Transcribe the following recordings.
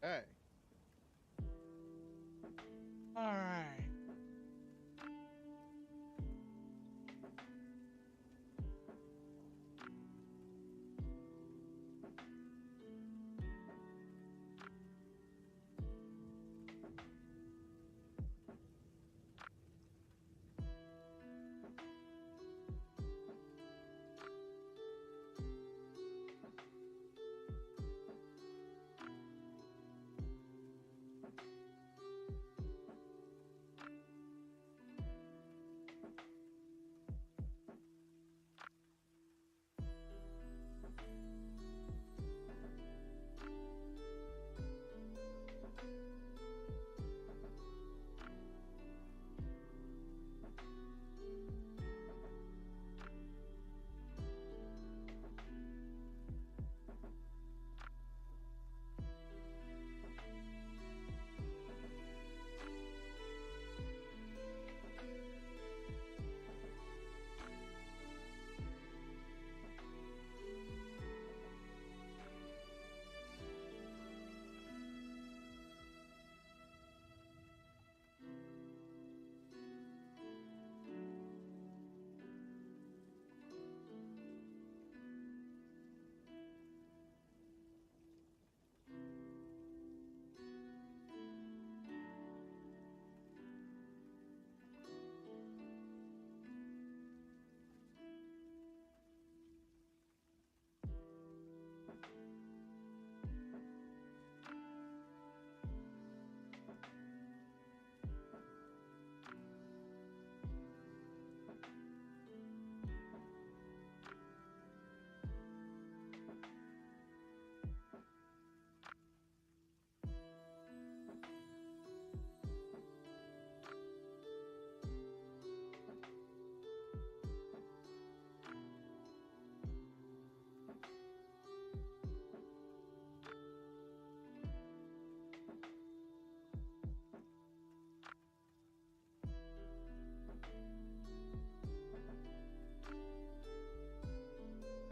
Okay. All right.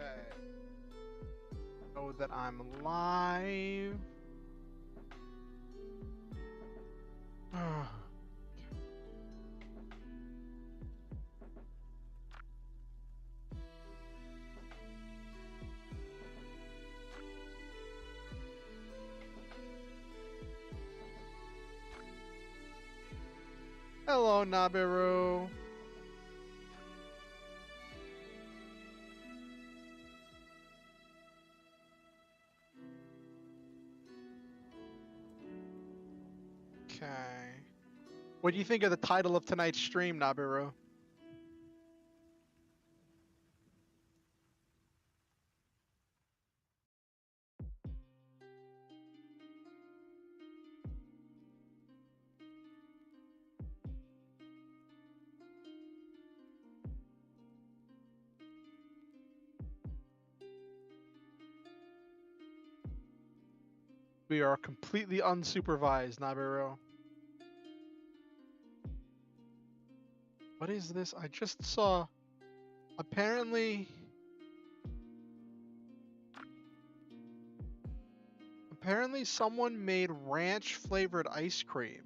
Okay. Know that I'm live. Hello, Nabiru. Okay. What do you think of the title of tonight's stream, Nabiru? We are completely unsupervised, Nabiru. What is this? I just saw. Apparently someone made ranch flavored ice cream.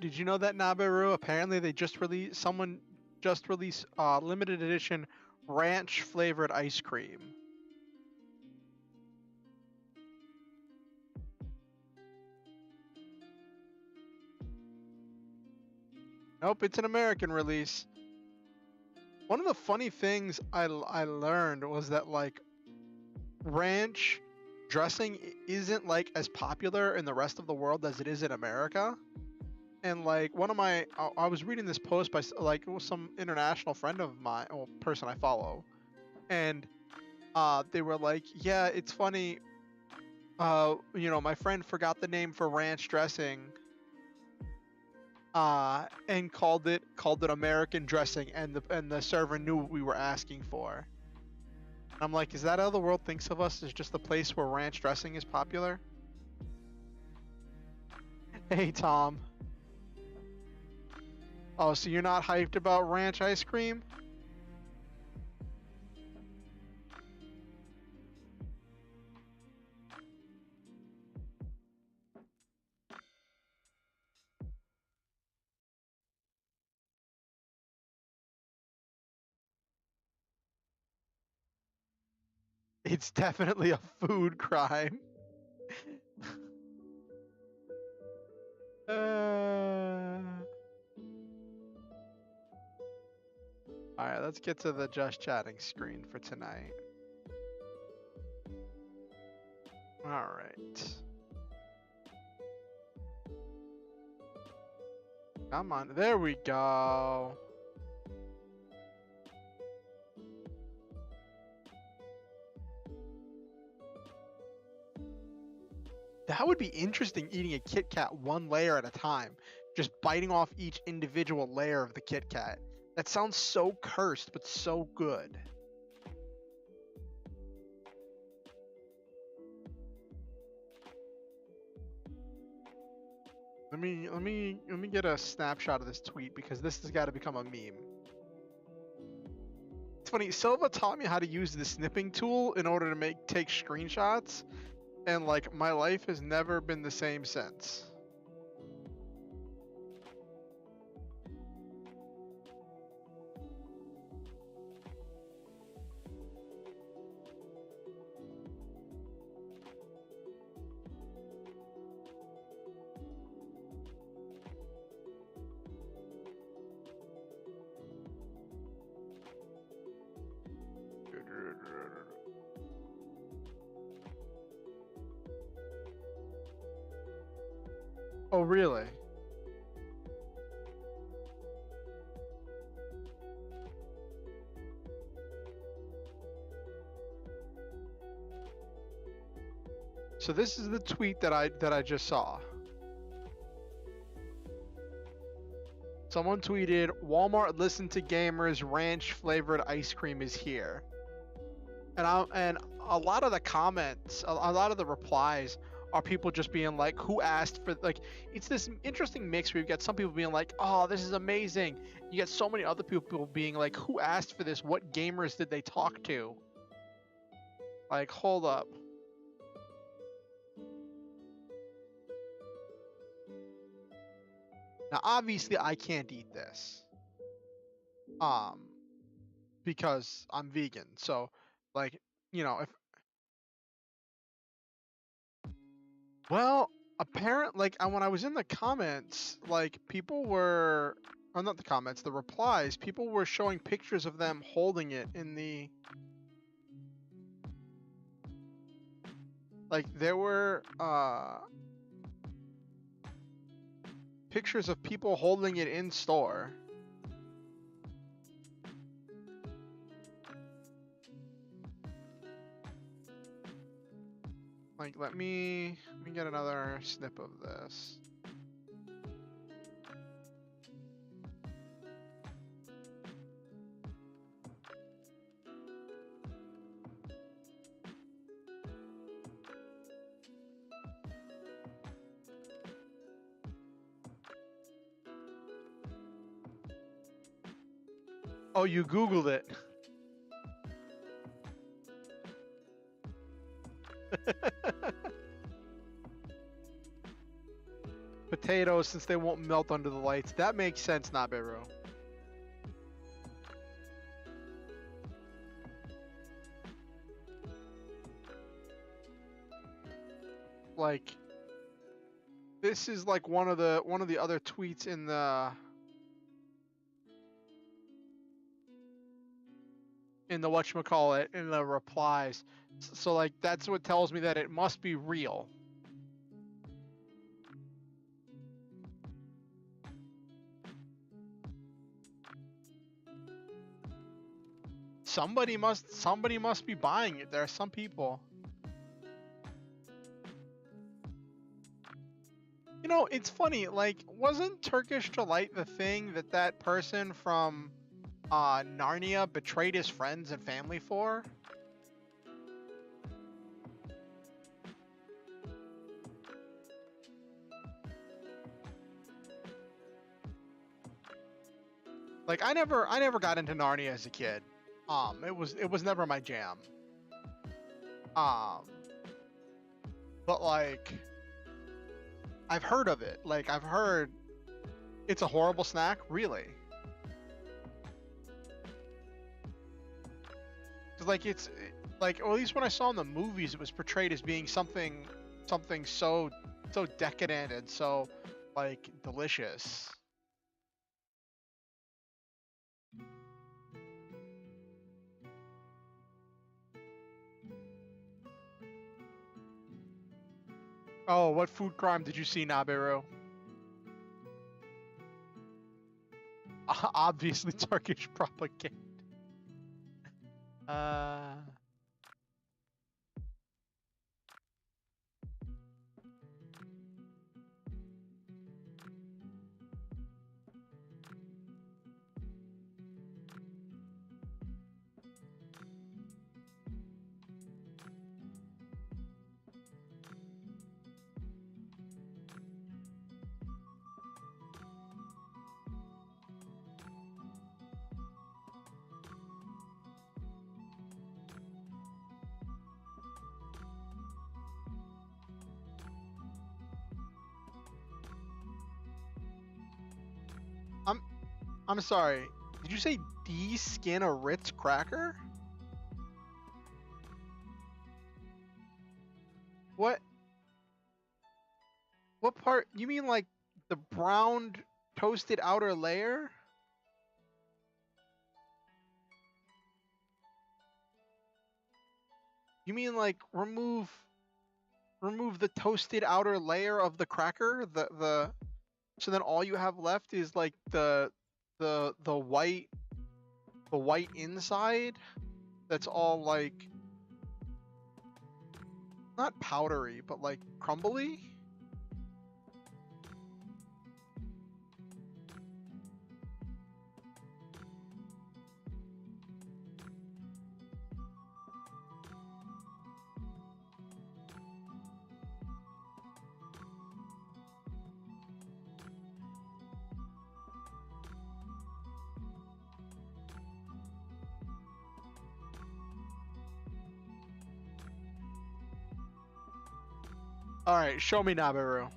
Did you know that, Nabiru? Apparently they just released limited edition ranch flavored ice cream. Nope, it's an American release. One of the funny things I learned was that, like, ranch dressing isn't like as popular in the rest of the world as it is in America. And like one of my, I was reading this post by like some international friend of mine, or person I follow, and they were like, yeah, it's funny. You know, my friend forgot the name for ranch dressing, and called it American dressing, and the server knew what we were asking for. And I'm like, is that how the world thinks of us? As just the place where ranch dressing is popular? Hey, Tom. Oh, so you're not hyped about ranch ice cream? It's definitely a food crime. Alright, let's get to the just chatting screen for tonight. Alright. Come on, there we go. That would be interesting, eating a Kit Kat one layer at a time. Just biting off each individual layer of the Kit Kat. That sounds so cursed, but so good. Let me get a snapshot of this tweet because this has got to become a meme. It's funny, Silva taught me how to use the snipping tool in order to take screenshots, and like my life has never been the same since. Oh, really? So this is the tweet that I just saw. Someone tweeted, "Walmart listened to gamers. Ranch flavored ice cream is here." And a lot of the comments, a lot of the replies are people just being like, who asked for, like, it's this interesting mix where you get some people being like, oh, this is amazing. You get so many other people being like, who asked for this? What gamers did they talk to? Like, hold up. Now, obviously, I can't eat this. Because I'm vegan. So, like, you know, if, well, apparently, like, when I was in the comments, like, people were, or not the comments, the replies, people were showing pictures of them holding it in the, like, there were, pictures of people holding it in store. Like, let me get another snip of this. Oh, you Googled it. Potatoes, since they won't melt under the lights. That makes sense, Naberu. Like, this is like one of the other tweets in the. in the whatchamacallit, in the replies. So like that's what tells me that it must be real. Somebody must be buying it. There are some people. You know, it's funny, like, wasn't Turkish Delight the thing that person from Narnia betrayed his friends and family for? Like, I never got into Narnia as a kid. It was never my jam. Um, but like, I've heard of it. Like, I've heard it's a horrible snack. Really? Cause like it's like, or at least when I saw in the movies, it was portrayed as being something so decadent and so like delicious. Oh, what food crime did you see, Nabiru? Obviously Turkish propaganda. I'm sorry. Did you say de-skin a Ritz cracker? What? What part? You mean like the browned toasted outer layer? You mean like remove the toasted outer layer of the cracker? The so then all you have left is like the white inside that's all like not powdery but like crumbly. All right, show me Nabiru.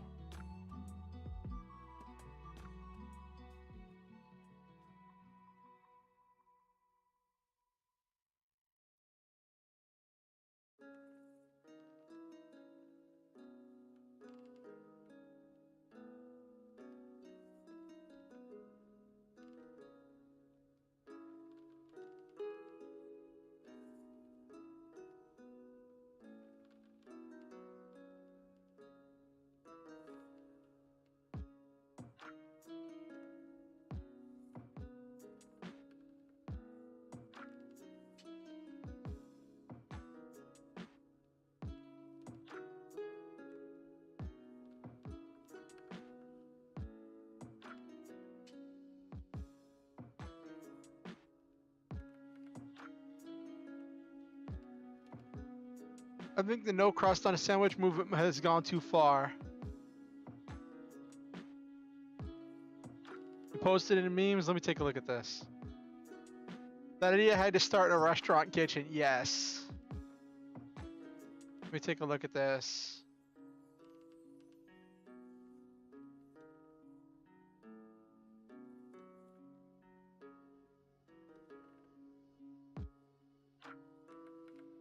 I think the no crust on a sandwich movement has gone too far. You posted it in memes. Let me take a look at this. That idea had to start in a restaurant kitchen. Yes. Let me take a look at this.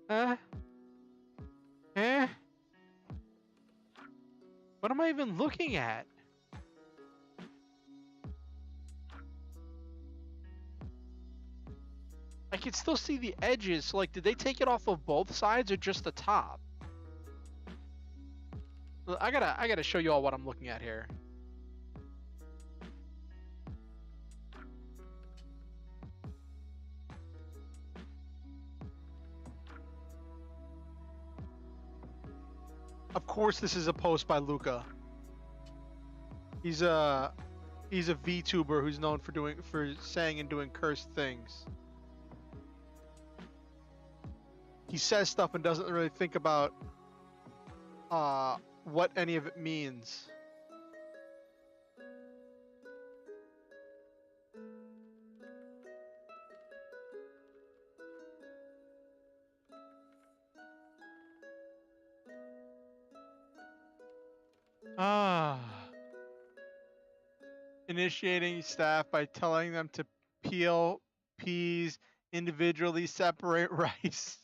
Eh? Eh? What am I even looking at? I can still see the edges. So, like, did they take it off of both sides or just the top? I gotta show you all what I'm looking at here. Of course, this is a post by Luca. He's a VTuber who's known for saying and doing cursed things. He says stuff and doesn't really think about what any of it means. Initiating staff by telling them to peel peas, individually separate rice.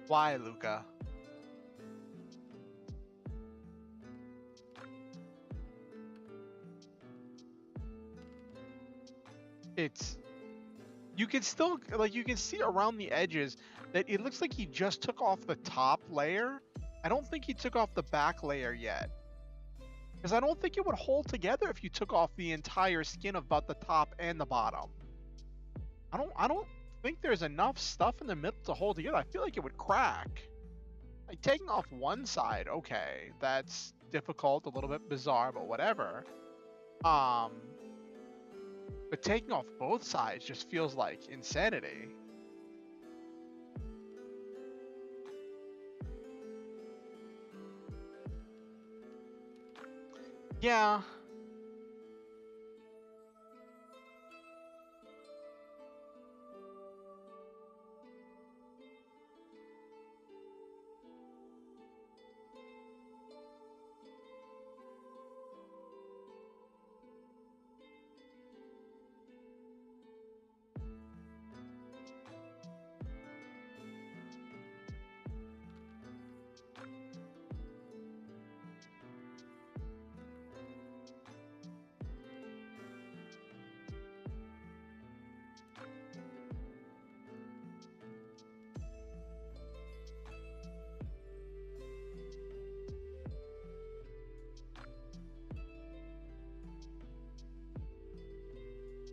Why, Luca? You can still, like, you can see around the edges that it looks like he just took off the top layer. I don't think he took off the back layer yet. Because I don't think it would hold together if you took off the entire skin of both the top and the bottom. I don't think there's enough stuff in the middle to hold together. I feel like it would crack. Like, taking off one side, okay, that's difficult, a little bit bizarre, but whatever. But taking off both sides just feels like insanity. Yeah.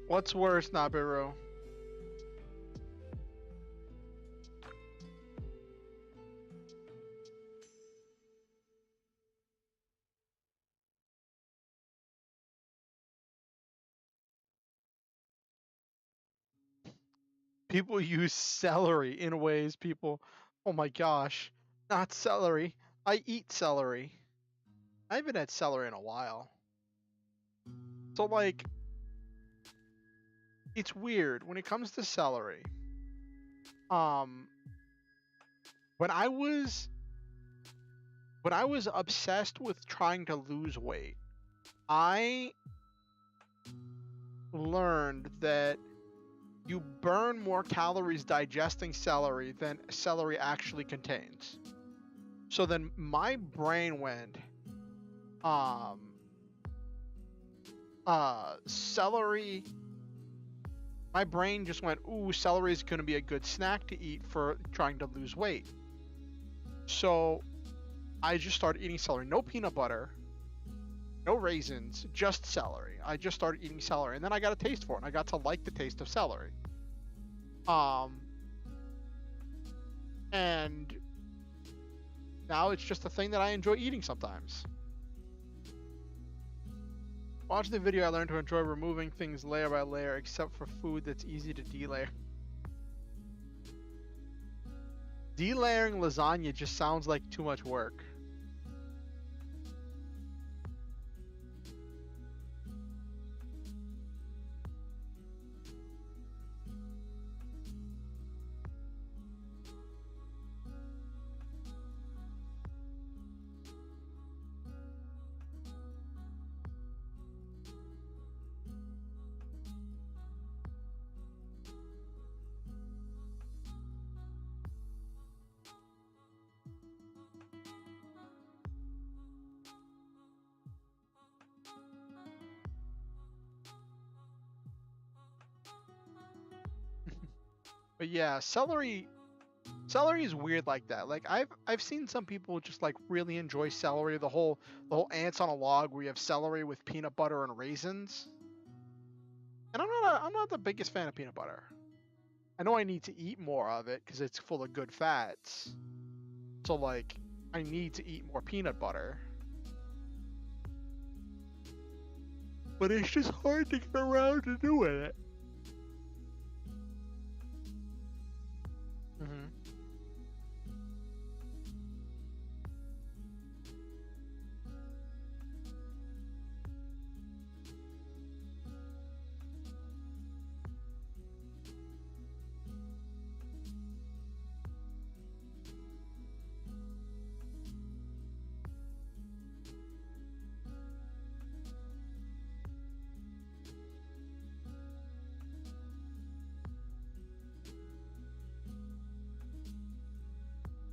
What's worse, Nabiru? People use celery in ways people... Oh my gosh. Not celery. I eat celery. I haven't had celery in a while. So, like, it's weird when it comes to celery. When I was obsessed with trying to lose weight, I learned that you burn more calories digesting celery than celery actually contains. So then my brain went, celery. My brain just went, ooh, celery is going to be a good snack to eat for trying to lose weight. So I just started eating celery. No peanut butter, no raisins, just celery. I just started eating celery, and then I got a taste for it, and I got to like the taste of celery. And now it's just a thing that I enjoy eating sometimes. Watching the video, I learned to enjoy removing things layer by layer, except for food that's easy to delayer. Delayering lasagna just sounds like too much work. But yeah, celery is weird like that. Like I've seen some people just like really enjoy celery, the whole ants on a log where you have celery with peanut butter and raisins. And I'm not the biggest fan of peanut butter. I know I need to eat more of it because it's full of good fats. So like I need to eat more peanut butter. But it's just hard to get around to doing it. Mm-hmm.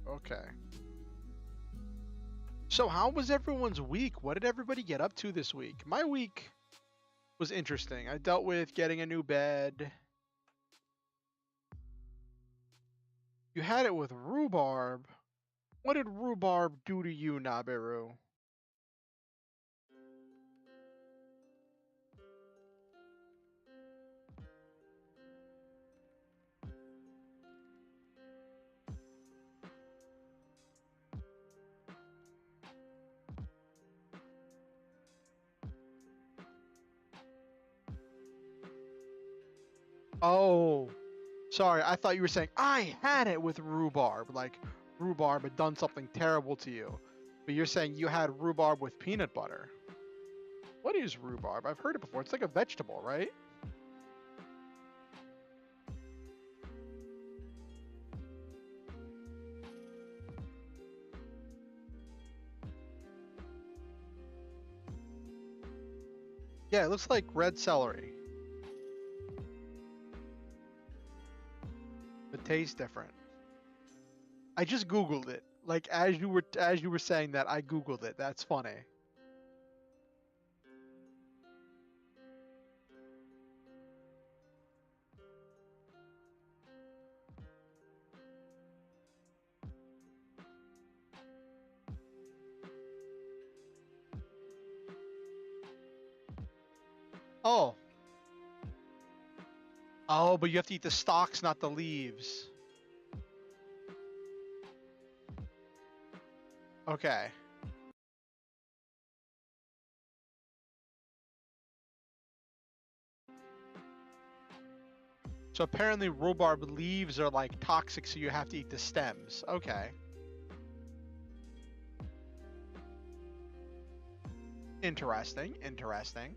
Okay. So how was everyone's week? What did everybody get up to this week? My week was interesting. I dealt with getting a new bed. You had it with rhubarb. What did rhubarb do to you, Nabiru? Oh, sorry. I thought you were saying I had it with rhubarb. Like rhubarb had done something terrible to you. But you're saying you had rhubarb with peanut butter. What is rhubarb? I've heard it before. It's like a vegetable, right? Yeah, it looks like red celery. It tastes different. I just Googled it. Like as you were saying that, I Googled it. That's funny. Oh. Oh, but you have to eat the stalks, not the leaves. Okay. So apparently rhubarb leaves are like toxic, so you have to eat the stems. Okay. Interesting. Interesting.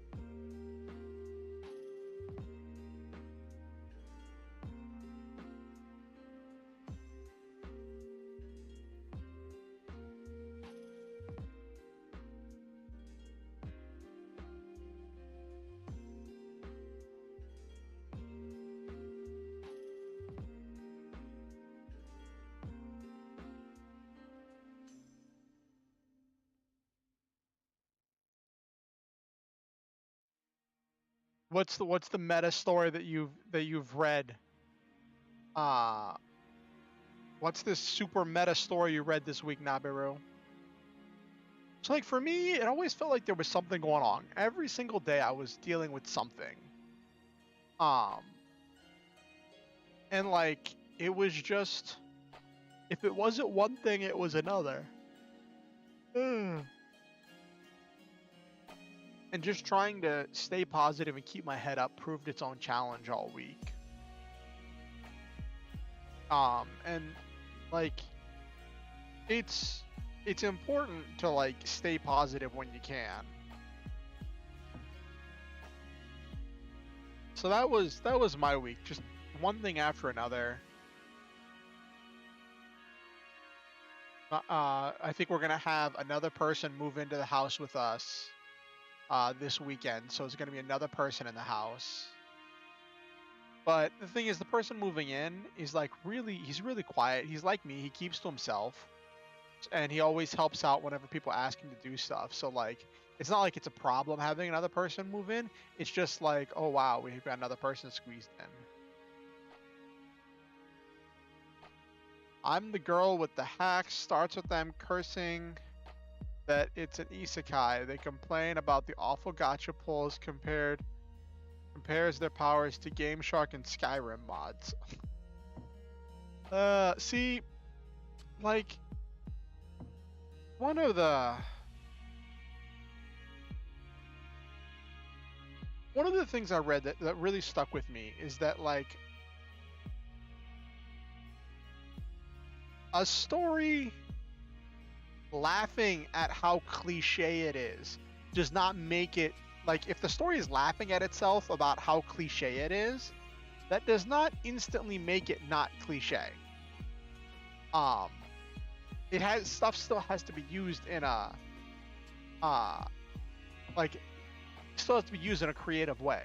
What's the meta story that you've read? Uh what's this super meta story you read this week, Nabiru? So like for me, it always felt like there was something going on. Every single day I was dealing with something. Um and like it was just if it wasn't one thing, it was another. Mm. And just trying to stay positive and keep my head up proved its own challenge all week. And like it's it's important to like stay positive when you can. So that was my week, just one thing after another. I think we're gonna have another person move into the house with us this weekend, so it's gonna be another person in the house. But the thing is, the person moving in is like he's really quiet. He's like me. He keeps to himself, and he always helps out whenever people ask him to do stuff. So like, it's not like it's a problem having another person move in. It's just like, oh wow, we've got another person squeezed in. I'm the girl with the hacks. Starts with them cursing that it's an isekai. They complain about the awful gacha pulls compares their powers to Game Shark and Skyrim mods. See, like one of the things I read that really stuck with me is that like a story laughing at how cliche it is does not make it, like, if the story is laughing at itself about how cliche it is, that does not instantly make it not cliche. It has stuff still has to be used in a like still has to be used in a creative way.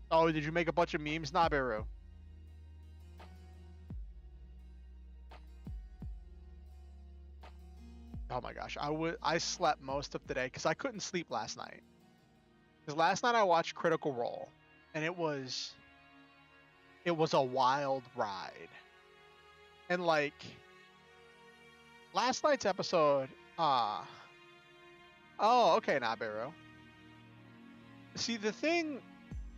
Oh, did you make a bunch of memes, Naberu? Oh my gosh, I slept most of the day because I couldn't sleep last night. Because last night I watched Critical Role, and it was a wild ride. And like last night's episode, oh, okay, Naberu. See, the thing,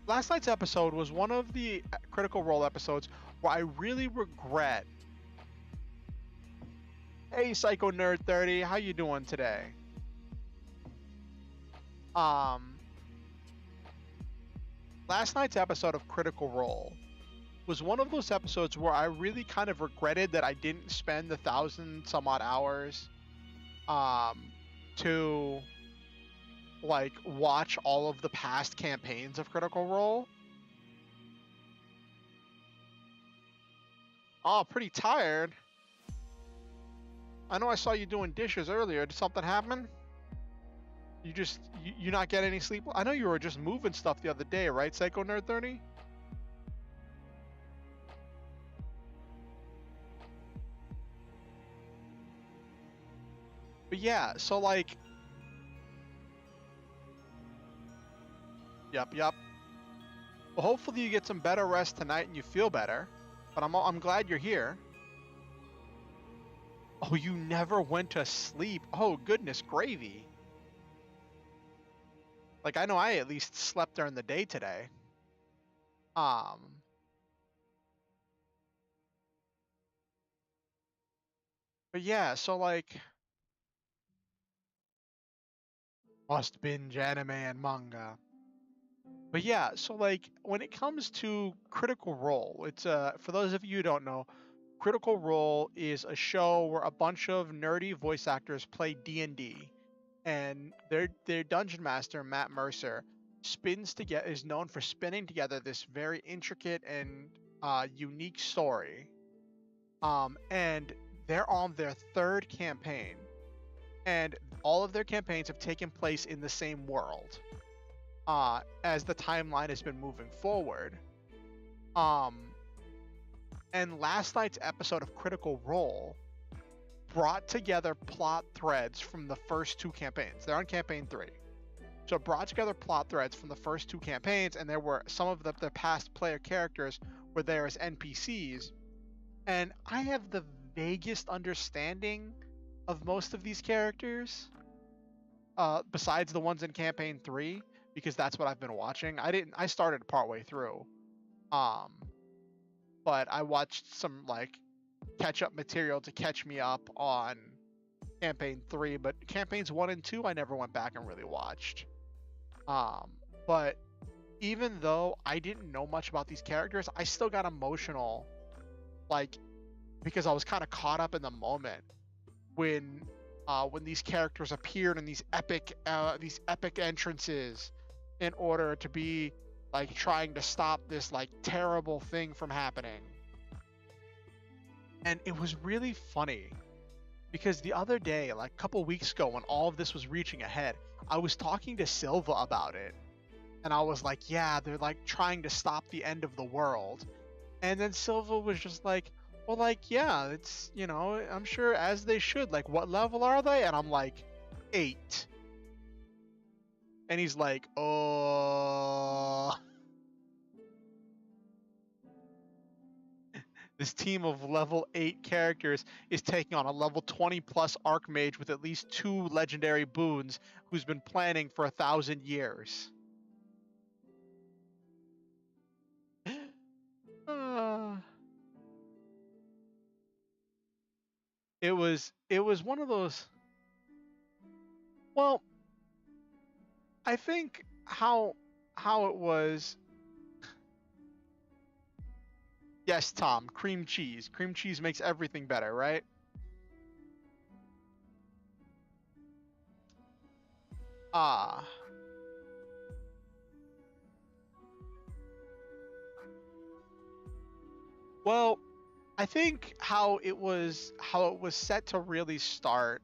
last night's episode was one of the Critical Role episodes where I really regret. Hey, Psycho Nerd 30, how you doing today? Last night's episode of Critical Role was one of those episodes where I really kind of regretted that I didn't spend 1,000 some odd hours to like watch all of the past campaigns of Critical Role. Oh, pretty tired. I know I saw you doing dishes earlier. Did something happen? You not get any sleep? I know you were just moving stuff the other day, right, Psycho Nerd 30? But yeah, so like, yep. Well, hopefully you get some better rest tonight and you feel better. But I'm glad you're here. Oh, you never went to sleep. Oh, goodness gravy. Like, I know I at least slept during the day today. But yeah, so like, must binge anime and manga. But yeah, so like, when it comes to Critical Role, it's for those of you who don't know, Critical Role is a show where a bunch of nerdy voice actors play D&D, and their dungeon master Matt Mercer is known for spinning together this very intricate and unique story. And they're on their third campaign, and all of their campaigns have taken place in the same world. As the timeline has been moving forward. And last night's episode of Critical Role brought together plot threads from the first two campaigns. They're on campaign 3. So it brought together plot threads from the first two campaigns, and there were some of the past player characters were there as NPCs. And I have the vaguest understanding of most of these characters, besides the ones in campaign 3, because that's what I've been watching. I started partway through. But I watched some like catch-up material to catch me up on campaign 3, but campaigns 1 and 2 I never went back and really watched. But even though I didn't know much about these characters, I still got emotional, like, because I was kind of caught up in the moment when these characters appeared in these epic entrances in order to be like trying to stop this like terrible thing from happening. And it was really funny because the other day, like a couple weeks ago, when all of this was reaching ahead, I was talking to Silva about it, and I was like, yeah, they're like trying to stop the end of the world. And then Silva was just like, well, like, yeah, it's, you know, I'm sure, as they should. Like, what level are they? And I'm like, 8. And he's like, oh. This team of level 8 characters is taking on a level 20 plus archmage with at least 2 legendary boons who's been planning for 1,000 years. Uh, it was one of those. Well, I think how it was. Yes, Tom, cream cheese. Cream cheese makes everything better, right? Ah. Well, I think how it was set to really start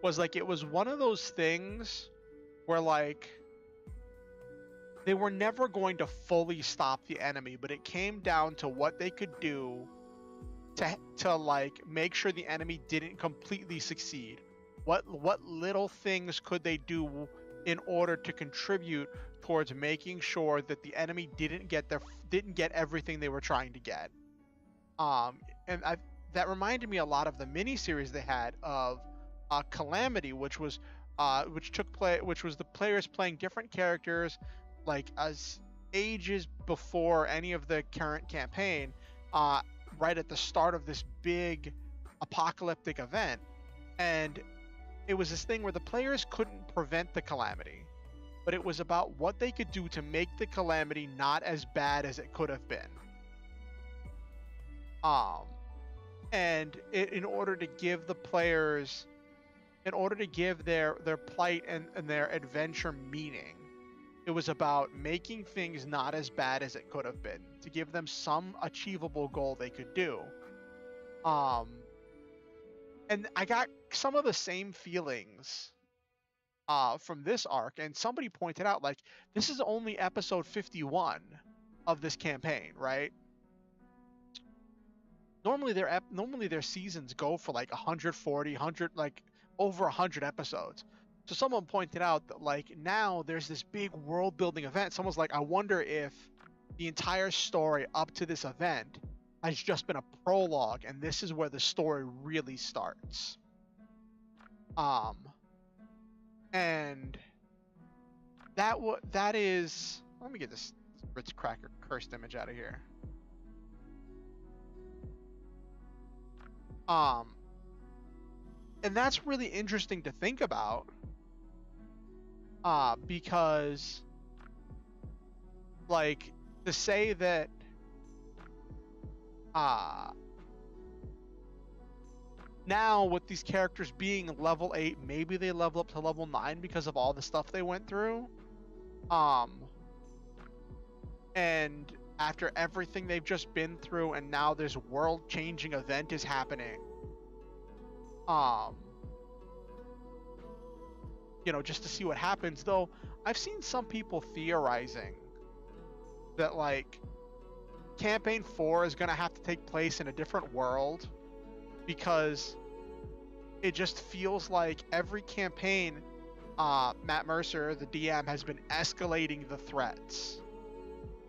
was like it was one of those things where like they were never going to fully stop the enemy, but it came down to what they could do to like make sure the enemy didn't completely succeed. What little things could they do in order to contribute towards making sure that the enemy didn't get everything they were trying to get. And that reminded me a lot of the miniseries they had of Calamity, which was the players playing different characters like as ages before any of the current campaign, right at the start of this big apocalyptic event. And it was this thing where the players couldn't prevent the calamity, but it was about what they could do to make the calamity not as bad as it could have been. And in order to give the players, in order to give their plight and their adventure meaning, it was about making things not as bad as it could have been, to give them some achievable goal they could do. And I got some of the same feelings from this arc, and somebody pointed out, like, this is only episode 51 of this campaign, right? Normally their seasons go for like 140, like over 100 episodes. So someone pointed out that like now there's this big world building event. Someone's like, I wonder if the entire story up to this event has just been a prologue, and this is where the story really starts. And that is. Let me get this Ritz Cracker cursed image out of here. And that's really interesting to think about, because like to say that now with these characters being level 8, maybe they level up to level 9 because of all the stuff they went through, and after everything they've just been through, and now this world-changing event is happening, you know, just to see what happens. Though I've seen some people theorizing that like campaign 4 is going to have to take place in a different world, because it just feels like every campaign, Matt Mercer, the DM, has been escalating the threats,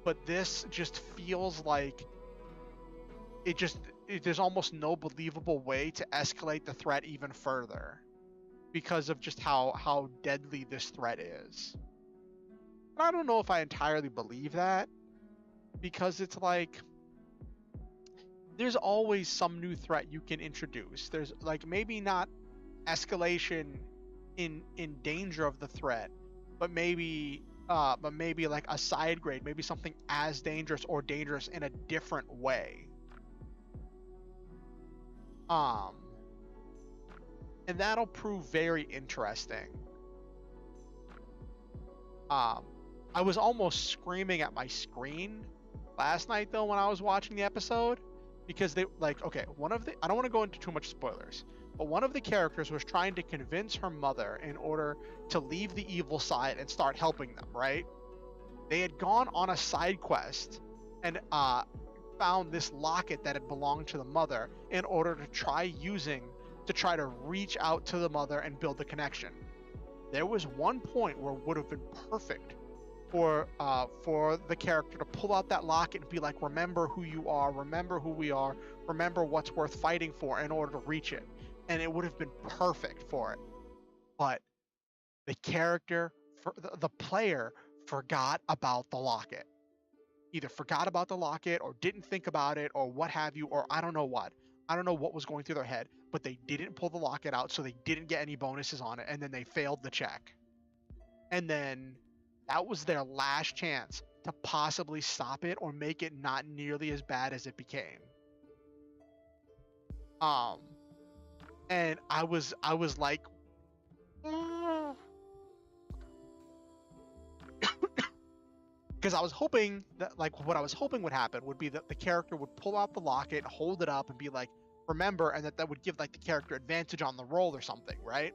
but this just feels like there's almost no believable way to escalate the threat even further because of just how deadly this threat is. And I don't know if I entirely believe that, because it's like there's always some new threat you can introduce. There's like maybe not escalation in danger of the threat, but maybe like a side grade, maybe something as dangerous or dangerous in a different way. And that'll prove very interesting. I was almost screaming at my screen last night though when I was watching the episode, because they like, okay, I don't want to go into too much spoilers, but one of the characters was trying to convince her mother in order to leave the evil side and start helping them, right? They had gone on a side quest and found this locket that had belonged to the mother in order to try to reach out to the mother and build the connection. There was one point where it would have been perfect for the character to pull out that locket and be like, remember who you are, remember who we are, remember what's worth fighting for in order to reach it. And it would have been perfect for it. But the character, the player, forgot about the locket. Either forgot about the locket or didn't think about it or what have you, or I don't know what. I don't know what was going through their head, but they didn't pull the locket out, so they didn't get any bonuses on it, and then they failed the check. And then that was their last chance to possibly stop it or make it not nearly as bad as it became. And I was like, because I was hoping that, like, what I was hoping would happen would be that the character would pull out the locket, hold it up, and be like, remember, and that would give like the character advantage on the roll or something, right?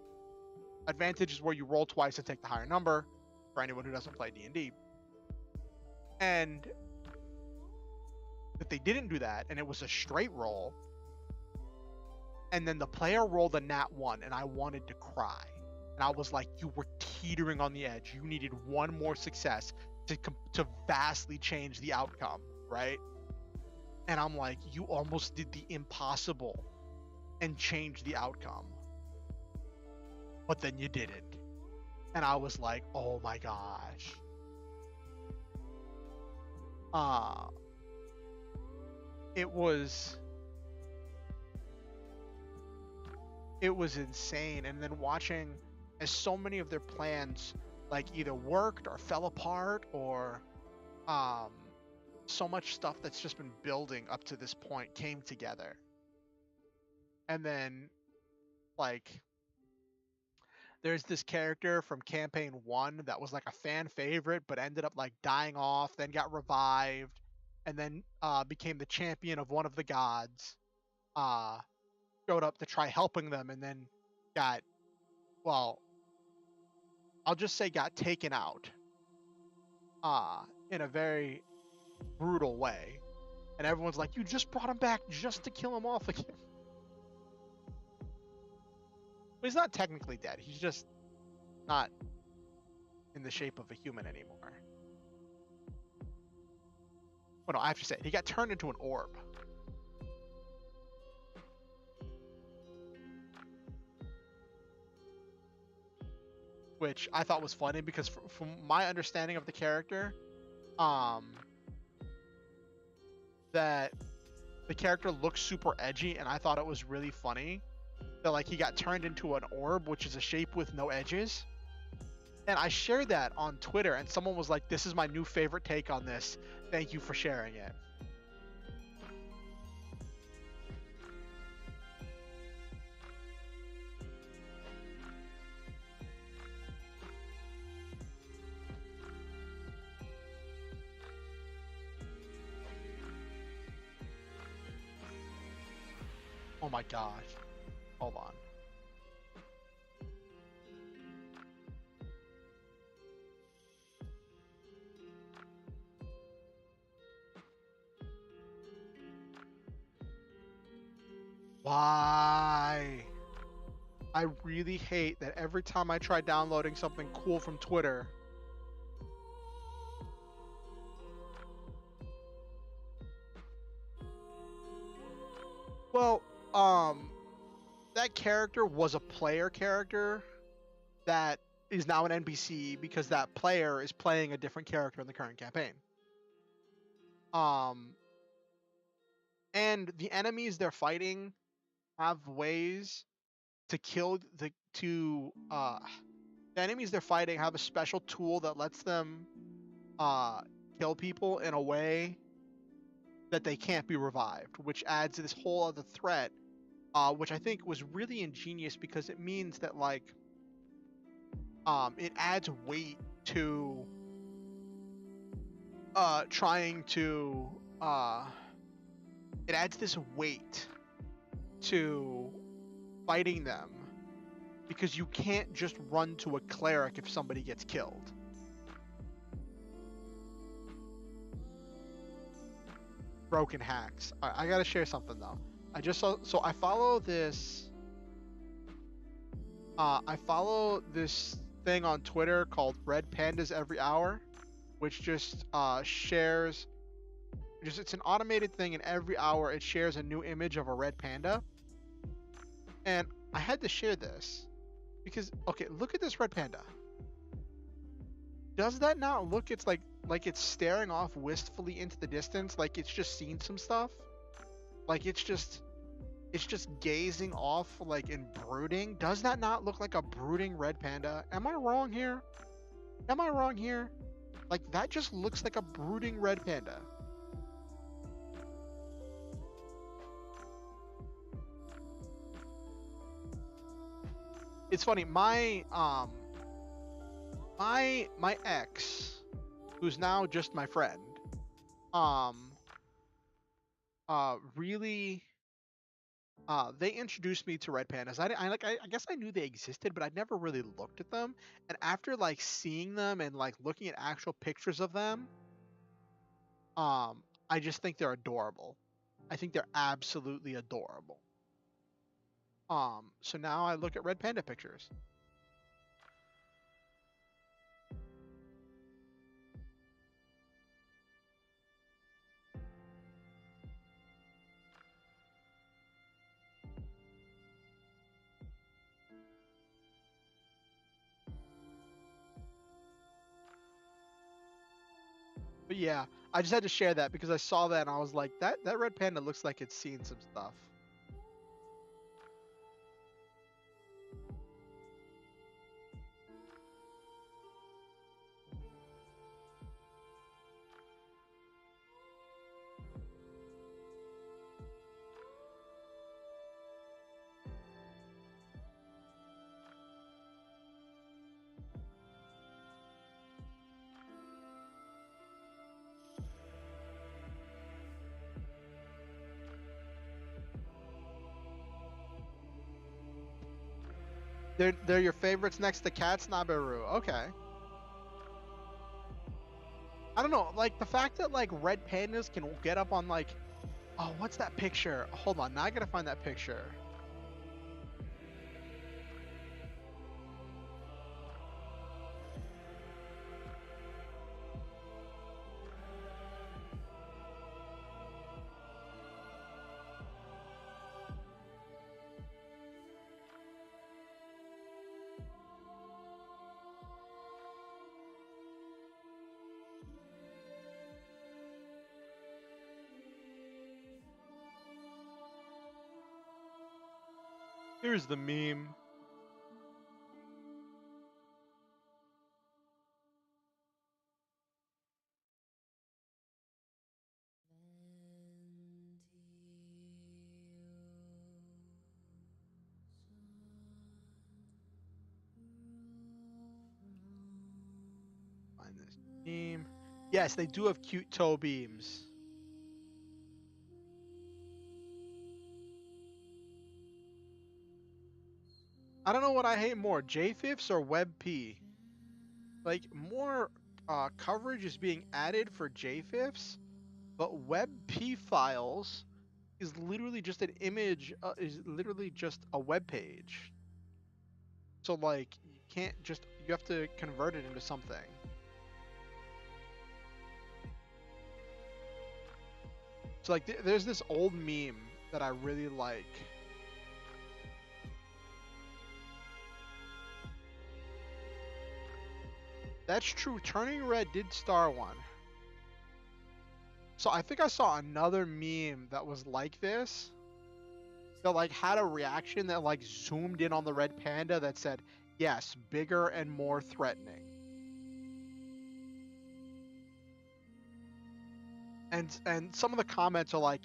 Advantage is where you roll twice and take the higher number, for anyone who doesn't play D&D. And that they didn't do that, and it was a straight roll, and then the player rolled a nat 1, and I wanted to cry. And I was like, you were teetering on the edge. You needed one more success to vastly change the outcome, right? And I'm like, you almost did the impossible and changed the outcome. But then you didn't. And I was like, oh my gosh. It was insane. And then watching as so many of their plans like either worked or fell apart, or so much stuff that's just been building up to this point came together. And then like there's this character from campaign 1 that was like a fan favorite but ended up like dying off, then got revived, and then became the champion of one of the gods, showed up to try helping them, and then got, well, I'll just say got taken out in a very brutal way. And everyone's like, you just brought him back just to kill him off again. But he's not technically dead. He's just not in the shape of a human anymore. Well, no, I have to say, he got turned into an orb. Which I thought was funny because from my understanding of the character, that the character looks super edgy, and I thought it was really funny that like he got turned into an orb, which is a shape with no edges. And I shared that on Twitter, and someone was like, this is my new favorite take on this. Thank you for sharing it. Oh my gosh. Hold on. Why? I really hate that every time I try downloading something cool from Twitter, well, that character was a player character that is now an NPC because that player is playing a different character in the current campaign. And the enemies they're fighting have ways to kill the enemies they're fighting have a special tool that lets them kill people in a way that they can't be revived, which adds this whole other threat, which I think was really ingenious because it means that like it adds weight to trying to it adds this weight to fighting them, because you can't just run to a cleric if somebody gets killed. Broken hacks. All right, I gotta share something though. I just saw, so I follow this thing on Twitter called Red Pandas Every Hour, which just shares. Just it's an automated thing, and every hour it shares a new image of a red panda. And I had to share this because okay, look at this red panda. Does that not look? It's like it's staring off wistfully into the distance, like it's just seen some stuff. Like it's just gazing off like in brooding. Does that not look like a brooding red panda? Am I wrong here? Am I wrong here? Like that just looks like a brooding red panda. It's funny, my ex, who's now just my friend, um really they introduced me to red pandas. I guess I knew they existed, but I never really looked at them. And after like seeing them and like looking at actual pictures of them, I just think they're adorable. I think they're absolutely adorable. So now I look at red panda pictures. But yeah, I just had to share that because I saw that and I was like, that red panda looks like it's seen some stuff. They're your favorites next to cats, Naberu. Okay. I don't know, like the fact that like red pandas can get up on like, oh, what's that picture? Hold on, now I gotta find that picture. Here's the meme. Find this meme. Yes, they do have cute toe beams. I don't know what I hate more, JFIFs or WebP. Like more coverage is being added for JFIFs, but WebP files is literally just an image, is literally just a web page. So like you can't just, you have to convert it into something. So like there's this old meme that I really like. That's true. Turning Red did star one. So I think I saw another meme that was like this. That like had a reaction that like zoomed in on the red panda that said, yes, bigger and more threatening. And some of the comments are like,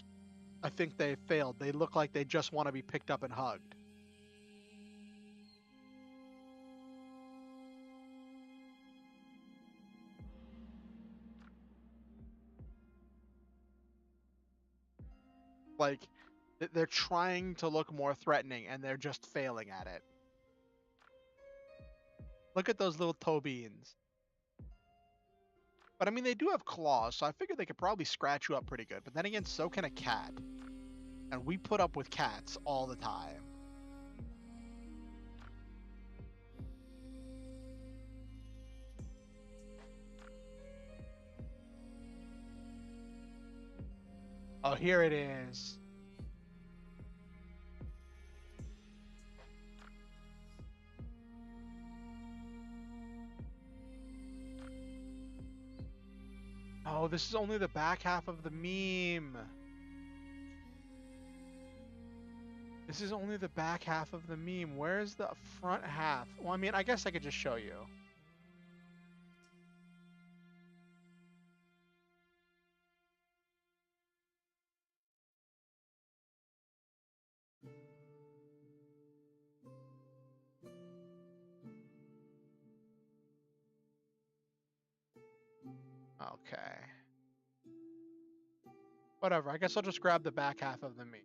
I think they failed. They look like they just want to be picked up and hugged. Like they're trying to look more threatening and they're just failing at it. Look at those little toe beans. But I mean, they do have claws, so I figured they could probably scratch you up pretty good. But then again, so can a cat. And we put up with cats all the time. Oh, here it is. Oh, this is only the back half of the meme. This is only the back half of the meme. Where's the front half? Well, I mean, I guess I could just show you. Okay. Whatever. I guess I'll just grab the back half of the meme.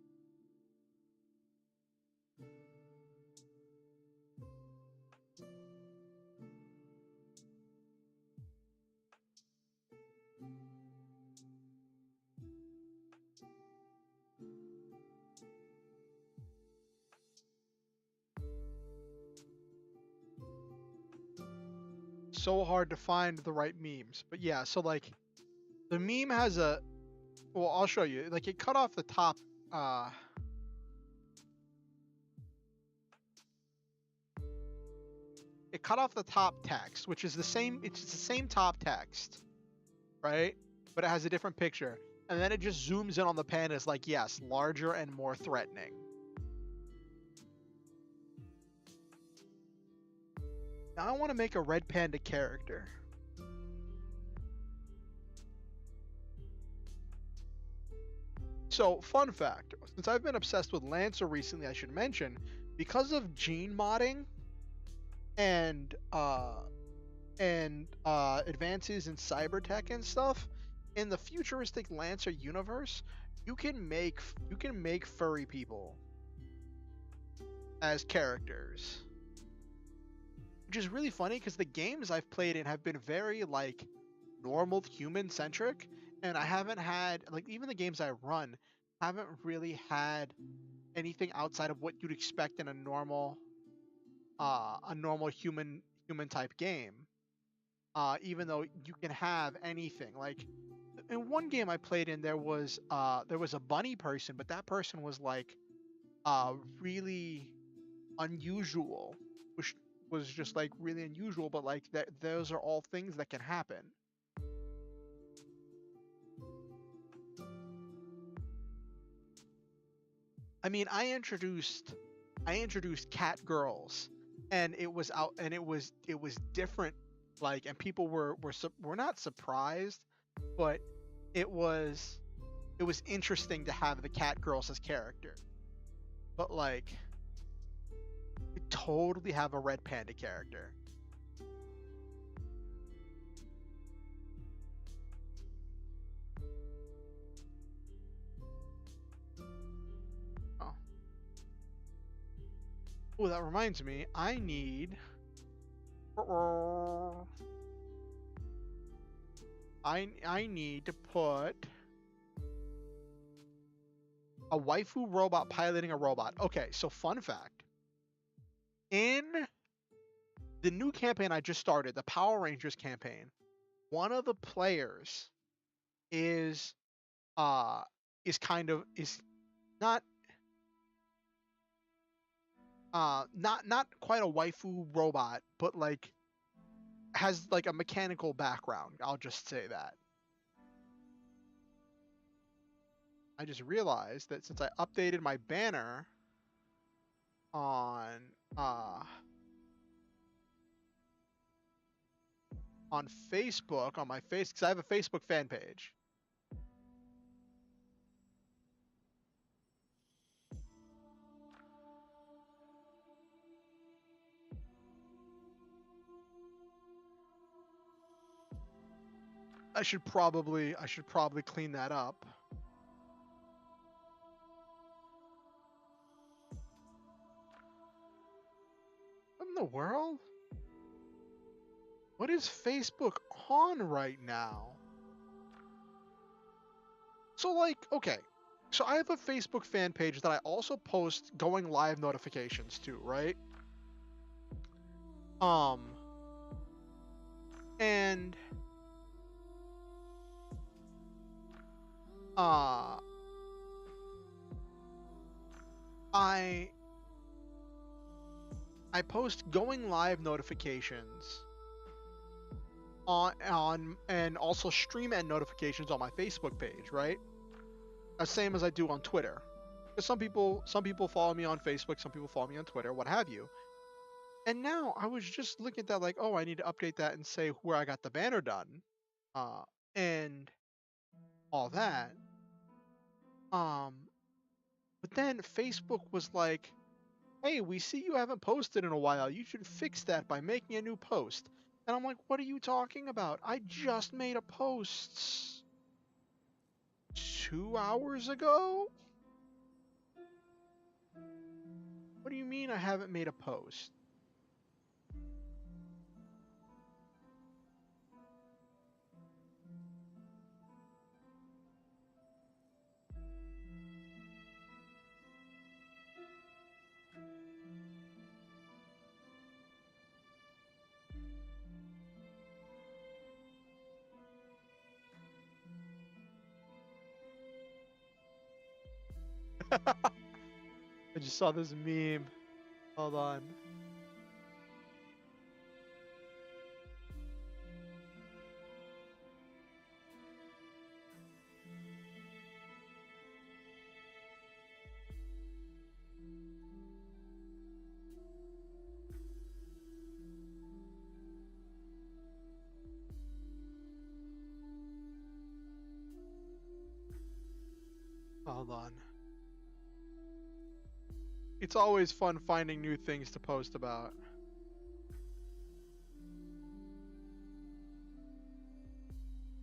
So hard to find the right memes. But yeah, so like the meme has a, well, I'll show you. Like it cut off the top it cut off the top text, which is the same, it's the same top text, right? But it has a different picture. And then it just zooms in on the pandas like, yes, larger and more threatening. Now I want to make a red panda character. So, fun fact, since I've been obsessed with Lancer recently, I should mention, because of gene modding and advances in cybertech and stuff, in the futuristic Lancer universe, you can make furry people as characters. Which is really funny because the games I've played in have been very like normal human centric, and I haven't had, like, even the games I run haven't really had anything outside of what you'd expect in a normal human type game. Even though you can have anything, like in one game I played in, there was a bunny person, but that person was like really unusual, which was just like really unusual, but like those are all things that can happen. I mean, I introduced cat girls, and it was out, and it was different, like, and people were not surprised, but it was interesting to have the cat girls as character. But like, we totally have a red panda character. Oh. Oh, that reminds me, I need I need to put a waifu robot piloting a robot. Okay, so fun fact. In the new campaign I just started, the Power Rangers campaign, one of the players is kind of is not not quite a waifu robot, but like has like a mechanical background. I'll just say that. I just realized that since I updated my banner on Facebook, on my face, because I have a Facebook fan page. I should probably clean that up. What in the world? What is Facebook on right now? So like, okay. So I have a Facebook fan page that I also post going live notifications to, right? And I post going live notifications on and also stream end notifications on my Facebook page, right? The same as I do on Twitter. Because some people follow me on Facebook, some people follow me on Twitter, what have you. And now I was just looking at that like, oh, I need to update that and say where I got the banner done, and all that. But then Facebook was like, hey, we see you haven't posted in a while. You should fix that by making a new post. And I'm like, what are you talking about? I just made a post 2 hours ago? What do you mean I haven't made a post? I just saw this meme. Hold on. Hold on. It's always fun finding new things to post about.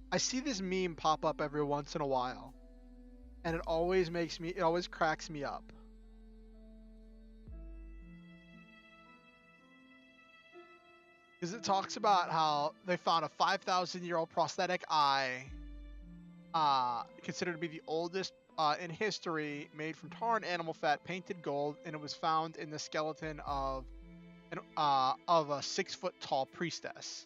I see this meme pop up every once in a while, and it always cracks me up. Because it talks about how they found a 5,000-year-old prosthetic eye, considered to be the oldest in history, made from tar and animal fat, painted gold, and it was found in the skeleton of a 6-foot-tall priestess.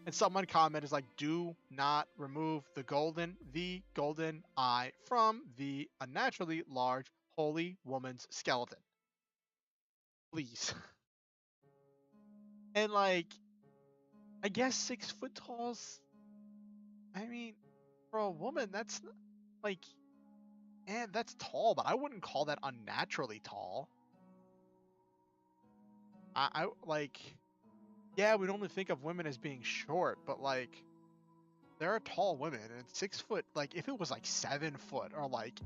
And someone commented, is like, do not remove the golden eye from the unnaturally large holy woman's skeleton. Please. And like, I guess 6 foot talls, I mean, for a woman, that's like, man, that's tall, but I wouldn't call that unnaturally tall. I like, yeah, we normally think of women as being short, but like, there are tall women, and 6 foot, like, if it was like 7 foot or like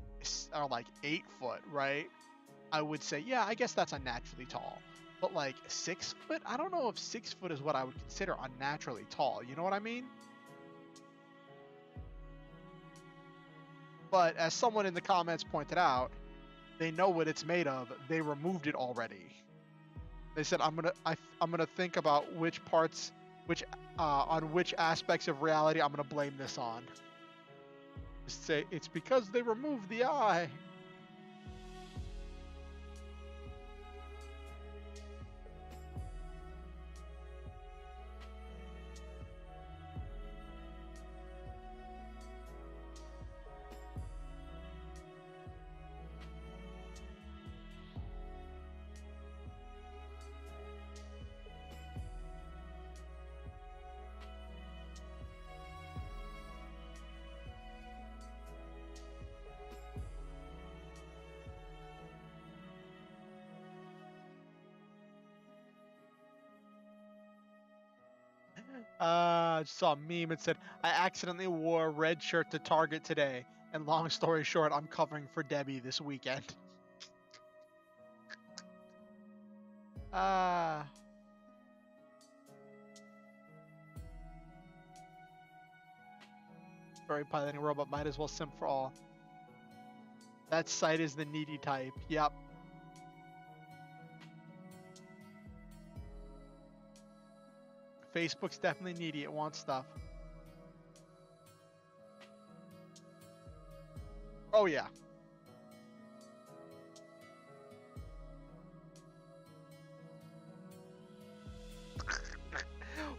8 foot, right? I would say, yeah, I guess that's unnaturally tall. But like 6 foot, I don't know if 6 foot is what I would consider unnaturally tall. You know what I mean? But as someone in the comments pointed out, they know what it's made of. They removed it already. They said, I'm gonna think about which parts, on which aspects of reality I'm gonna blame this on. Just say it's because they removed the eye. I just saw a meme. It said, I accidentally wore a red shirt to Target today. And long story short, I'm covering for Debbie this weekend. Very piloting robot might as well simp for all. That site is the needy type. Yep. Facebook's definitely needy. It wants stuff. Oh, yeah.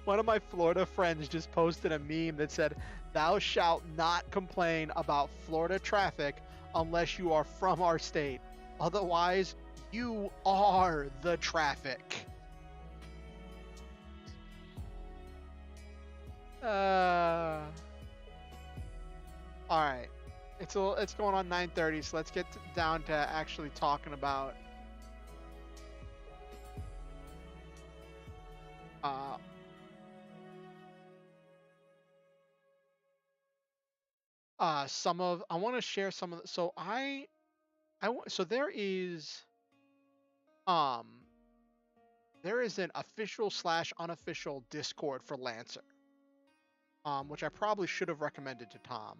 One of my Florida friends just posted a meme that said, "Thou shalt not complain about Florida traffic unless you are from our state." Otherwise, you are the traffic. All right. It's going on 9:30, so let's get down to actually talking about some of. I want to share some of. So so um there is an official / unofficial Discord for Lancer, which I probably should have recommended to Tom.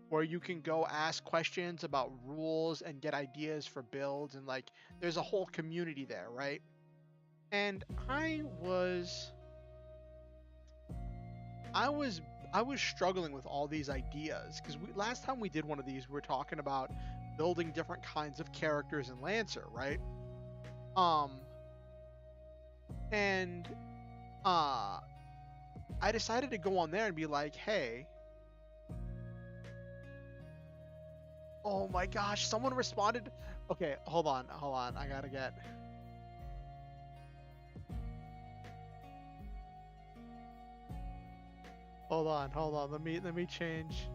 Where you can go ask questions about rules and get ideas for builds, and like there's a whole community there, right? And I was struggling with all these ideas because last time we did one of these, we were talking about building different kinds of characters in Lancer, right? And I decided to go on there and be like, hey, oh my gosh, someone responded. Okay, hold on, I gotta get. Hold on. Let me change.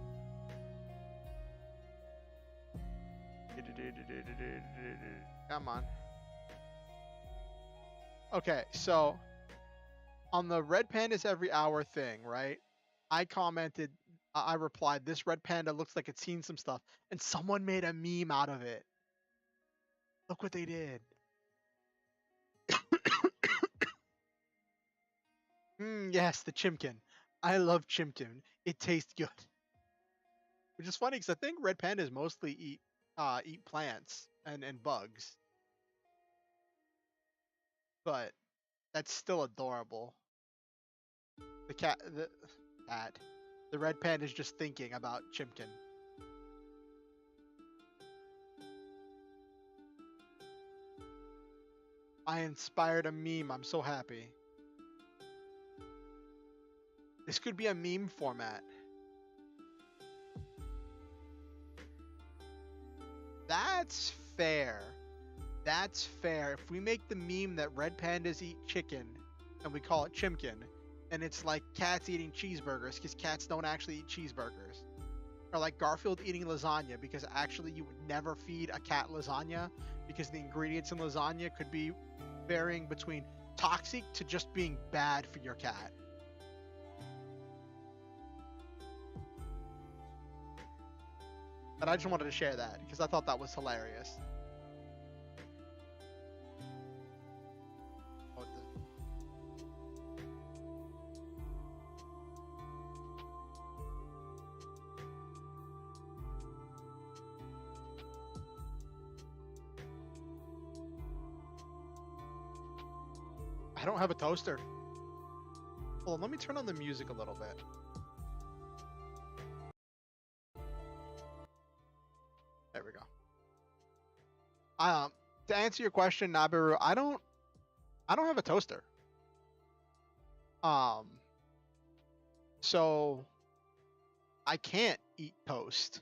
Come on. Okay, so on the red pandas every hour thing, right? I commented, I replied, this red panda looks like it's seen some stuff, and someone made a meme out of it. Look what they did. Yes, the chimkin. I love chimkin. It tastes good. Which is funny because I think red pandas mostly eat plants and bugs. But that's still adorable. The red panda is just thinking about chimkin. I inspired a meme. I'm so happy. This could be a meme format. That's fair. That's fair. If we make the meme that red pandas eat chicken and we call it chimkin, and it's like cats eating cheeseburgers because cats don't actually eat cheeseburgers. Or like Garfield eating lasagna because actually you would never feed a cat lasagna because the ingredients in lasagna could be varying between toxic to just being bad for your cat. But I just wanted to share that because I thought that was hilarious. I don't have a toaster. Hold on, let me turn on the music a little bit. There we go. To answer your question, Nabiru, I don't have a toaster. So I can't eat toast.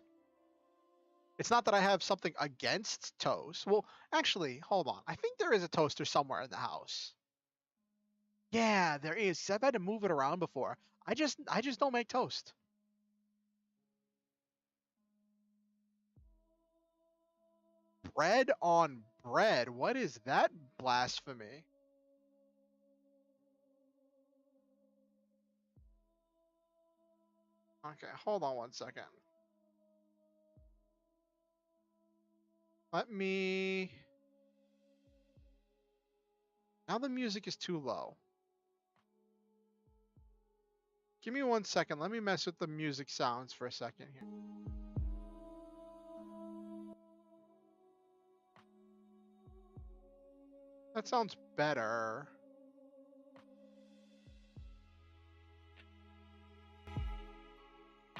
It's not that I have something against toast. Well, actually, hold on. I think there is a toaster somewhere in the house. Yeah, there is. I've had to move it around before. I just don't make toast. Bread on bread. What is that blasphemy? Okay, hold on one second. Let me... Now the music is too low. Give me 1 second. Let me mess with the music sounds for a second here. That sounds better.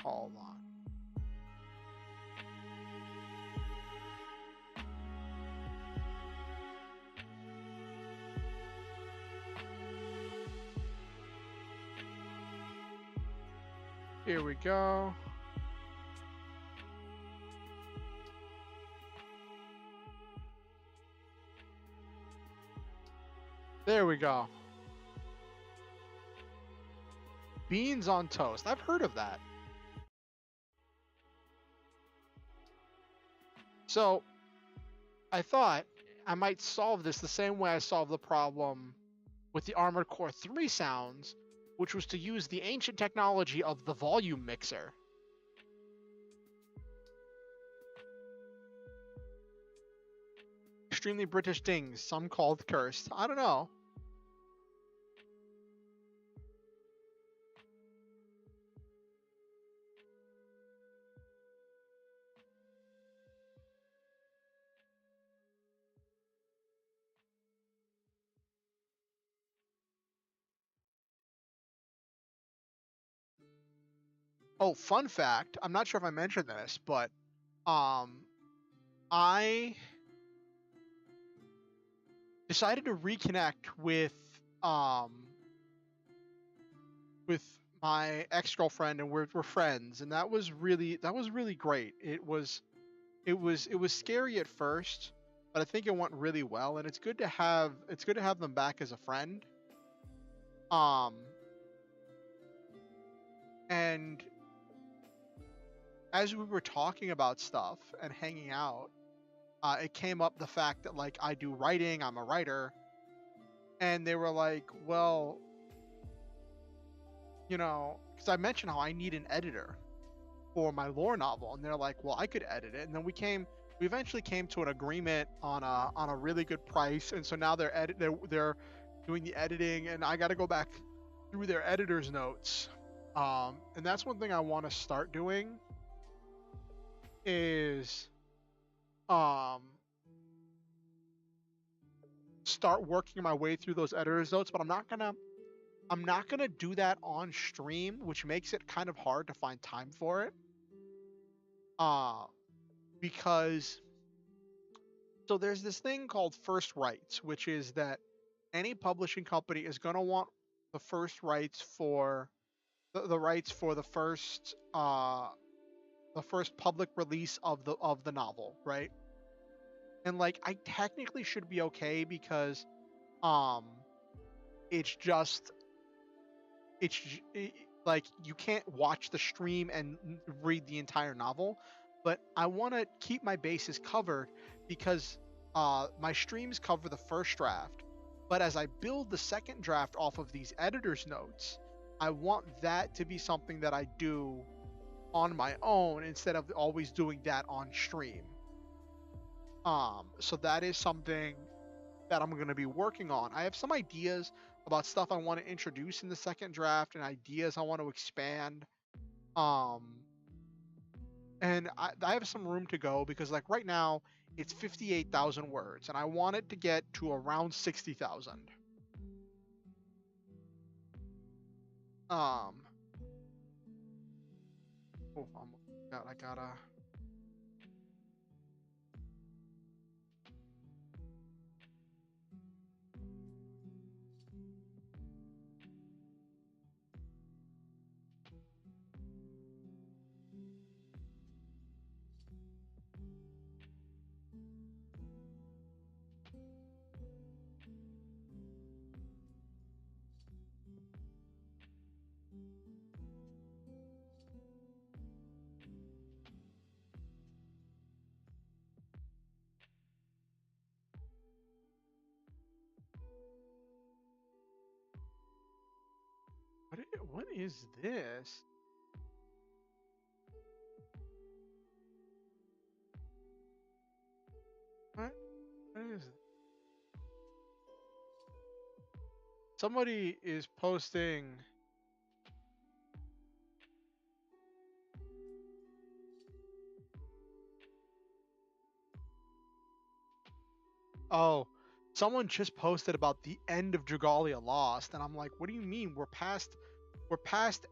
Hold on. Here we go. There we go. Beans on toast. I've heard of that. So, I thought I might solve this the same way I solved the problem with the Armored Core 3 sounds, which was to use the ancient technology of the volume mixer. Extremely British dings, some called cursed. I don't know. Oh, fun fact. I'm not sure if I mentioned this, but I decided to reconnect um with my ex-girlfriend, and we're friends, and that was really great. It was scary at first, but I think it went really well, and it's good to have them back as a friend. Um and as we were talking about stuff and hanging out, it came up the fact that like I do writing, I'm a writer, and they were like, well, because I mentioned how I need an editor for my lore novel, and they're like, well, I could edit it, and then we eventually came to an agreement on a really good price, and so now they're doing the editing, and I got to go back through their editor's notes, and that's one thing I want to start doing is um start working my way through those editor's notes, but I'm not gonna do that on stream, which makes it kind of hard to find time for it. Uh, because so there's this thing called first rights, which is that any publishing company is gonna want the first rights for the rights for the first public release of the novel, right? And like I technically should be okay because um it's just it's like you can't watch the stream and read the entire novel, but I want to keep my bases covered because my streams cover the first draft, but as I build the second draft off of these editor's notes, I want that to be something that I do on my own instead of always doing that on stream. So that is something that I'm going to be working on. I have some ideas about stuff I want to introduce in the second draft and ideas I want to expand. Um, and I have some room to go because, like, right now it's 58,000 words, and I want it to get to around 60,000. Oh, I gotta. What is this? What is it? Somebody is posting. Oh, someone just posted about the end of Dragalia Lost, and I'm like, what do you mean? We're past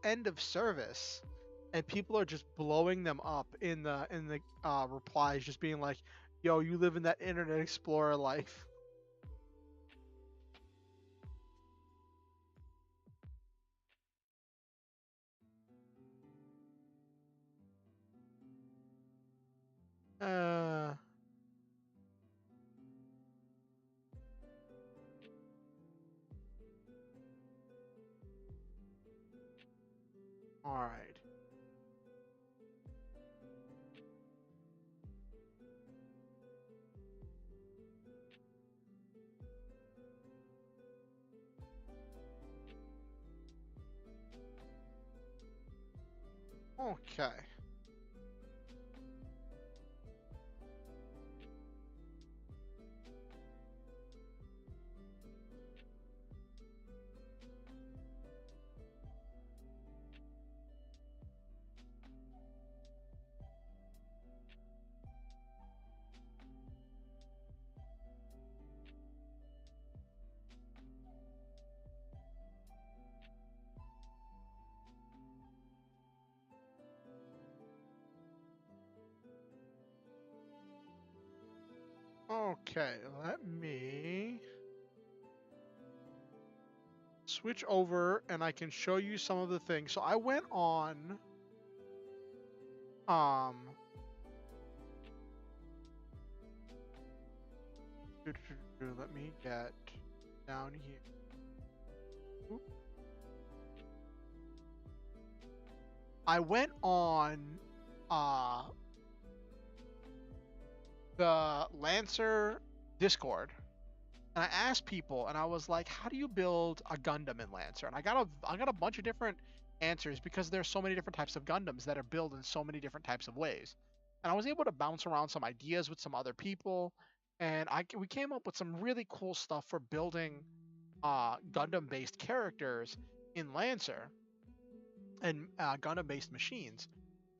end of service, and people are just blowing them up in the replies, just being like, "Yo, you live in that Internet Explorer life." Uh, All right. Okay. Okay, let me switch over and I can show you some of the things. So I went on um let me get down here. Oop. I went on uh the Lancer Discord and I asked people and I was like, how do you build a Gundam in Lancer? And I got a bunch of different answers because there's so many different types of Gundams that are built in so many different types of ways. And I was able to bounce around some ideas with some other people and we came up with some really cool stuff for building Gundam based characters in Lancer and Gundam based machines.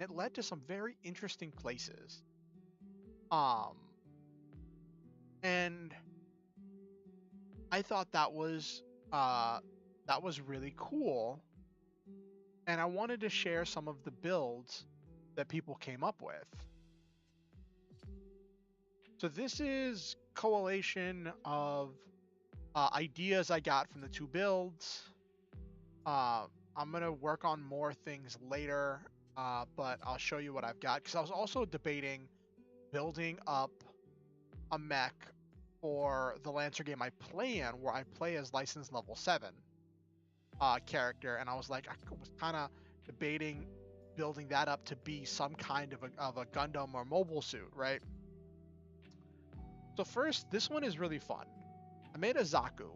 It led to some very interesting places. Um and I thought that was really cool, and I wanted to share some of the builds that people came up with. So this is collation of ideas I got from the two builds. I'm gonna work on more things later, but I'll show you what I've got because I was also debating building up a mech for the Lancer game I play in, where I play as license level 7 character, and I was like, I was kind of debating building that up to be some kind of a Gundam or mobile suit, right? So first, this one is really fun. I made a Zaku.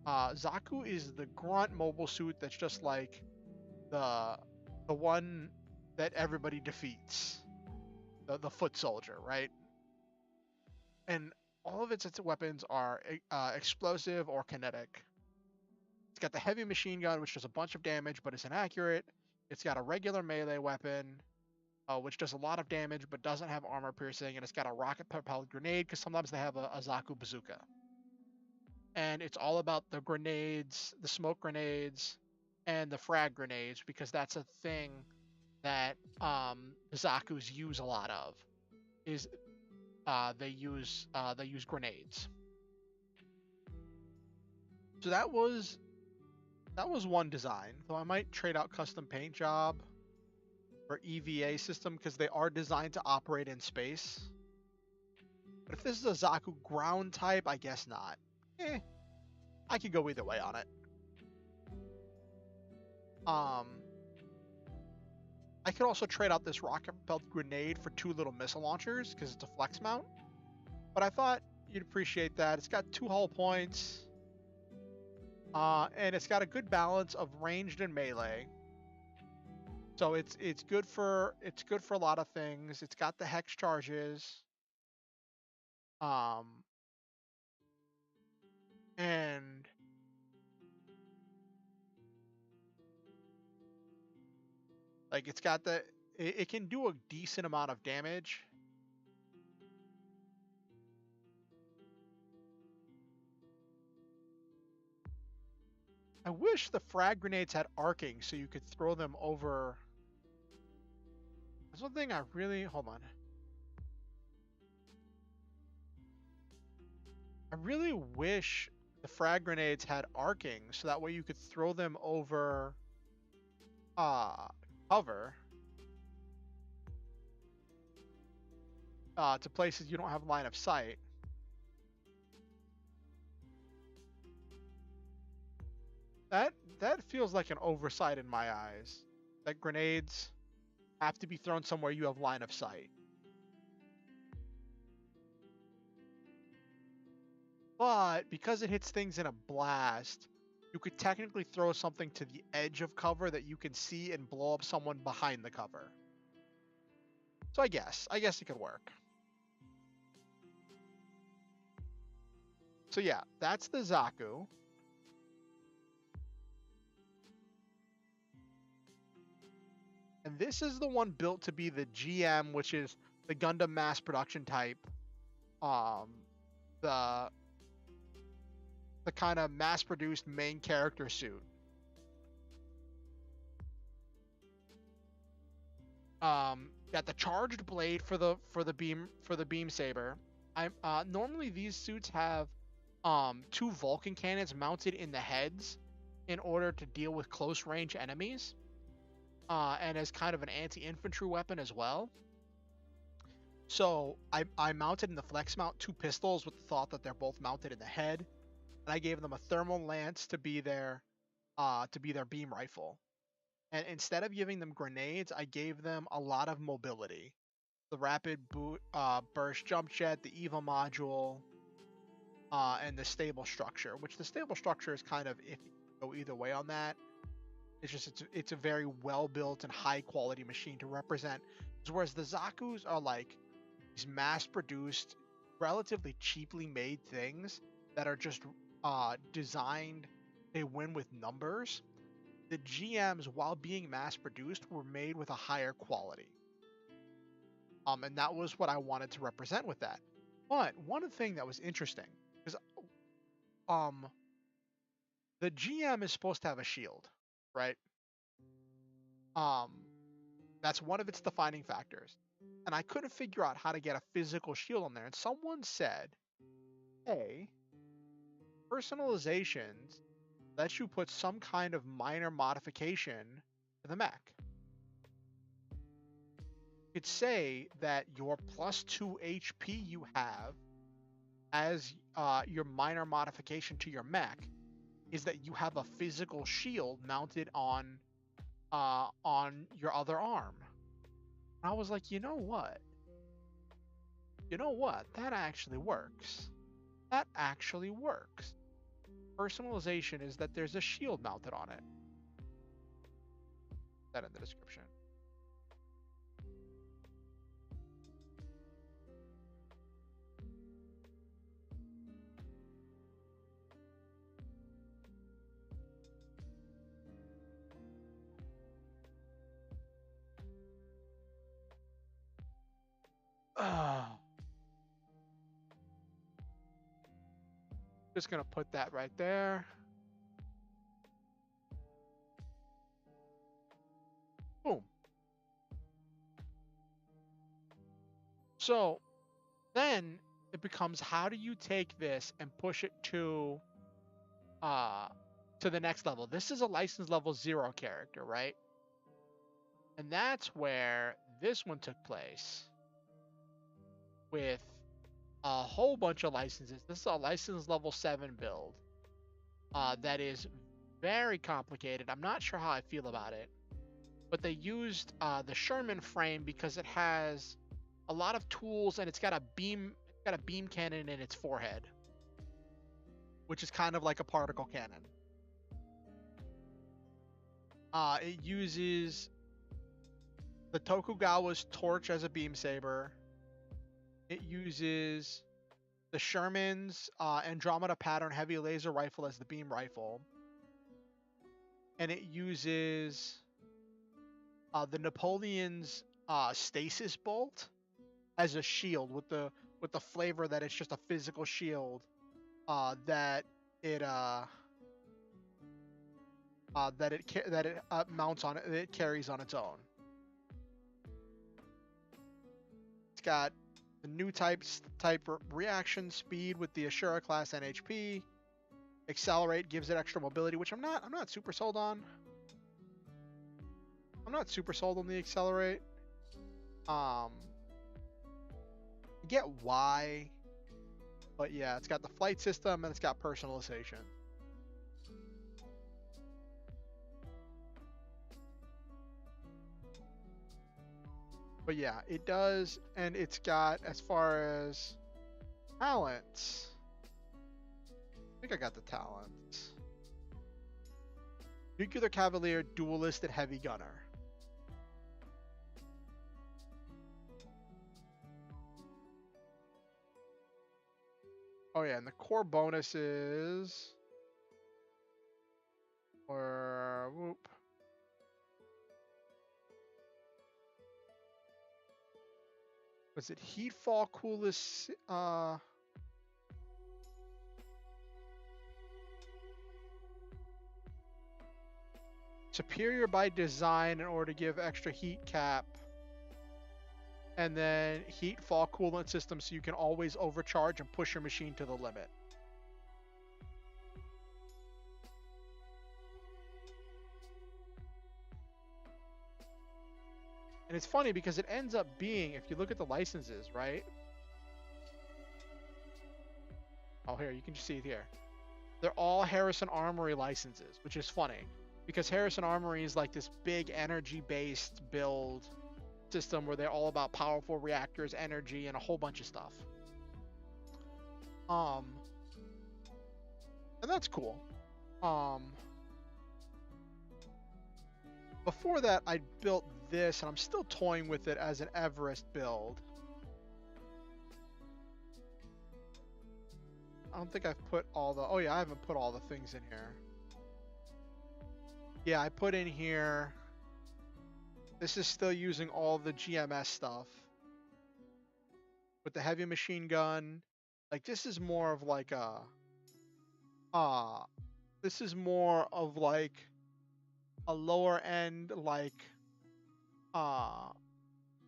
Zaku is the grunt mobile suit that's just like the one that everybody defeats, the foot soldier, right? And all of its weapons are explosive or kinetic. It's got the heavy machine gun, which does a bunch of damage but is inaccurate. It's got a regular melee weapon, which does a lot of damage but doesn't have armor piercing, and it's got a rocket propelled grenade because sometimes they have a Zaku bazooka. And it's all about the grenades, the smoke grenades, and the frag grenades because that's a thing that the Zaku's use a lot of. Is they use grenades. So that was one design. Though I might trade out custom paint job for EVA system because they are designed to operate in space. But if this is a Zaku ground type, I guess not. I could go either way on it. I could also trade out this rocket-propelled grenade for 2 little missile launchers because it's a flex mount. But I thought you'd appreciate that. It's got 2 hull points. And it's got a good balance of ranged and melee. So it's good for a lot of things. It's got the hex charges. And like it's got it can do a decent amount of damage. I wish the frag grenades had arcing so you could throw them over. That's one thing I really... Hold on. I really wish the frag grenades had arcing so that way you could throw them over cover to places you don't have line of sight. That feels like an oversight in my eyes. that grenades have to be thrown somewhere you have line of sight. But because it hits things in a blast, you could technically throw something to the edge of cover that you can see and blow up someone behind the cover. So I guess it could work. So yeah, that's the Zaku. And this is the one built to be the GM, which is the Gundam mass production type. The kind of mass-produced main character suit. Got the charged blade for the beam saber. Normally these suits have 2 Vulcan cannons mounted in the heads in order to deal with close range enemies, and as kind of an anti-infantry weapon as well. So I mounted in the flex mount 2 pistols with the thought that they're both mounted in the head, and I gave them a thermal lance to be their beam rifle. And instead of giving them grenades, I gave them a lot of mobility. The rapid burst jump jet, the EVA module, and the stable structure, which the stable structure is kind of iffy. Go either way on that. It's a very well built and high quality machine to represent. Whereas the Zakus are like these mass produced, relatively cheaply made things that are just designed. They win with numbers. The GMs, while being mass produced, were made with a higher quality. And that was what I wanted to represent with that. But one thing that was interesting is the GM is supposed to have a shield, right? That's one of its defining factors. And I couldn't figure out how to get a physical shield on there. And someone said, hey, personalizations lets you put some kind of minor modification to the mech. You could say that your +2 HP you have as your minor modification to your mech is that you have a physical shield mounted on your other arm. And I was like, you know what? That actually works. That actually works. Personalization is that there's a shield mounted on it. That in the description. Just gonna put that right there. Boom. So then it becomes, how do you take this and push it to the next level? This is a license level 0 character, right? And that's where this one took place with a whole bunch of licenses. This is a license level 7 build that is very complicated. I'm not sure how I feel about it, but they used the Sherman frame because it has a lot of tools and it's got a beam cannon in its forehead, which is kind of like a particle cannon. It uses the Tokugawa's torch as a beam saber. It uses the Sherman's Andromeda pattern heavy laser rifle as the beam rifle. And it uses the Napoleon's stasis bolt as a shield with the flavor that it's just a physical shield that it mounts on it. It carries on its own. It's got the new type reaction speed with the Ashura class NHP. Accelerate gives it extra mobility, which I'm not super sold on. I'm not super sold on the accelerate. I get why, but yeah, it's got the flight system and it's got personalization. But yeah, it does, and it's got, as far as talents, I think I got the talents. Nuclear Cavalier, Duelist, and Heavy Gunner. Oh yeah, and the core bonuses, or whoop. Was it Heatfall, Coolest? Superior by design in order to give extra heat cap. And then heat fall coolant system so you can always overcharge and push your machine to the limit. And it's funny because it ends up being, if you look at the licenses, right? Oh, here, you can just see it here. They're all Harrison Armory licenses, which is funny because Harrison Armory is like this big energy-based build system where they're all about powerful reactors, energy, and a whole bunch of stuff. And that's cool. Before that, I built this, and I'm still toying with it as an Everest build. I don't think I've put all the... Oh, yeah, I haven't put all the things in here. Yeah, I put in here... This is still using all the GMS stuff. With the heavy machine gun. Like, this is more of like a... this is more of like a lower end, like... what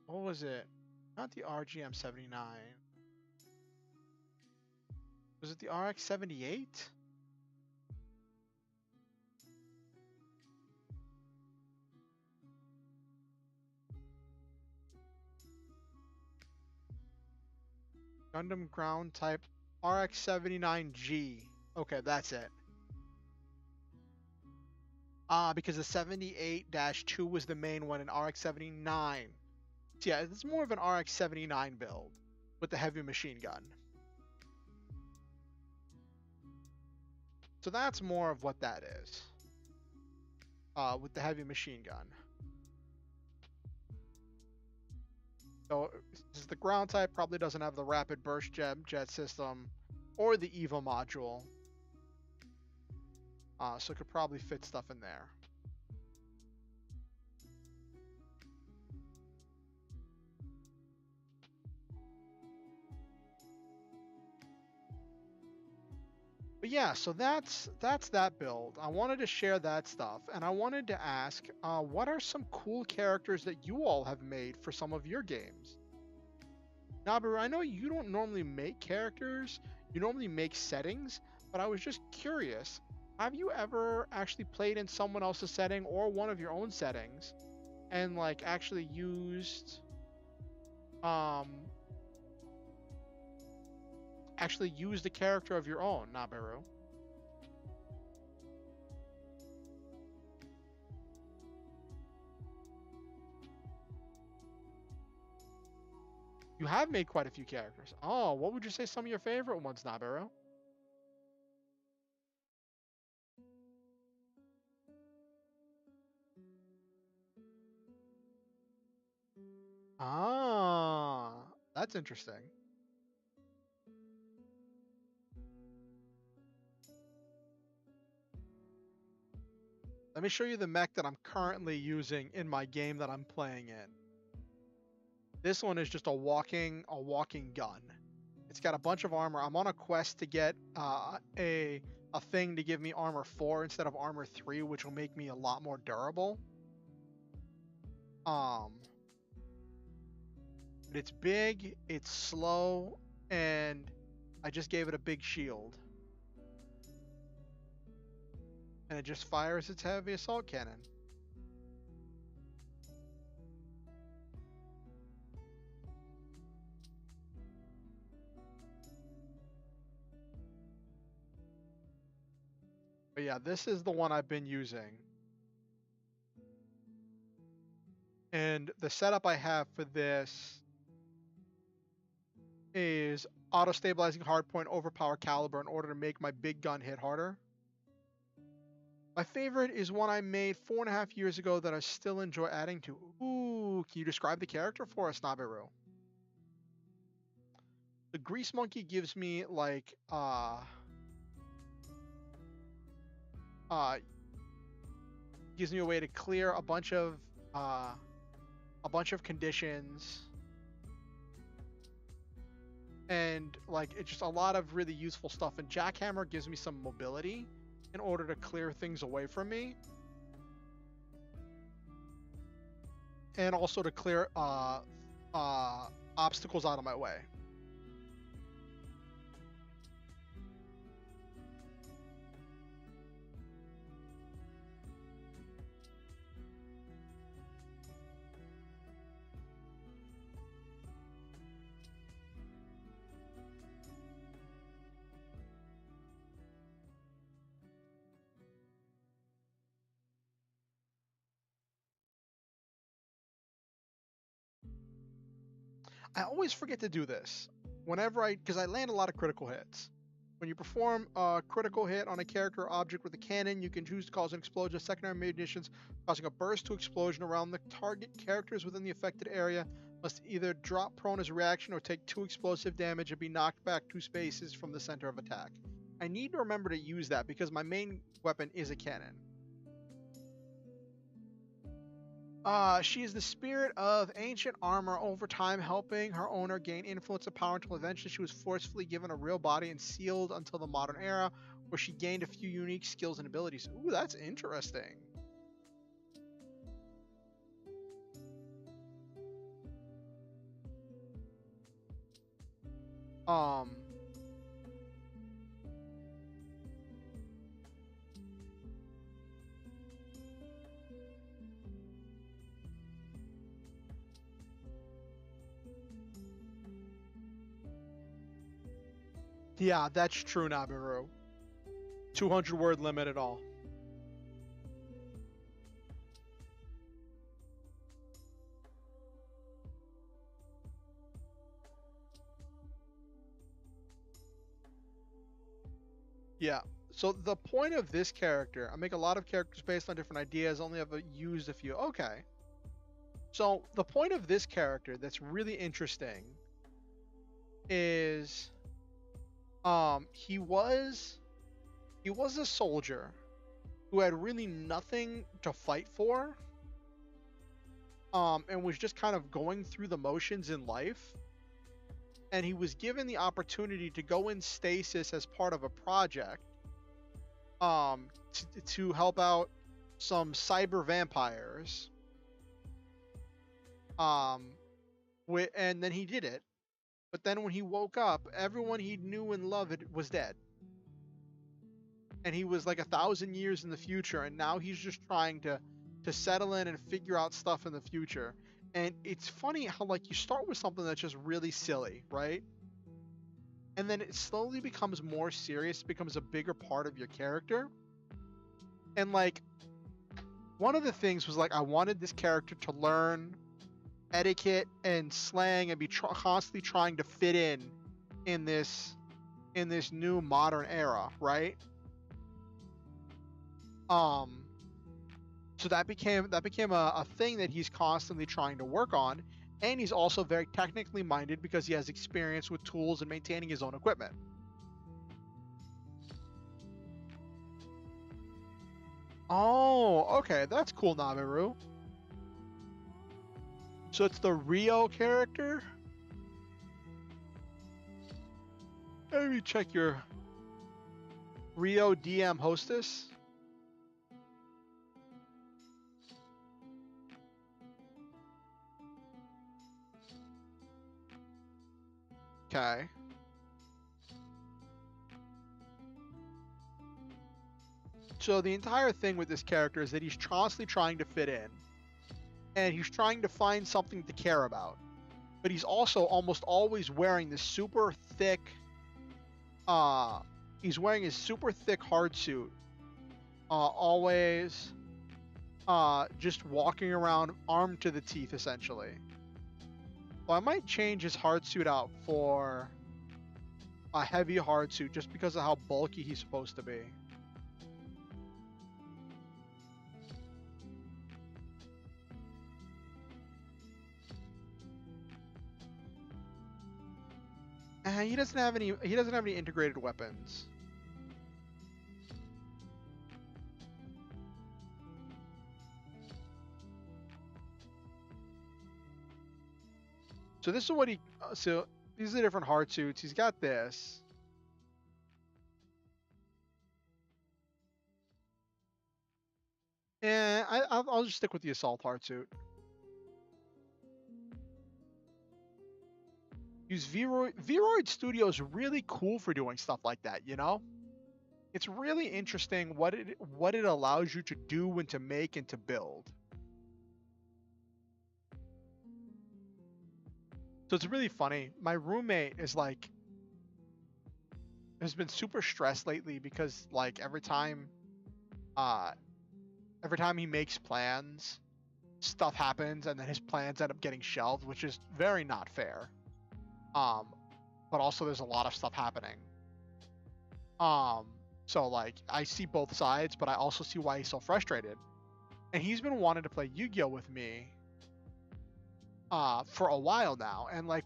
was it? Not the RGM 79. Was it the RX 78? Gundam ground type RX 79G. Okay, that's it. Because the 78-2 was the main one in RX 79. So yeah, it's more of an RX 79 build with the heavy machine gun. So that's more of what that is. With the heavy machine gun. So this is the ground type, probably doesn't have the rapid burst jet system or the EVA module. So it could probably fit stuff in there. But yeah, so that's that build. I wanted to share that stuff, and I wanted to ask, what are some cool characters that you all have made for some of your games? Nabaru, I know you don't normally make characters, you normally make settings, but I was just curious. Have you ever actually played in someone else's setting or one of your own settings and like actually used a character of your own, Nabaru? You have made quite a few characters. Oh, what would you say some of your favorite ones, Nabaru? Ah, that's interesting. Let me show you the mech that I'm currently using in my game that I'm playing in. This one is just a walking gun. It's got a bunch of armor. I'm on a quest to get a thing to give me armor 4 instead of armor 3, which will make me a lot more durable. But it's big, it's slow, and I just gave it a big shield. And it just fires its heavy assault cannon. But yeah, this is the one I've been using. And the setup I have for this is auto-stabilizing hardpoint, overpower caliber in order to make my big gun hit harder. My favorite is one I made 4.5 years ago that I still enjoy adding to. Ooh, can you describe the character for us, Nabiru? The Grease Monkey gives me like gives me a way to clear a bunch of conditions, and like it's just a lot of really useful stuff. And Jackhammer gives me some mobility in order to clear things away from me, and also to clear obstacles out of my way. I always forget to do this because I land a lot of critical hits. When you perform a critical hit on a character or object with a cannon, you can choose to cause an explosion of secondary munitions, causing a burst to explosion around the target. Characters within the affected area must either drop prone as a reaction or take 2 explosive damage and be knocked back 2 spaces from the center of attack. I need to remember to use that because my main weapon is a cannon. She is the spirit of ancient armor, over time helping her owner gain influence and power until eventually she was forcefully given a real body and sealed until the modern era, where she gained a few unique skills and abilities. Ooh, that's interesting. Yeah, that's true, Nabiru. 200-word limit at all. Yeah. So the point of this character, I make a lot of characters based on different ideas, only have used a few. Okay. So the point of this character that's really interesting is he was a soldier who had really nothing to fight for, and was just kind of going through the motions in life. And he was given the opportunity to go in stasis as part of a project, to help out some cyber vampires. And then he did it. But then when he woke up, everyone he knew and loved was dead. And he was like 1,000 years in the future, and now he's just trying to settle in and figure out stuff in the future. And it's funny how like you start with something that's just really silly, right? And then it slowly becomes more serious, becomes a bigger part of your character. And like one of the things was like I wanted this character to learn etiquette and slang and be constantly trying to fit in this new modern era, right? So that became a thing that he's constantly trying to work on, and he's also very technically minded because he has experience with tools and maintaining his own equipment. Oh, okay, that's cool, Nabiru. So it's the Rio character? Let me check your Rio DM hostess. Okay. So the entire thing with this character is that he's constantly trying to fit in, and he's trying to find something to care about. But he's also almost always wearing this super thick, he's wearing his super thick hard suit, always. just walking around armed to the teeth, essentially. Well, I might change his hard suit out for a heavy hard suit just because of how bulky he's supposed to be. He doesn't have any. He doesn't have any integrated weapons. So this is what he. So these are the different hard suits. He's got this. And I'll just stick with the assault hard suit. Use Vroid. Vroid Studio is really cool for doing stuff like that, you know? It's really interesting what it allows you to do and to make and to build. So it's really funny. My roommate is like has been super stressed lately because like every time he makes plans, stuff happens and then his plans end up getting shelved, which is very not fair. But also there's a lot of stuff happening. So like I see both sides, but I also see why he's so frustrated. And he's been wanting to play Yu-Gi-Oh with me for a while now, and like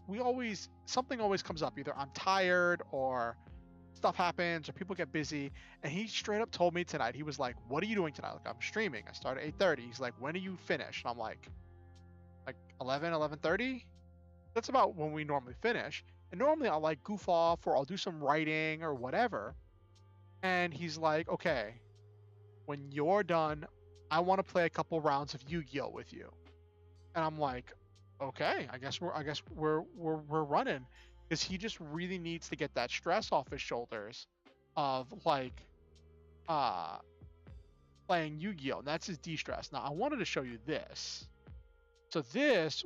something always comes up. Either I'm tired or stuff happens or people get busy, and he straight up told me tonight, he was like, what are you doing tonight? Like, I'm streaming. I start at 8:30. He's like, when do you finish? And I'm like 11:30. That's about when we normally finish. And normally I'll like goof off or I'll do some writing or whatever. And he's like, okay, when you're done, I want to play a couple rounds of Yu-Gi-Oh with you. And I'm like, okay, I guess we're running, because he just really needs to get that stress off his shoulders of like playing Yu-Gi-Oh, and that's his de-stress. Now I wanted to show you this. So this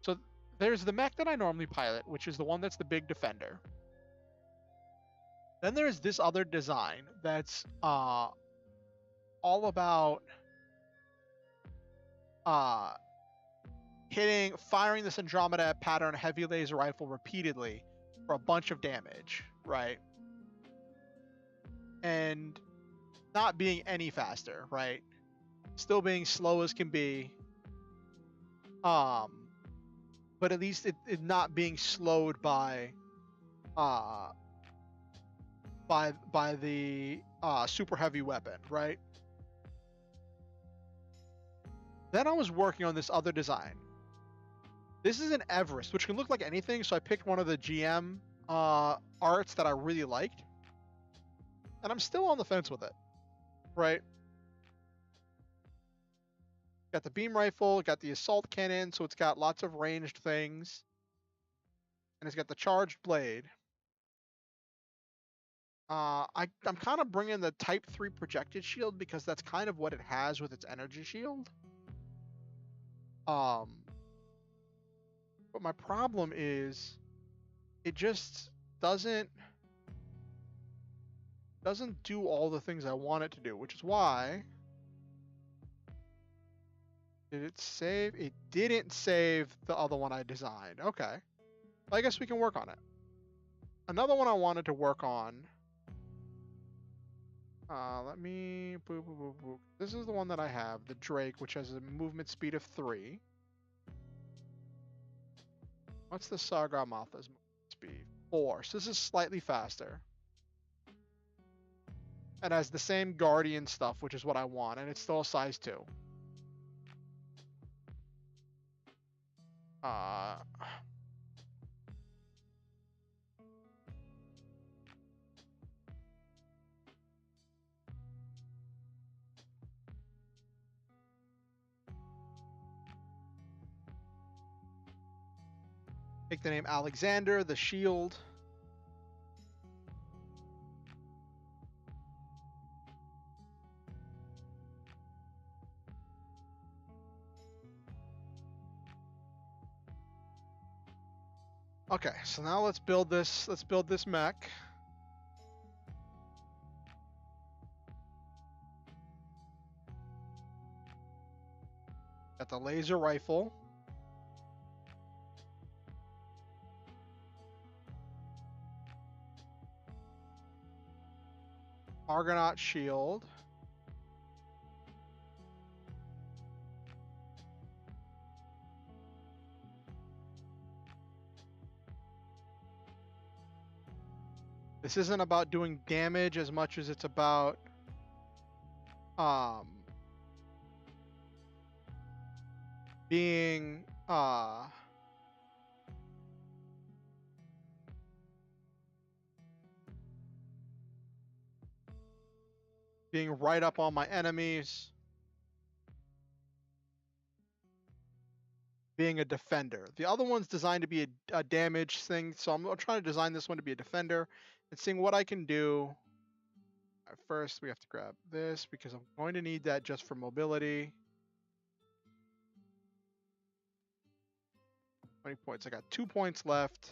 so there's the mech that I normally pilot, which is the one that's the big defender. Then there's this other design that's all about firing this Andromeda pattern heavy laser rifle repeatedly for a bunch of damage, right? And not being any faster, right? Still being slow as can be. But at least it not being slowed by the super heavy weapon, right? Then I was working on this other design. This is an Everest, which can look like anything, so I picked one of the GM arts that I really liked. And I'm still on the fence with it, right? Got the beam rifle, got the assault cannon, so it's got lots of ranged things. And it's got the charged blade. I'm kind of bringing the Type 3 projected shield because that's kind of what it has with its energy shield. But my problem is it just doesn't do all the things I want it to do, which is why... Did it save? It didn't save the other one I designed. Okay. Well, I guess we can work on it. Another one I wanted to work on... let me... Boop, boop, boop, boop. This is the one that I have, the Drake, which has a movement speed of 3. What's the Sargamatha's movement speed? 4. So this is slightly faster. And has the same Guardian stuff, which is what I want, and it's still a size 2. Take the name Alexander, the shield. Okay, so now let's build this mech. Got the laser rifle. Argonaut shield. This isn't about doing damage as much as it's about being being right up on my enemies, being a defender. The other one's designed to be a damage thing, so I'm trying to design this one to be a defender and seeing what I can do. First, we have to grab this because I'm going to need that just for mobility. 20 points. I got 2 points left.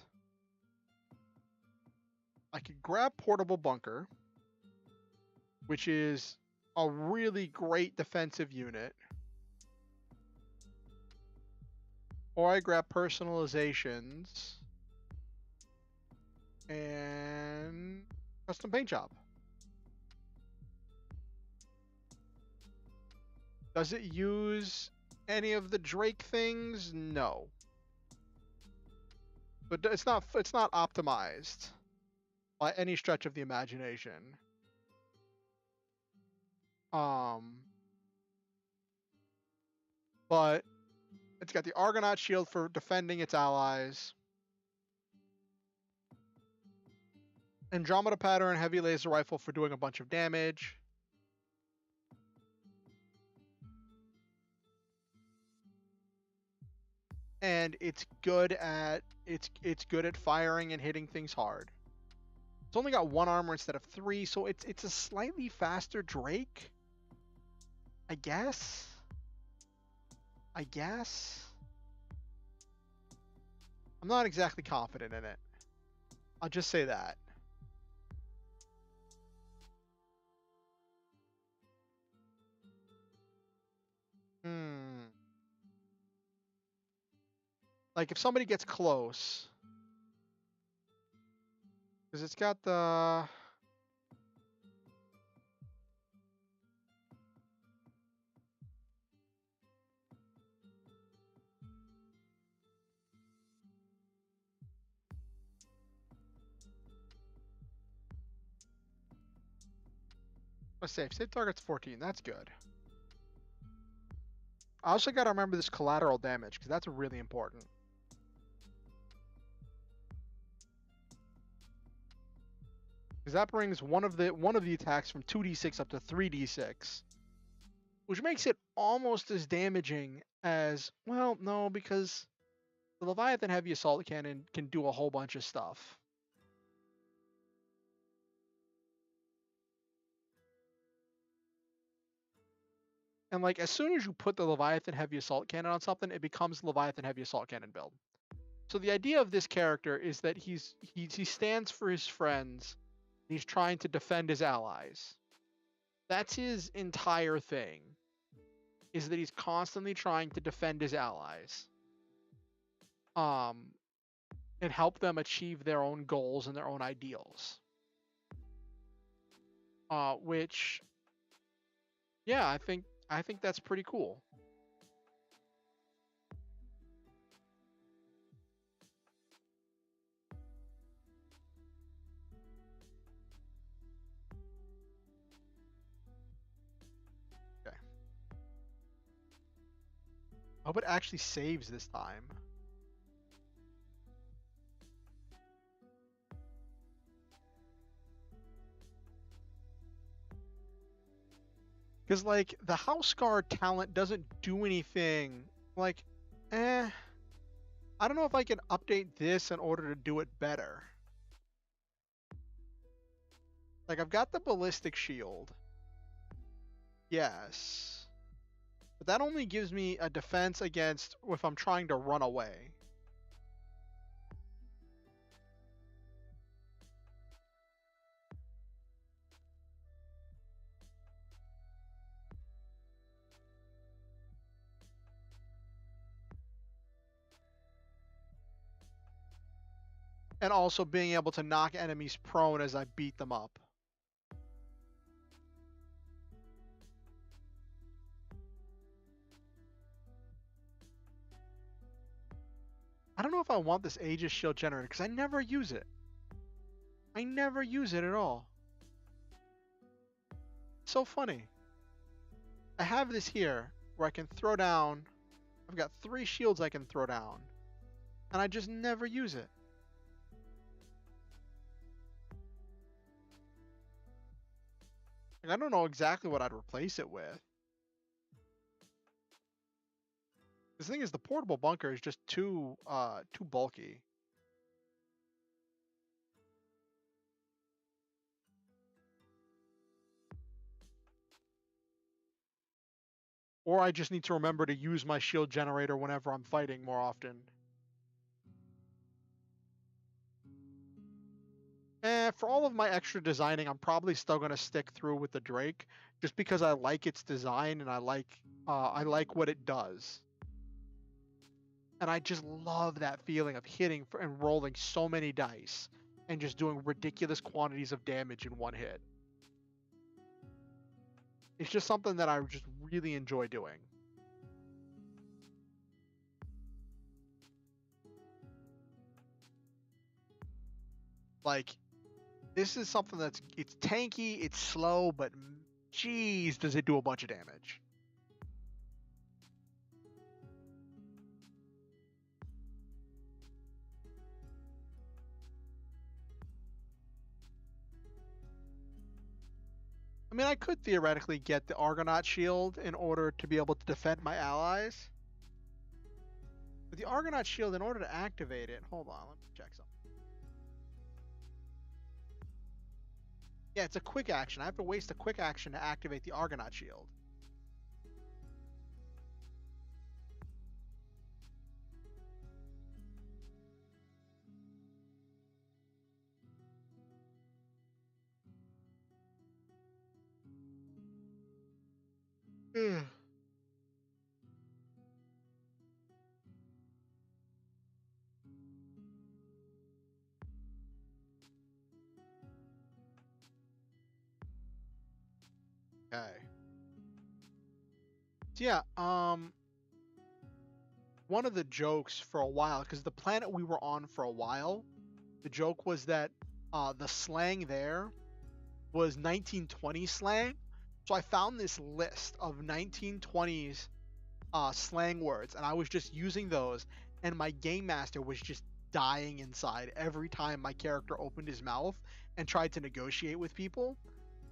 I could grab portable bunker, which is a really great defensive unit. Or I grab personalizations and custom paint job. Does it use any of the Drake things? No. But it's not optimized by any stretch of the imagination. But it's got the Argonaut shield for defending its allies. Andromeda pattern, heavy laser rifle for doing a bunch of damage. And it's good at firing and hitting things hard. It's only got 1 armor instead of 3, so it's a slightly faster Drake. I guess. I'm not exactly confident in it. I'll just say that. Like if somebody gets close, because it's got the save target's 14. That's good. I also got to remember this collateral damage because that's really important. Because that brings one of the attacks from 2d6 up to 3d6, which makes it almost as damaging as, well, no, because the Leviathan Heavy Assault Cannon can do a whole bunch of stuff. And like as soon as you put the Leviathan Heavy Assault Cannon on something, it becomes Leviathan Heavy Assault Cannon build. So the idea of this character is that he stands for his friends. He's trying to defend his allies. That's his entire thing. Is that he's constantly trying to defend his allies. And help them achieve their own goals and their own ideals. Which, yeah, I think that's pretty cool. Okay. I hope it actually saves this time. Because, like, the House Guard talent doesn't do anything. Like, I don't know if I can update this in order to do it better. Like, I've got the ballistic shield. Yes. But that only gives me a defense against if I'm trying to run away. and also being able to knock enemies prone as I beat them up. I don't know if I want this Aegis shield generator because I never use it. I never use it at all. It's so funny. I have this here where I can throw down. I've got 3 shields I can throw down, and I just never use it. Like, I don't know exactly what I'd replace it with. The thing is, the portable bunker is just too bulky. Or I just need to remember to use my shield generator whenever I'm fighting more often. For all of my extra designing, I'm probably still going to stick through with the Drake, just because I like its design and I like what it does. And I just love that feeling of hitting and rolling so many dice and just doing ridiculous quantities of damage in one hit. It's just something that I just really enjoy doing. Like, this is something it's tanky, it's slow, but geez, does it do a bunch of damage. I mean, I could theoretically get the Argonaut shield in order to be able to defend my allies. But the Argonaut shield, in order to activate it, hold on, let me check something. Yeah, it's a quick action. I have to waste a quick action to activate the Argonaut shield. Ugh. Okay. So yeah, one of the jokes for a while, because the planet we were on for a while, the joke was that the slang there was 1920 slang. So I found this list of 1920s slang words, and I was just using those, and my game master was just dying inside every time my character opened his mouth and tried to negotiate with people.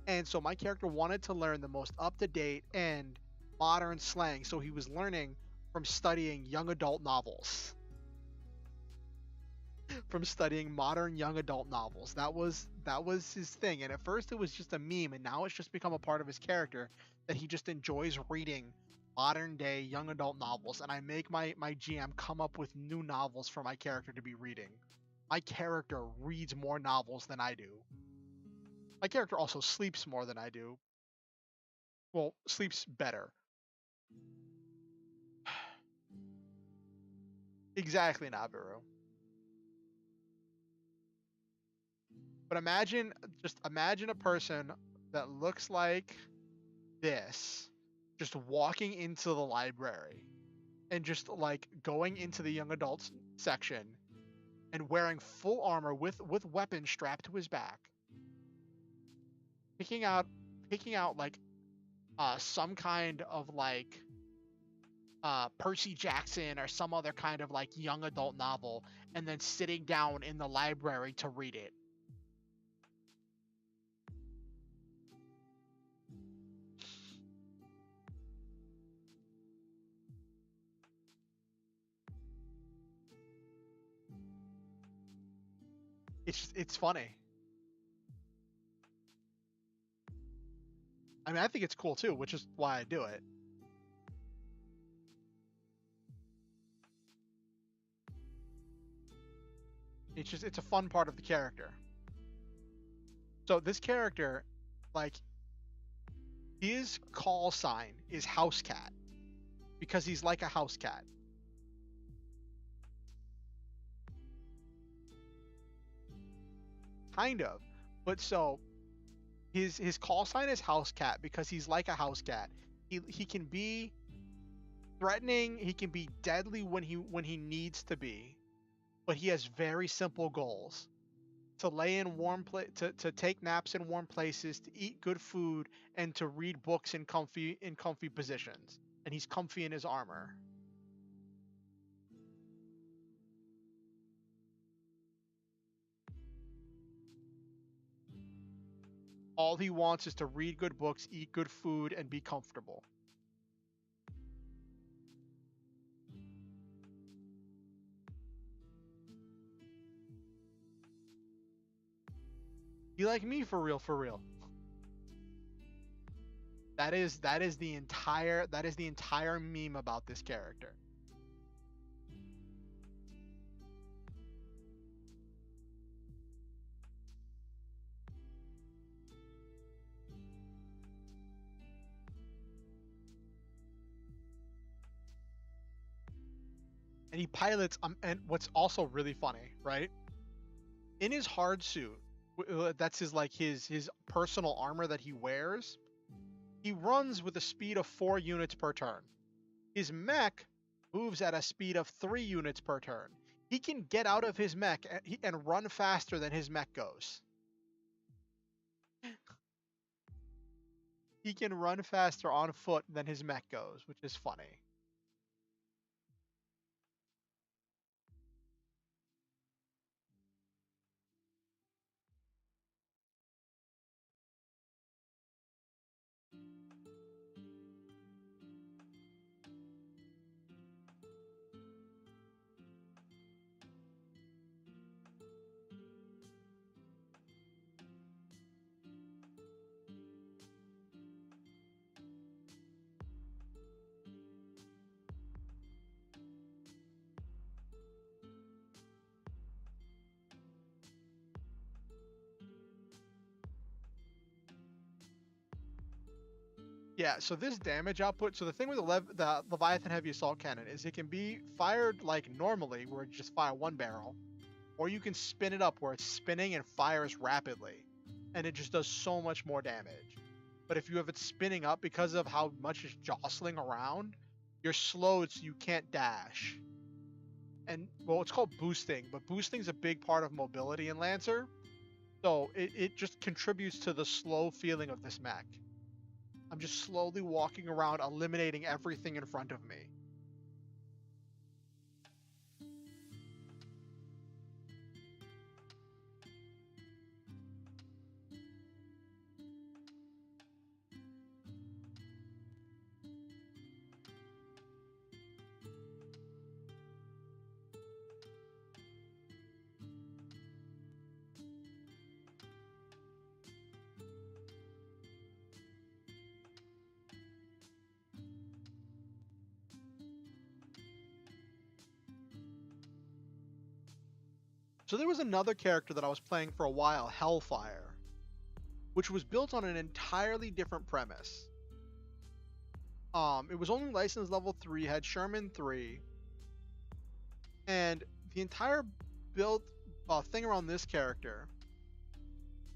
And so my character wanted to learn the most up-to-date and modern slang, so he was learning from studying young adult novels. From studying modern young adult novels. That was his thing. And at first it was just a meme, and now it's just become a part of his character that he just enjoys reading modern day young adult novels. And I make my GM come up with new novels for my character to be reading. My character reads more novels than I do. My character also sleeps more than I do. Well, sleeps better. Exactly, Nabiru. But just imagine a person that looks like this, just walking into the library and just like going into the young adults section and wearing full armor with weapons strapped to his back, picking out like some kind of like Percy Jackson or some other kind of like young adult novel, and then sitting down in the library to read it. It's funny. I mean, I think it's cool too, which is why I do it. It's a fun part of the character. So this character, like, his call sign is house cat because he's like a house cat. kind of. But so his call sign is house cat because he's like a house cat. He can be threatening, he can be deadly when he needs to be, but he has very simple goals. To lay in to take naps in warm places, to eat good food, and to read books in comfy positions. And he's comfy in his armor. All he wants is to read good books, eat good food, and be comfortable. You like me for real, for real. That is the entire meme about this character. And he pilots and what's also really funny, right? In his hard suit, that's his personal armor that he wears. He runs with a speed of 4 units per turn. His mech moves at a speed of 3 units per turn. He can get out of his mech and run faster than his mech goes. He can run faster on foot than his mech goes, which is funny. Yeah, so this damage output, so the thing with the Leviathan Heavy Assault Cannon is it can be fired like normally, where it just fire one barrel, or you can spin it up where it's spinning and fires rapidly, and it just does so much more damage. But if you have it spinning up because of how much it's jostling around, you're slowed so you can't dash. And, well, it's called boosting, but boosting is a big part of mobility in Lancer, so it just contributes to the slow feeling of this mech. I'm just slowly walking around, eliminating everything in front of me. So there was another character that I was playing for a while, Hellfire, which was built on an entirely different premise. It was only licensed level 3, had Sherman 3, and the entire build thing around this character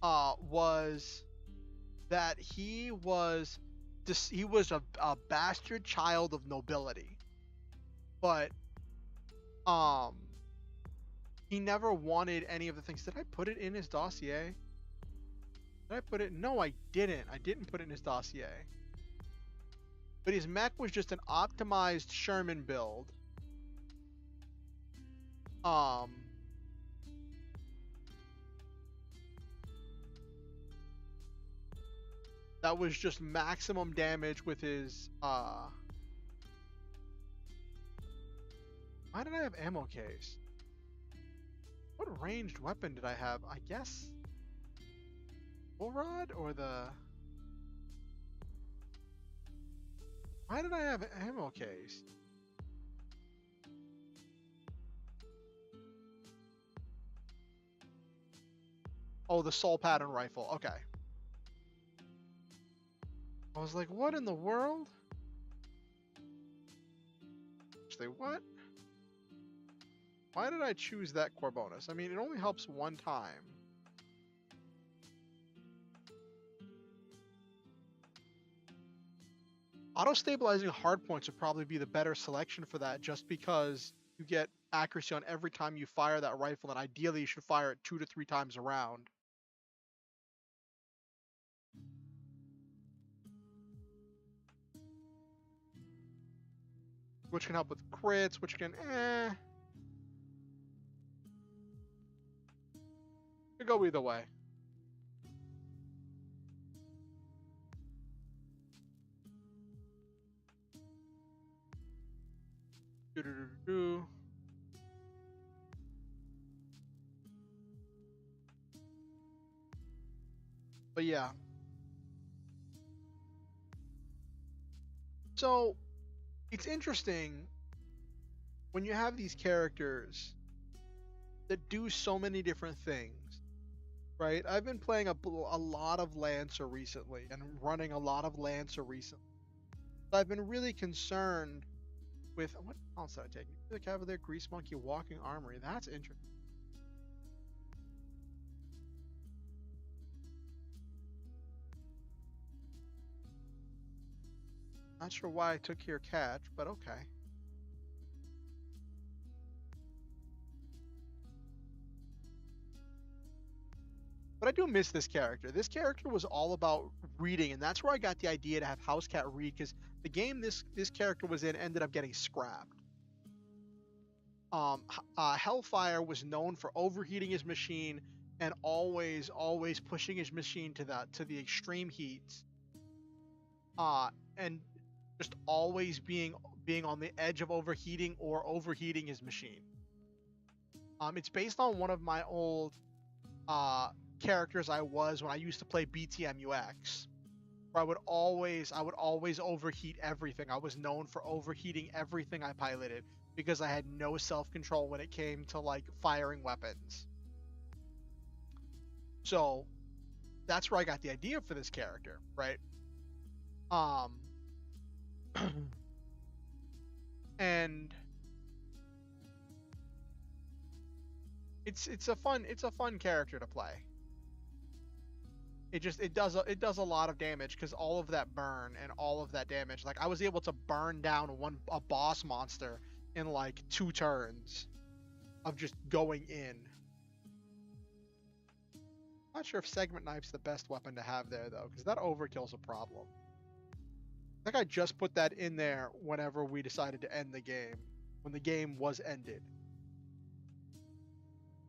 was that he was a bastard child of nobility, but he never wanted any of the things. Did I put it in his dossier? Did I put it? No, I didn't. I didn't put it in his dossier. But his mech was just an optimized Sherman build. That was just maximum damage with his why did I have ammo case? What ranged weapon did I have? I guess full rod or the... Why did I have ammo case? Oh, the soul pattern rifle. Okay. I was like, what in the world? Actually, what? Why did I choose that core bonus? I mean, it only helps one time. Auto-stabilizing hard points would probably be the better selection for that, just because you get accuracy on every time you fire that rifle, and ideally you should fire it 2 to 3 times around. Which can help with crits, which can, could go either way. Do-do-do-do-do. But yeah. So, it's interesting when you have these characters that do so many different things, right? I've been playing a lot of Lancer recently and running a lot of Lancer recently. So I've been really concerned with what else did I take? The Cavalier, Grease Monkey, Walking Armory. That's interesting. Not sure why I took here catch, but okay. But I do miss this character. This character was all about reading, and that's where I got the idea to have Housecat read, because the game this character was in ended up getting scrapped. Hellfire was known for overheating his machine and always pushing his machine to the extreme heats. And just always being on the edge of overheating or overheating his machine. It's based on one of my old characters I was when I used to play BTMUX, where I would always overheat everything. I was known for overheating everything I piloted because I had no self-control when it came to like firing weapons. So that's where I got the idea for this character, right? And it's a fun character to play. It does a lot of damage because all of that burn and all of that damage. Like I was able to burn down a boss monster in like 2 turns of just going in. Not sure if segment knife's the best weapon to have there though, because that overkill's a problem. I think I just put that in there whenever we decided to end the game, when the game was ended.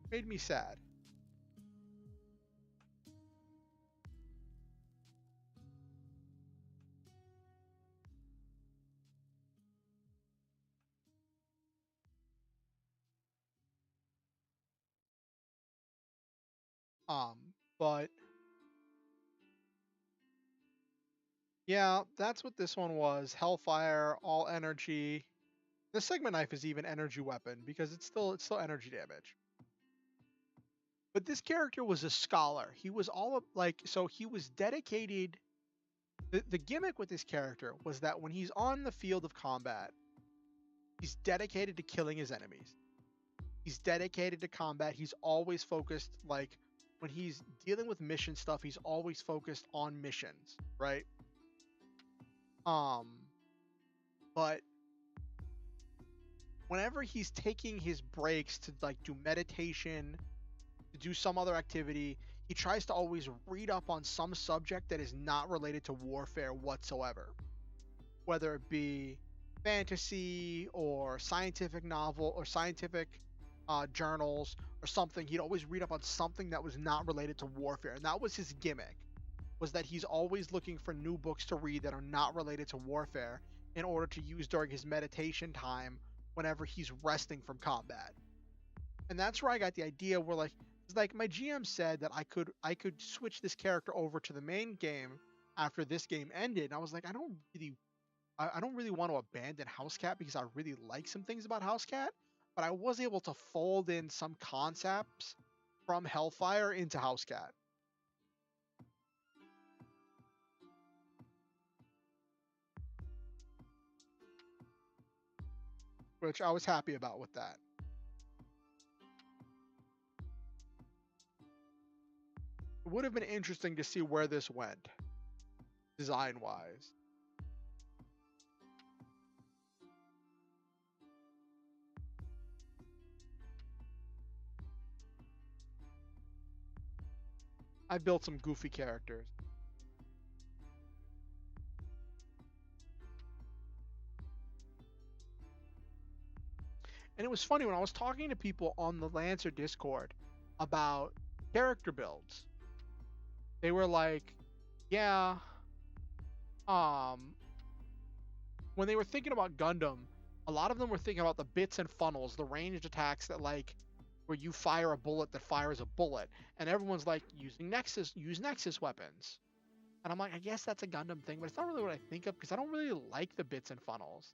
Made me sad. But yeah, that's what this one was. Hellfire, all energy. The segment knife is even energy weapon because it's still energy damage. But this character was a scholar. He was so he was dedicated. The gimmick with this character was that when he's on the field of combat, he's dedicated to killing his enemies. He's dedicated to combat. He's always focused, like when he's dealing with mission stuff, he's always focused on missions, right? But whenever he's taking his breaks to like do meditation, to do some other activity, he tries to always read up on some subject that is not related to warfare whatsoever. Whether it be fantasy or scientific novel or scientific journals or something, he'd always read up on something that was not related to warfare. And that was his gimmick, was that he's always looking for new books to read that are not related to warfare in order to use during his meditation time whenever he's resting from combat. And that's where I got the idea where like my GM said that I could switch this character over to the main game after this game ended. And I was like, I don't really want to abandon Housecat because I really like some things about Housecat, but I was able to fold in some concepts from Hellfire into Housecat. Which I was happy about with that. It would have been interesting to see where this went, design-wise. I built some goofy characters. And it was funny when I was talking to people on the Lancer Discord about character builds. They were like, yeah, um, when they were thinking about Gundam, a lot of them were thinking about the bits and funnels, the ranged attacks that like where you fire a bullet that fires a bullet, and everyone's like use Nexus weapons. And I'm like, I guess that's a Gundam thing, but it's not really what I think of because I don't really like the bits and funnels.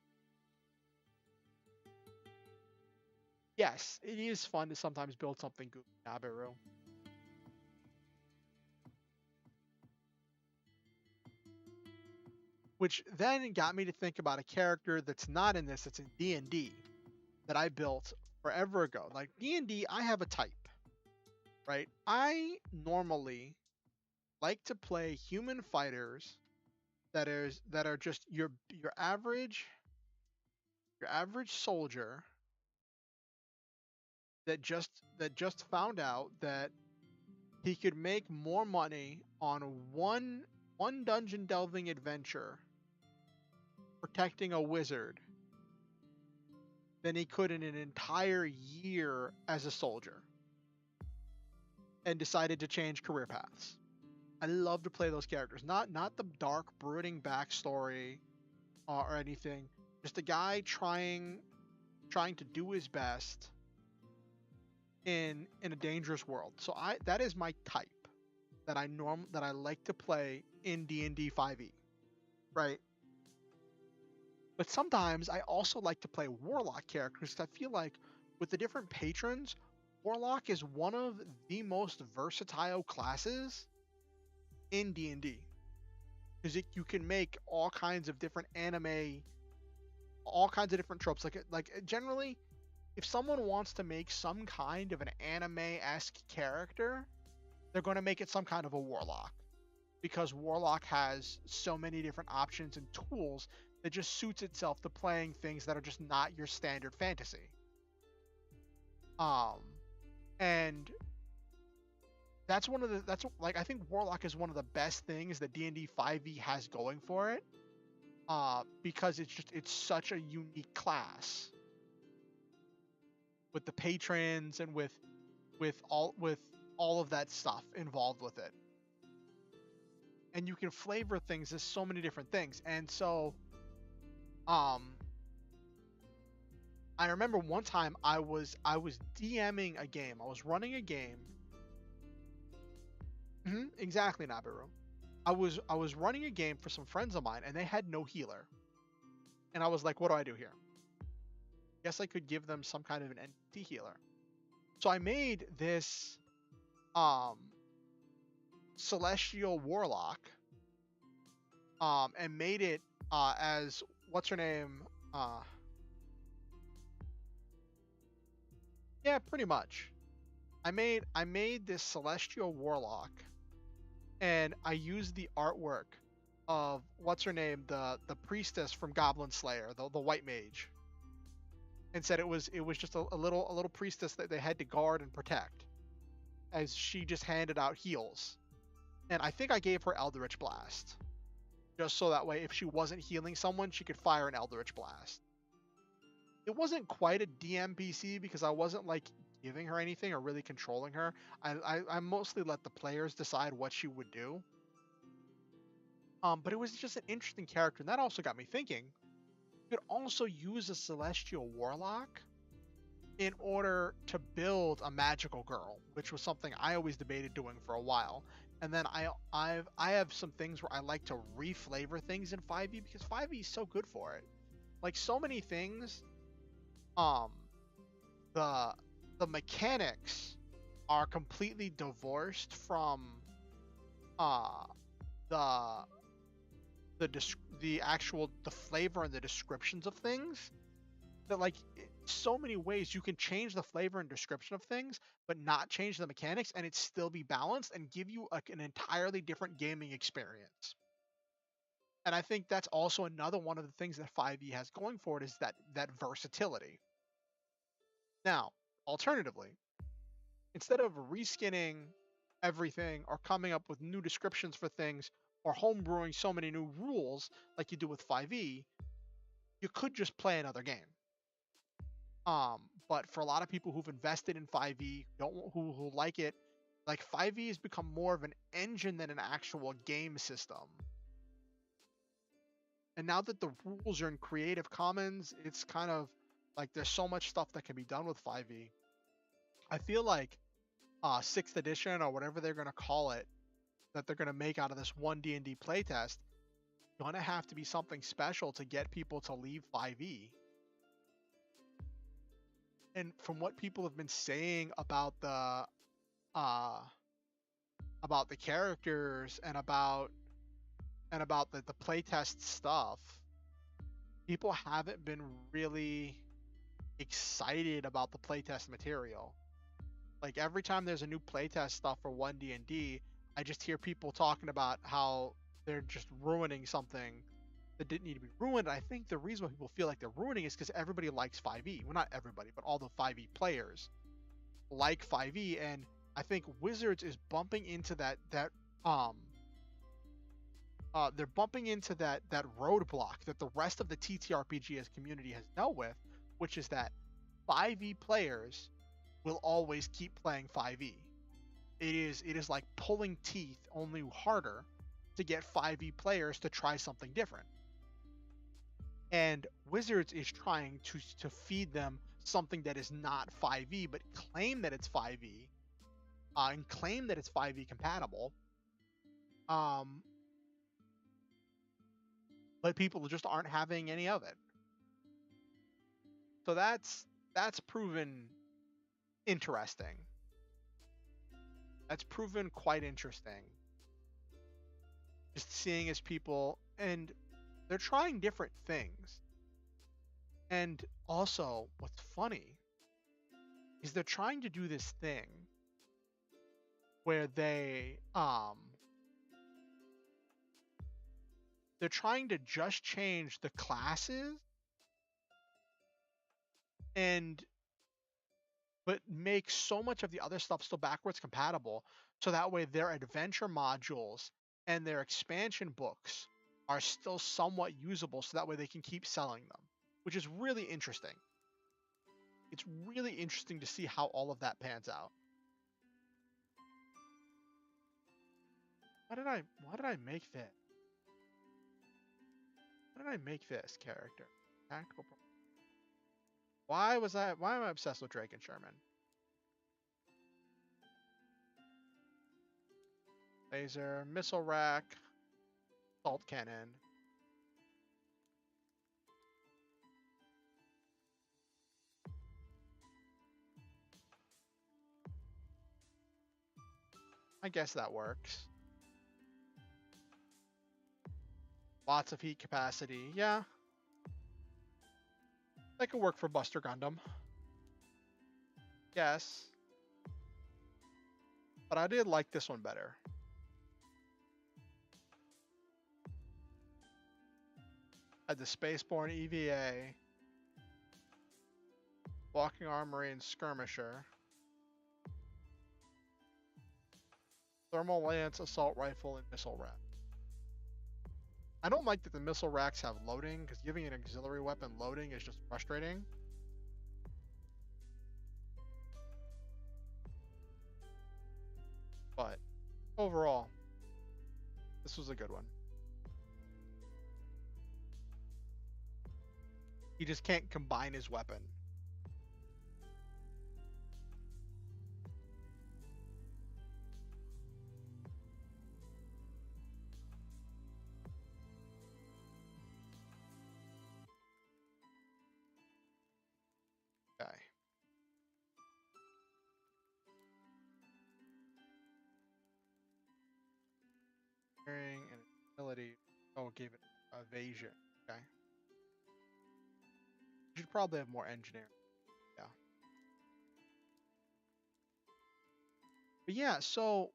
Yes, it is fun to sometimes build something goofy, Nabiru. Which then got me to think about a character that's not in this, that's in D&D, that I built forever ago. Like D&D, I have a type, right? I normally like to play human fighters that are just your average soldier that just found out that he could make more money on one dungeon delving adventure protecting a wizard than he could in an entire year as a soldier, and decided to change career paths. I love to play those characters. Not the dark, brooding backstory or anything. Just a guy trying to do his best in a dangerous world. So that is my type that I like to play in D&D 5e, right? But sometimes I also like to play Warlock characters because I feel like with the different patrons, Warlock is one of the most versatile classes in D&D. Because you can make all kinds of different anime, all kinds of different tropes. Like generally, if someone wants to make some kind of an anime-esque character, they're going to make it some kind of a Warlock. Because Warlock has so many different options and tools that just suits itself to playing things that are just not your standard fantasy. And that's I think Warlock is one of the best things that D&D 5e has going for it. Because it's such a unique class with the patrons and with all of that stuff involved with it. And you can flavor things as so many different things. And so I remember one time I was DMing a game. I was running a game. Exactly, Nabiru. I was running a game for some friends of mine, and they had no healer. And I was like, what do I do here? Guess I could give them some kind of an NT healer. So I made this Celestial Warlock, and made it as what's her name? Yeah, pretty much. I made this Celestial Warlock, and I used the artwork of what's her name, the priestess from Goblin Slayer, the white mage, and said it was just a little priestess that they had to guard and protect, as she just handed out heals. And I think I gave her Eldritch Blast, just so that way if she wasn't healing someone, she could fire an Eldritch Blast. It wasn't quite a DMPC because I wasn't like giving her anything or really controlling her. I mostly let the players decide what she would do. But it was just an interesting character, and that also got me thinking. You could also use a Celestial Warlock in order to build a magical girl, which was something I always debated doing for a while. And then I have some things where I like to reflavor things in 5e because 5e is so good for it. Like so many things, the mechanics are completely divorced from the flavor and the descriptions of things. That like so many ways you can change the flavor and description of things, but not change the mechanics, and it still be balanced and give you like an entirely different gaming experience. And I think that's also another one of the things that 5e has going for it is that versatility. Now, alternatively, instead of reskinning everything, or coming up with new descriptions for things, or homebrewing so many new rules like you do with 5e, you could just play another game. But for a lot of people who've invested in 5e, who like it, like 5e has become more of an engine than an actual game system. And now that the rules are in Creative Commons, it's kind of like there's so much stuff that can be done with 5e. I feel like 6th edition or whatever they're going to call it, that they're going to make out of this one D&D playtest, going to have to be something special to get people to leave 5e. And from what people have been saying about the characters and about the playtest stuff, people haven't been really excited about the playtest material. Like every time there's a new playtest stuff for 1D&D, I just hear people talking about how they're just ruining something that didn't need to be ruined. I think the reason why people feel like they're ruining is because everybody likes 5e. Well, not everybody, but all the 5e players like 5e, and I think Wizards is bumping into that they're bumping into that roadblock that the rest of the TTRPG community has dealt with, which is that 5e players will always keep playing 5e. It is like pulling teeth, only harder, to get 5e players to try something different. And Wizards is trying to feed them something that is not 5e, but claim that it's 5e, and claim that it's 5e compatible. But people just aren't having any of it. So that's proven interesting. That's proven quite interesting. Just seeing as people, and they're trying different things. And also, what's funny is they're trying to do this thing where they're trying to just change the classes but make so much of the other stuff still backwards compatible, so that way their adventure modules and their expansion books are still somewhat usable, so that way they can keep selling them, which is really interesting. It's really interesting to see how all of that pans out. Why did I make this? Why did I make this character? Tactical. Why am I obsessed with Drake and Sherman? Laser, missile rack, salt cannon. I guess that works. Lots of heat capacity, yeah. That could work for Buster Gundam. Yes. But I did like this one better. Had the Spaceborne EVA, Walking Armory and Skirmisher, Thermal Lance, Assault Rifle, and Missile Rack. I don't like that the missile racks have loading, because giving an auxiliary weapon loading is just frustrating. But overall, this was a good one. He just can't combine his weapon. Okay. Carrying and ability. Oh, gave it evasion. Okay. You should probably have more engineering. Yeah. But yeah, so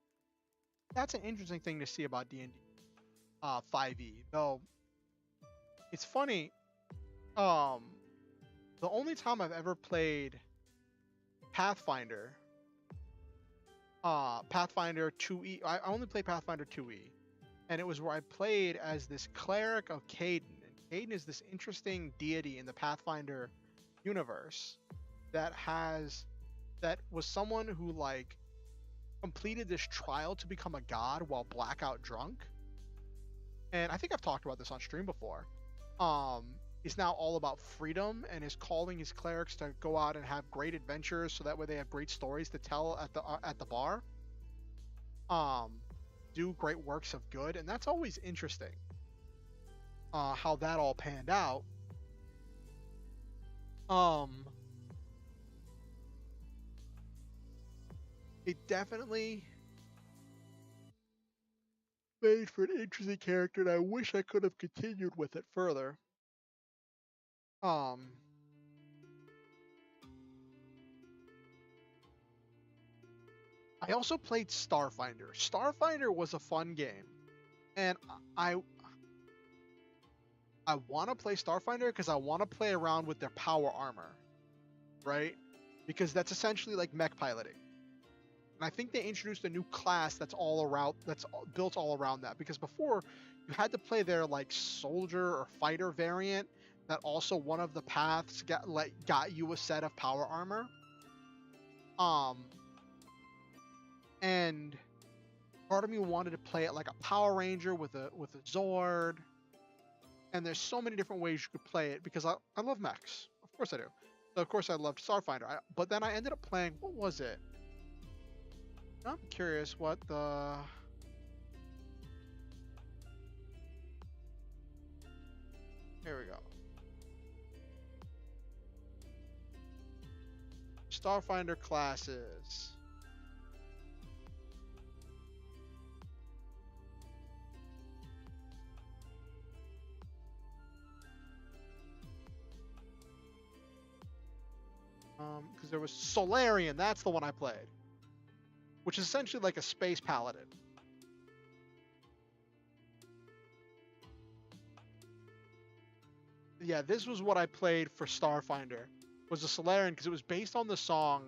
that's an interesting thing to see about D&D 5e. Though it's funny, the only time I've ever played Pathfinder Pathfinder 2E. I only played Pathfinder 2E, and it was where I played as this cleric of Caden. And Caden is this interesting deity in the Pathfinder universe that was someone who like completed this trial to become a god while blackout drunk. And I think I've talked about this on stream before. Um, is now all about freedom and is calling his clerics to go out and have great adventures, so that way they have great stories to tell at the bar. Do great works of good, and that's always interesting. How that all panned out. It definitely made for an interesting character, and I wish I could have continued with it further. I also played Starfinder. Starfinder was a fun game, and I want to play Starfinder because I want to play around with their power armor, right? Because that's essentially like mech piloting. And I think they introduced a new class that's built all around that. Because before, you had to play their like soldier or fighter variant. That also one of the paths got you a set of power armor. And part of me wanted to play it like a Power Ranger with a Zord. And there's so many different ways you could play it because I love mechs. Of course I do. So of course I loved Starfinder. But then I ended up playing, what was it? I'm curious what the... Here we go. Starfinder classes. Because there was Solarian, that's the one I played. Which is essentially like a space paladin. Yeah, this was what I played for Starfinder. Was a Solarian because it was based on the song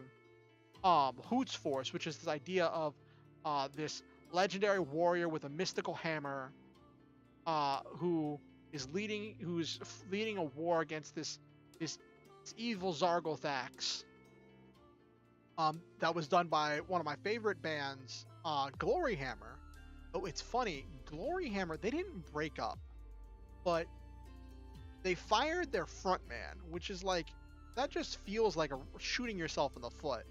Hoot's Force, which is this idea of this legendary warrior with a mystical hammer who's leading a war against this evil Zargothax. That was done by one of my favorite bands, Gloryhammer. Oh, it's funny, Gloryhammer, they didn't break up, but they fired their frontman, which is like, that just feels like shooting yourself in the foot.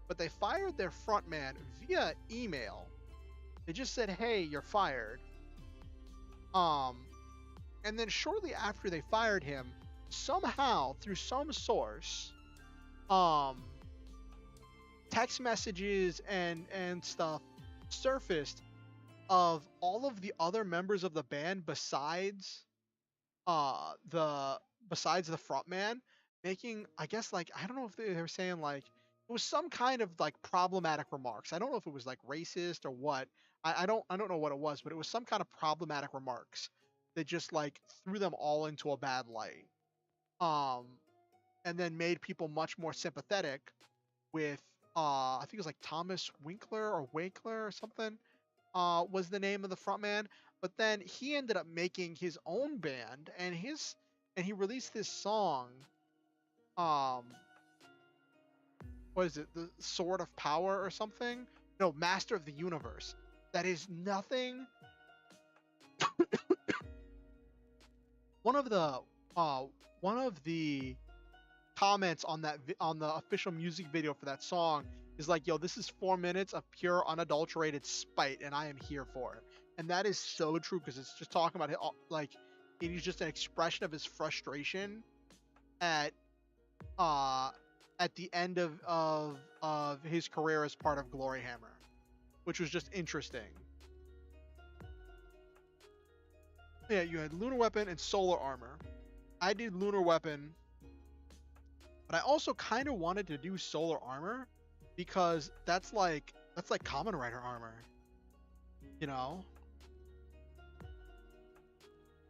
But they fired their frontman via email. They just said, hey, you're fired. And then shortly after they fired him, somehow, through some source, text messages and stuff surfaced of all of the other members of the band besides the frontman making, I guess, like, I don't know if they were saying like it was some kind of like problematic remarks. I don't know if it was like racist or what. I don't know what it was, but it was some kind of problematic remarks that just like threw them all into a bad light. And then made people much more sympathetic with I think it was like Thomas Winkler or Wakeler or something was the name of the frontman. But then he ended up making his own band, and he released this song. What is it? The Sword of Power or something? No, Master of the Universe. That is nothing. One of the comments on the official music video for that song is like, yo, this is 4 minutes of pure unadulterated spite, and I am here for it. And that is so true, because it's just talking about it, like, it is just an expression of his frustration at the end of his career as part of Gloryhammer, which was just interesting. Yeah, you had Lunar Weapon and Solar Armor. I did Lunar Weapon, but I also kind of wanted to do Solar Armor because that's like Common Rider armor, you know.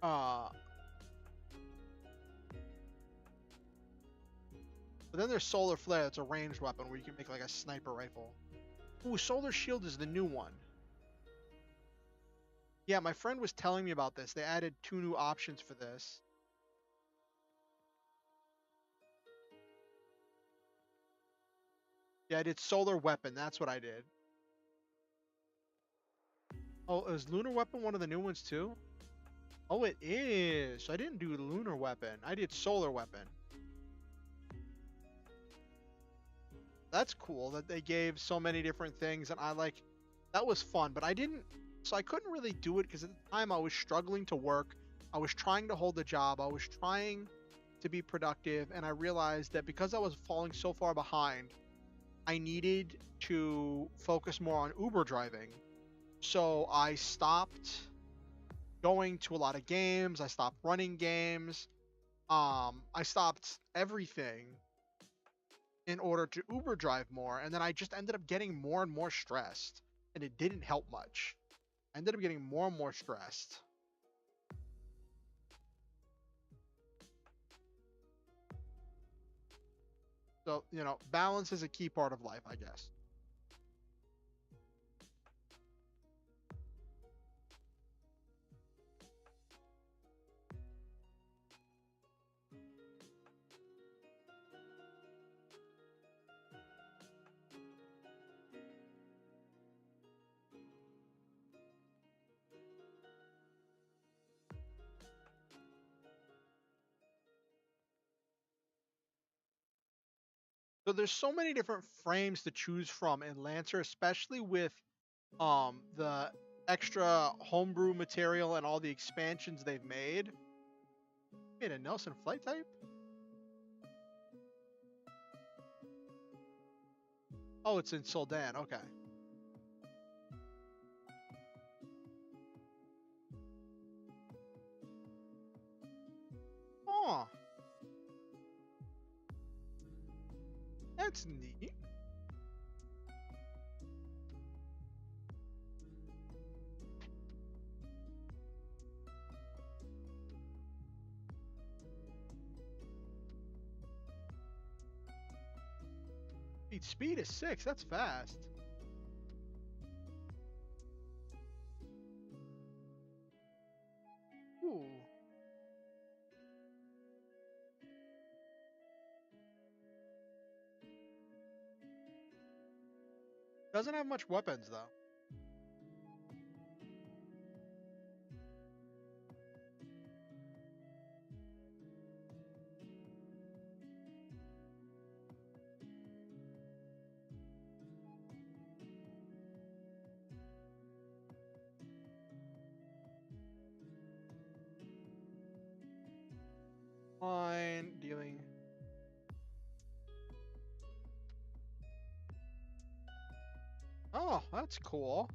But then there's Solar Flare. It's a ranged weapon where you can make like a sniper rifle. Ooh, Solar Shield is the new one. Yeah, my friend was telling me about this. They added 2 new options for this. Yeah, I did Solar Weapon. That's what I did. Oh, is Lunar Weapon one of the new ones too? Oh, it is. So I didn't do Lunar Weapon. I did Solar Weapon. That's cool that they gave so many different things, and I like that was fun, but I didn't. So I couldn't really do it because at the time I was struggling to work. I was trying to hold a job. I was trying to be productive, and I realized that because I was falling so far behind, I needed to focus more on Uber driving. So I stopped going to a lot of games. I stopped running games. I stopped everything in order to Uber drive more, and then I just ended up getting more and more stressed, and it didn't help much. I ended up getting more and more stressed. So, balance is a key part of life, I guess. So there's so many different frames to choose from in Lancer, especially with the extra homebrew material and all the expansions they've made. Made a Nelson flight type? Oh, it's in Soldan. Okay. Oh, that's neat. Speed is 6. That's fast. Ooh. Doesn't have much weapons though. Fine, dealing. Oh, that's cool.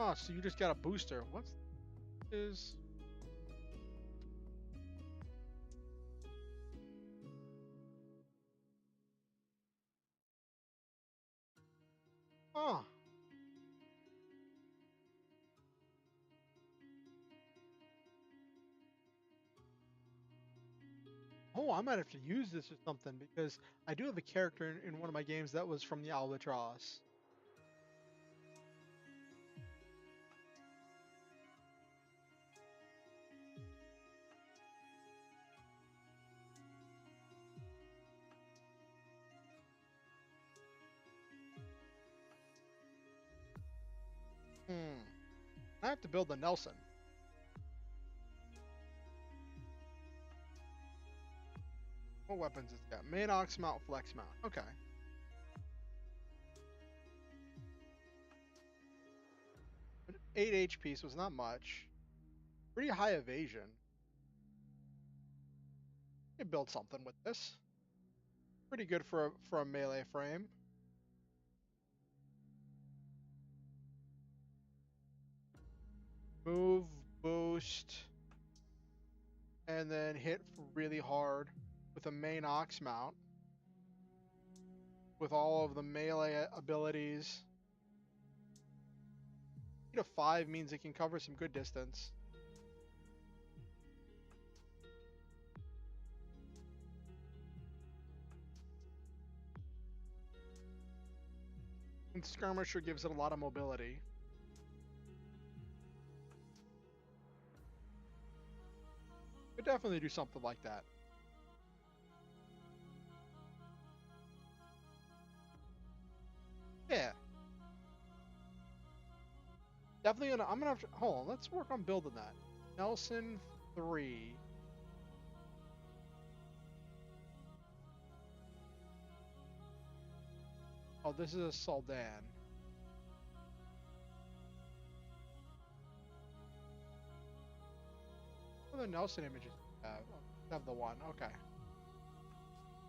Oh, so you just got a booster. What is? Oh. Oh, I might have to use this or something because I do have a character in one of my games that was from the Albatross. Hmm. I have to build the Nelson. What weapons it's got? Main ox mount, flex mount. Okay. 8 HP, so it's not much. Pretty high evasion. You can build something with this. Pretty good for a melee frame. Move, boost, and then hit really hard with a main ox mount with all of the melee abilities. 3 to 5 means it can cover some good distance. And Skirmisher gives it a lot of mobility. Could definitely do something like that. Yeah. Definitely gonna, I'm gonna have to, hold on, let's work on building that. Nelson 3. Oh, this is a Soldan. What other Nelson images do we have? Oh, we have the one, okay.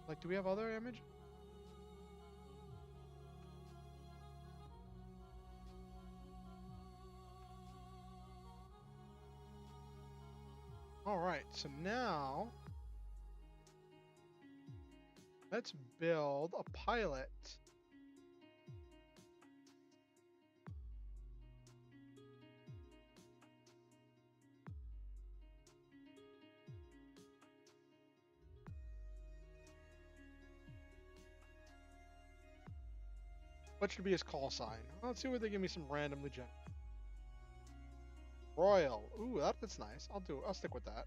Like, do we have other images? Alright, so now let's build a pilot. What should be his call sign? Let's see where they give me some random legend. Royal. Ooh, that's nice. I'll stick with that.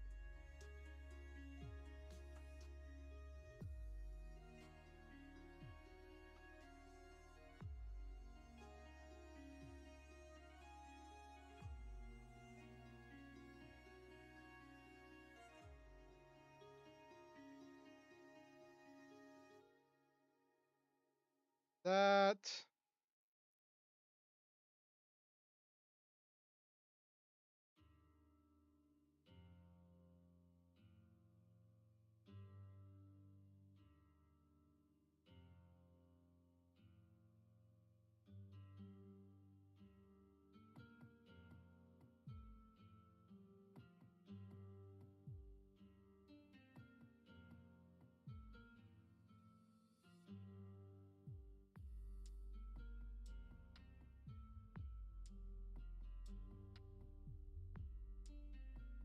That.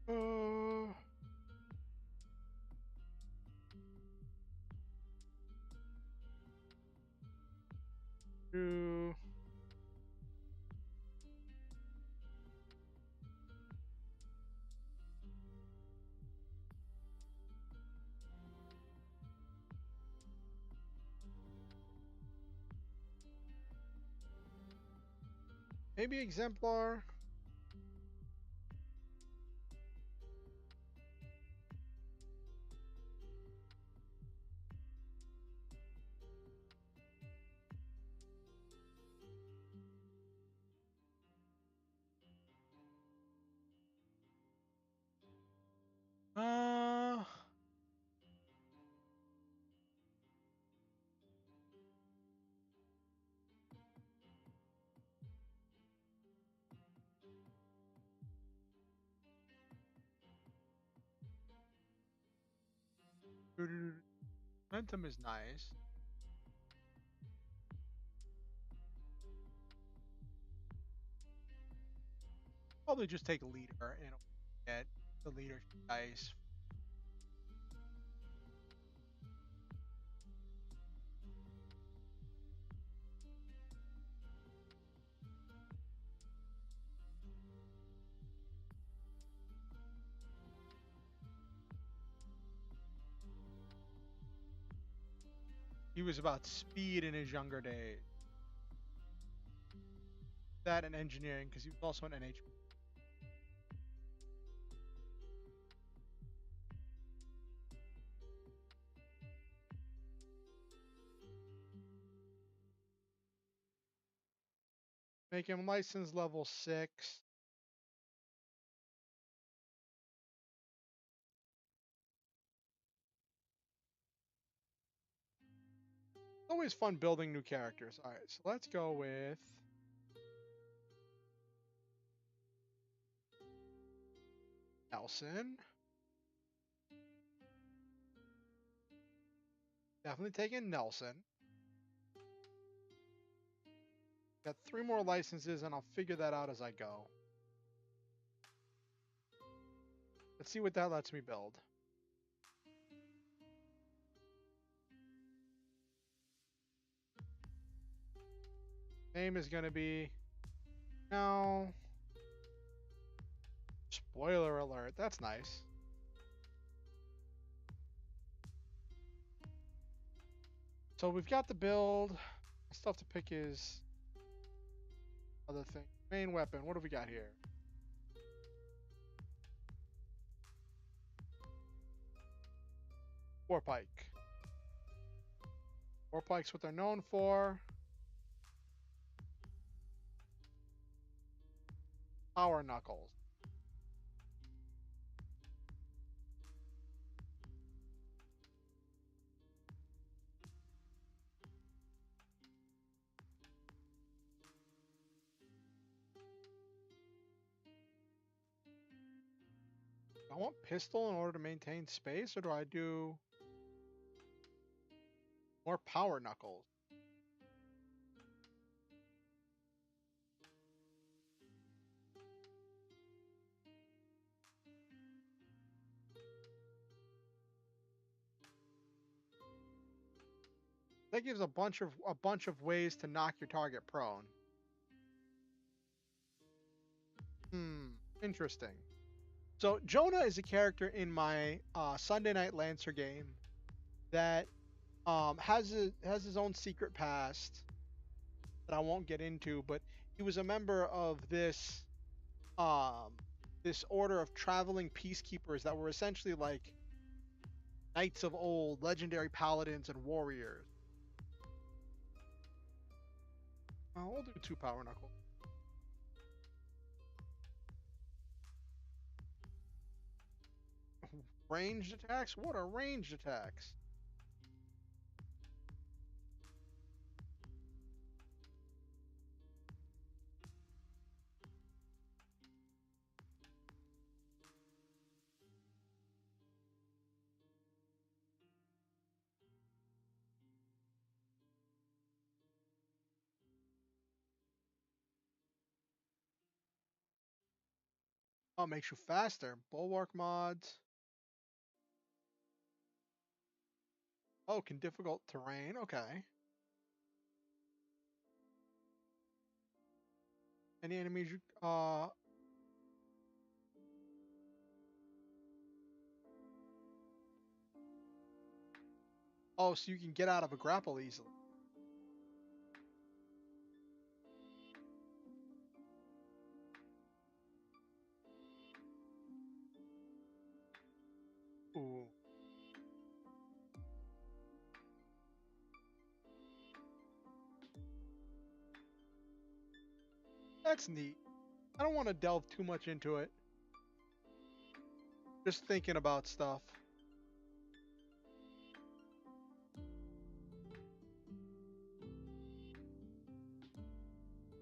Uh, do maybe exemplar. Uh, Momentum is nice. Probably just take leader and get the leader dice. He was about speed in his younger days. That and engineering, because he was also an NH. Make him license level 6. Always fun building new characters. All right, so let's go with Nelson. Definitely taking Nelson. Got 3 more licenses, and I'll figure that out as I go. Let's see what that lets me build. Name is going to be... No. Spoiler alert. That's nice. So we've got the build. Stuff to pick is... Other thing. Main weapon. What have we got here? War pike. War pike's what they're known for. Power knuckles. I want pistol in order to maintain space, or do I do more power knuckles? That gives a bunch of ways to knock your target prone. Interesting. So Jonah is a character in my Sunday Night Lancer game that has his own secret past that I won't get into, but he was a member of this this order of traveling peacekeepers that were essentially like knights of old, legendary paladins and warriors. We'll do 2 power knuckles. Ranged attacks? What are ranged attacks? Oh, makes you faster. Bulwark mods. Oh, can difficult terrain. Okay. Any enemies you oh, so you can get out of a grapple easily. Ooh. That's neat. I don't want to delve too much into it. Just thinking about stuff.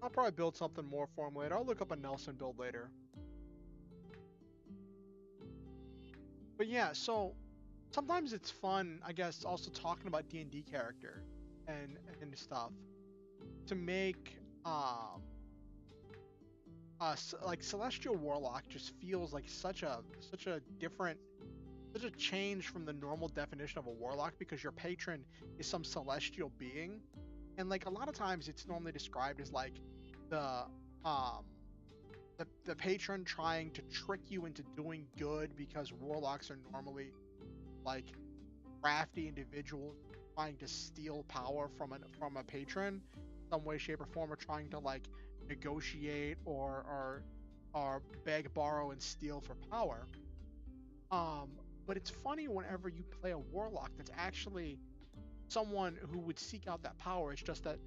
I'll probably build something more for him later. I'll look up a Nelson build later. But yeah, so sometimes it's fun, I guess, also talking about D&D character and stuff to make like Celestial Warlock just feels like such a different, such a change from the normal definition of a warlock, because your patron is some celestial being, and like a lot of times it's normally described as like the um the patron trying to trick you into doing good, because warlocks are normally like crafty individuals trying to steal power from a patron, some way, shape, or form, or trying to like negotiate or beg, borrow, and steal for power. But it's funny whenever you play a warlock that's actually someone who would seek out that power. It's just that,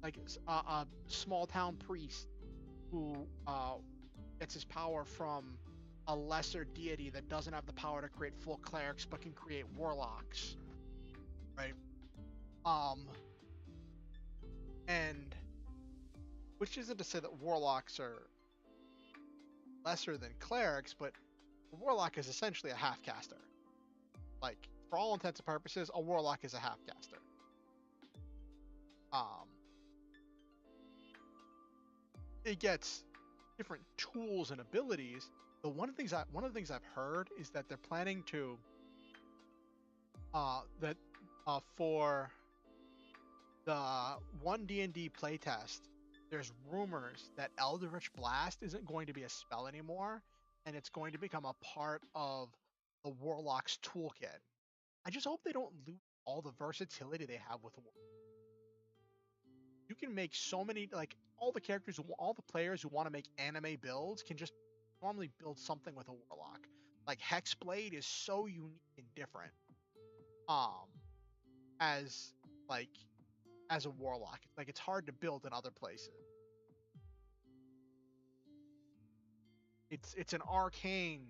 like a small town priest who gets his power from a lesser deity that doesn't have the power to create full clerics but can create warlocks, right? Um, and which isn't to say that warlocks are lesser than clerics, but a warlock is essentially a half caster. Like, for all intents and purposes, a warlock is a half caster. Um, it gets different tools and abilities. But one of the things I've heard is that they're planning to for the one D&D playtest, there's rumors that Eldritch Blast isn't going to be a spell anymore, and it's going to become a part of the Warlock's toolkit. I just hope they don't lose all the versatility they have with Warlock. You can make so many, like, all the players who want to make anime builds can just normally build something with a Warlock. Like, Hexblade is so unique and different. As like as a warlock. Like, it's hard to build in other places. It's an arcane,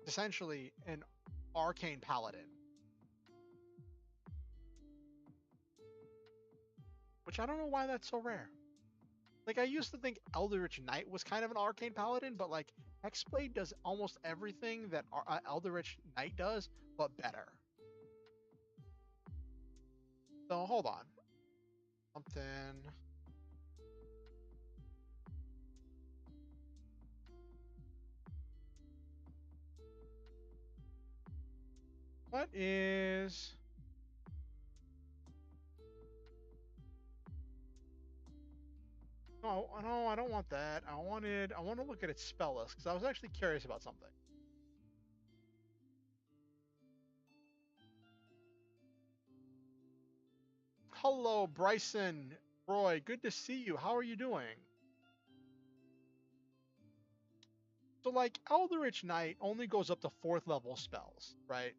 essentially an arcane paladin. Which I don't know why that's so rare. Like, I used to think Eldritch Knight was kind of an arcane paladin, but like Hexblade does almost everything that Eldritch Knight does, but better. So hold on. Something. What is... No, no, I don't want that. I want to look at its spell list because I was actually curious about something. Hello, Bryson, Roy. Good to see you. How are you doing? So, like, Eldritch Knight only goes up to 4th level spells, right?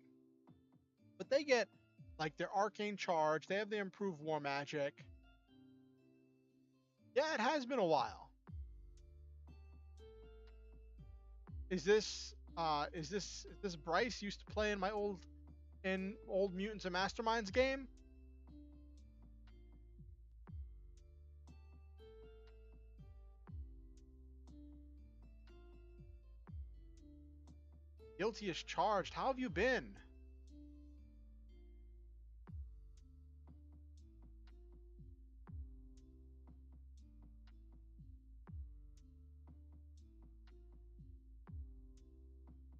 But they get, like, their Arcane Charge. They have the improved War Magic. Yeah, it has been a while. Is this Bryce used to play in my old Mutants and Masterminds game? Guilty as charged. How have you been?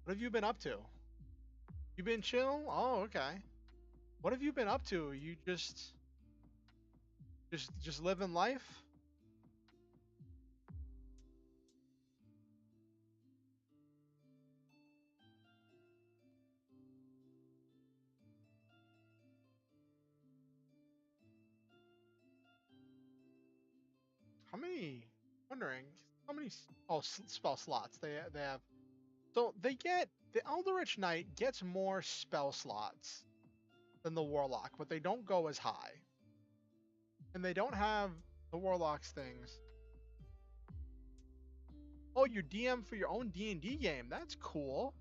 What have you been up to? You been chill? Oh, okay. What have you been up to? You just living life? Wondering how many spell slots they have. So they get the Eldritch Knight gets more spell slots than the Warlock, but they don't go as high, and they don't have the Warlock's things. Oh, you're DM for your own D&D game. That's cool.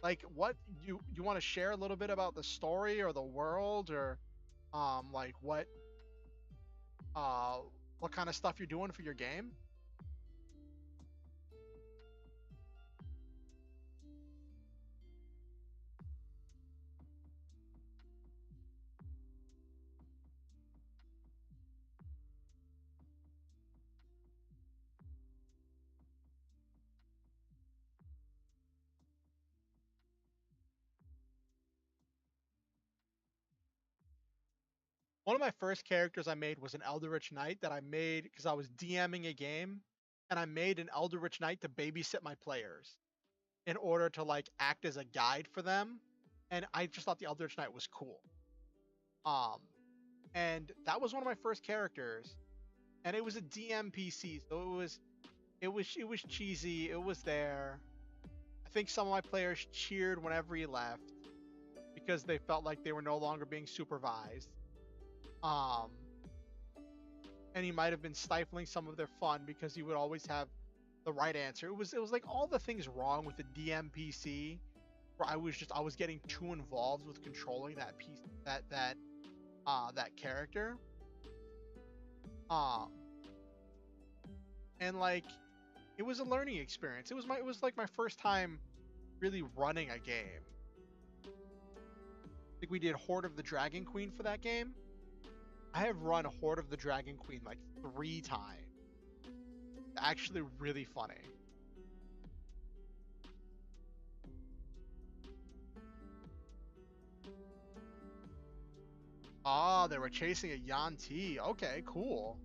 Like, what you want to share a little bit about the story or the world, or like what kind of stuff you're doing for your game? One of my first characters I made was an Eldritch Knight that I made because I was DMing a game, and I made an Eldritch Knight to babysit my players in order to, like, act as a guide for them. And I just thought the Eldritch Knight was cool. Um, and that was one of my first characters, and it was a DM PC, so it was cheesy. It was there. I think some of my players cheered whenever he left because they felt like they were no longer being supervised. Um, and he might have been stifling some of their fun because he would always have the right answer. It was like all the things wrong with the DMPC, where I was getting too involved with controlling that piece, that that character. Um, and like it was a learning experience. It was like my first time really running a game. I think we did Horde of the Dragon Queen for that game. I have run Horde of the Dragon Queen like 3 times. Actually, really funny. Ah, they were chasing a Yanti. Okay, cool.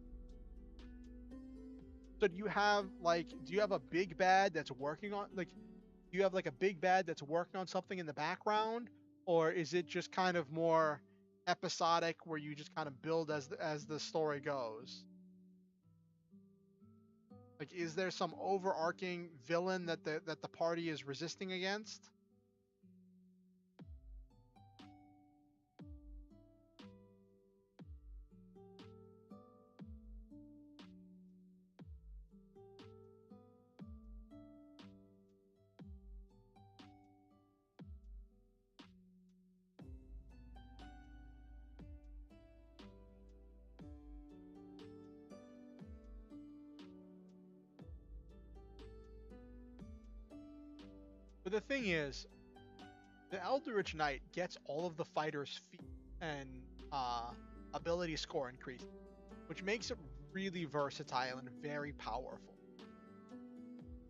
So do you have like, do you have a big bad that's working on like, do you have like a big bad that's working on something in the background, or is it just kind of more episodic where you just kind of build as the story goes? Like, is there some overarching villain that the party is resisting against? But the thing is, the Eldritch Knight gets all of the fighters' feet and uh, ability score increase, which makes it really versatile and very powerful.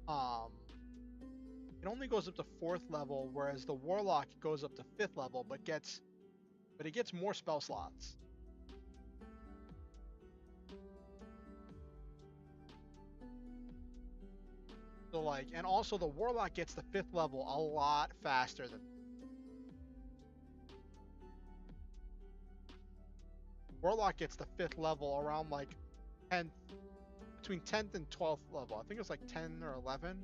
Um, it only goes up to 4th level, whereas the Warlock goes up to 5th level, but it gets more spell slots. So like, and also the Warlock gets the 5th level a lot faster than Warlock gets the 5th level around like 10th, between 10th and 12th level. I think it's like 10 or 11.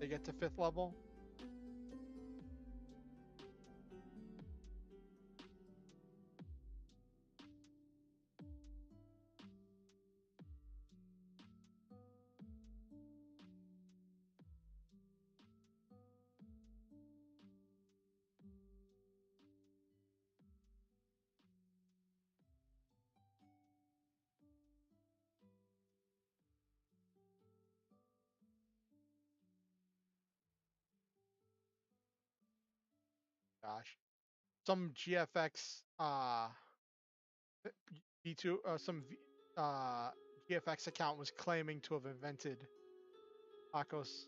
They get to 5th level. Gosh, some GFX V2 GFX account was claiming to have invented tacos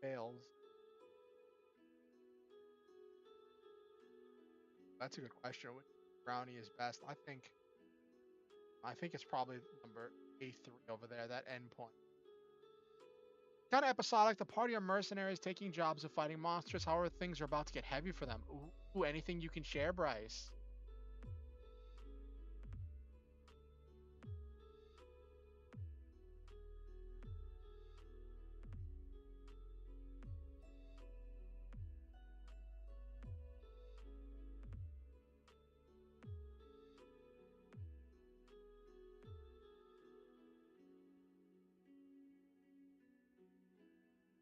fails. That's a good question. Which brownie is best? I think it's probably number A3 over there, that endpoint. Kind of episodic. The party are mercenaries taking jobs of fighting monsters. However, things are about to get heavy for them. Ooh, anything you can share, Bryce?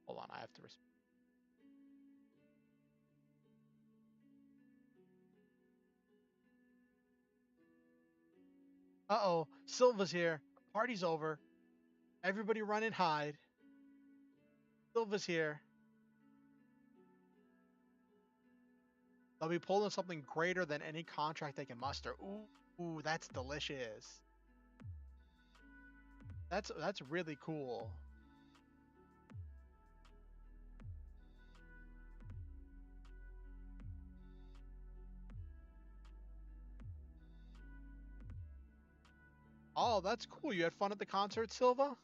Hold on, I have to respond. Uh-oh, Silva's here. Party's over. Everybody run and hide. Silva's here. They'll be pulling something greater than any contract they can muster. Ooh, that's delicious. That's really cool. Oh, that's cool. You had fun at the concert, Silva?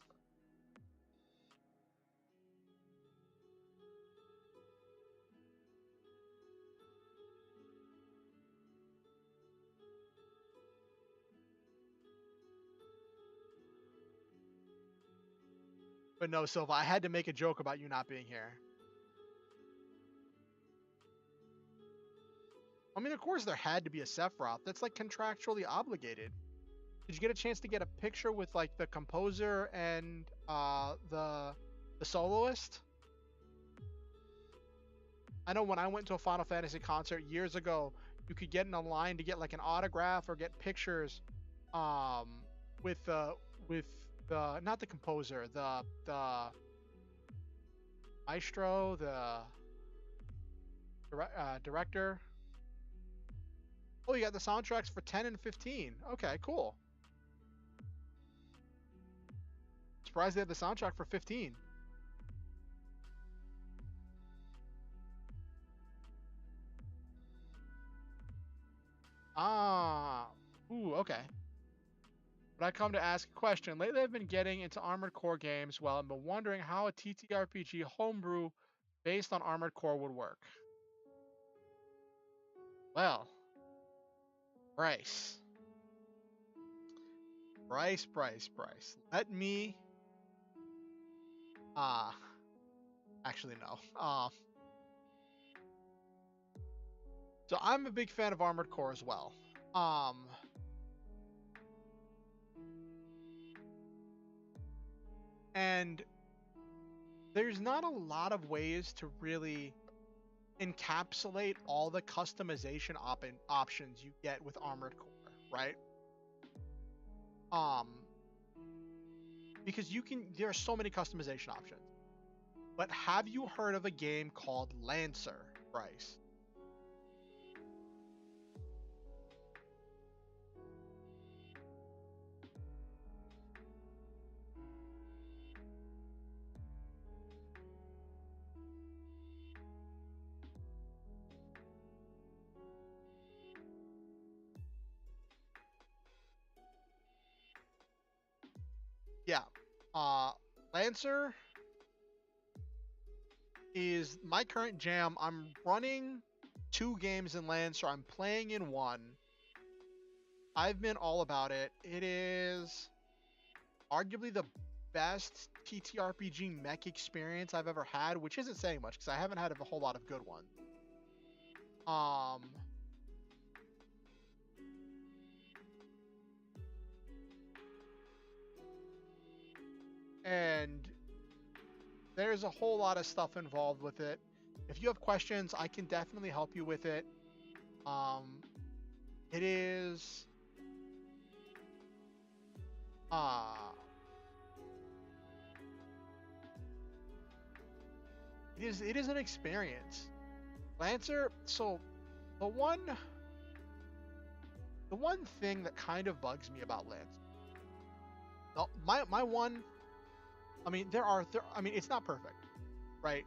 But no, Silva, I had to make a joke about you not being here. I mean, of course there had to be a Sephiroth. That's like contractually obligated. Did you get a chance to get a picture with like the composer and the soloist? I know when I went to a Final Fantasy concert years ago, you could get in a line to get like an autograph or get pictures, um, with the not the composer, the maestro, the director. Oh, you got the soundtracks for 10 and 15. Okay, cool. Surprised they had the soundtrack for 15. Ah, ooh, okay. But I come to ask a question. Lately, I've been getting into Armored Core games. Well, I've been wondering how a TTRPG homebrew based on Armored Core would work. Well, Bryce, Bryce. Let me. Ah, actually no. So I'm a big fan of Armored Core as well. Um, and there's not a lot of ways to really encapsulate all the customization options you get with Armored Core, right? Um, because there are so many customization options. But have you heard of a game called Lancer, Bryce? Yeah. Uh, Lancer is my current jam. I'm running 2 games in Lancer. I'm playing in one. I've been all about it. It is arguably the best TTRPG mech experience I've ever had, which isn't saying much because I haven't had a whole lot of good ones. Um, and there's a whole lot of stuff involved with it. If you have questions, I can definitely help you with it. Um, it is uh it is an experience. Lancer, so the one the one thing that kind of bugs me about Lancer. My one, I mean I mean it's not perfect, right?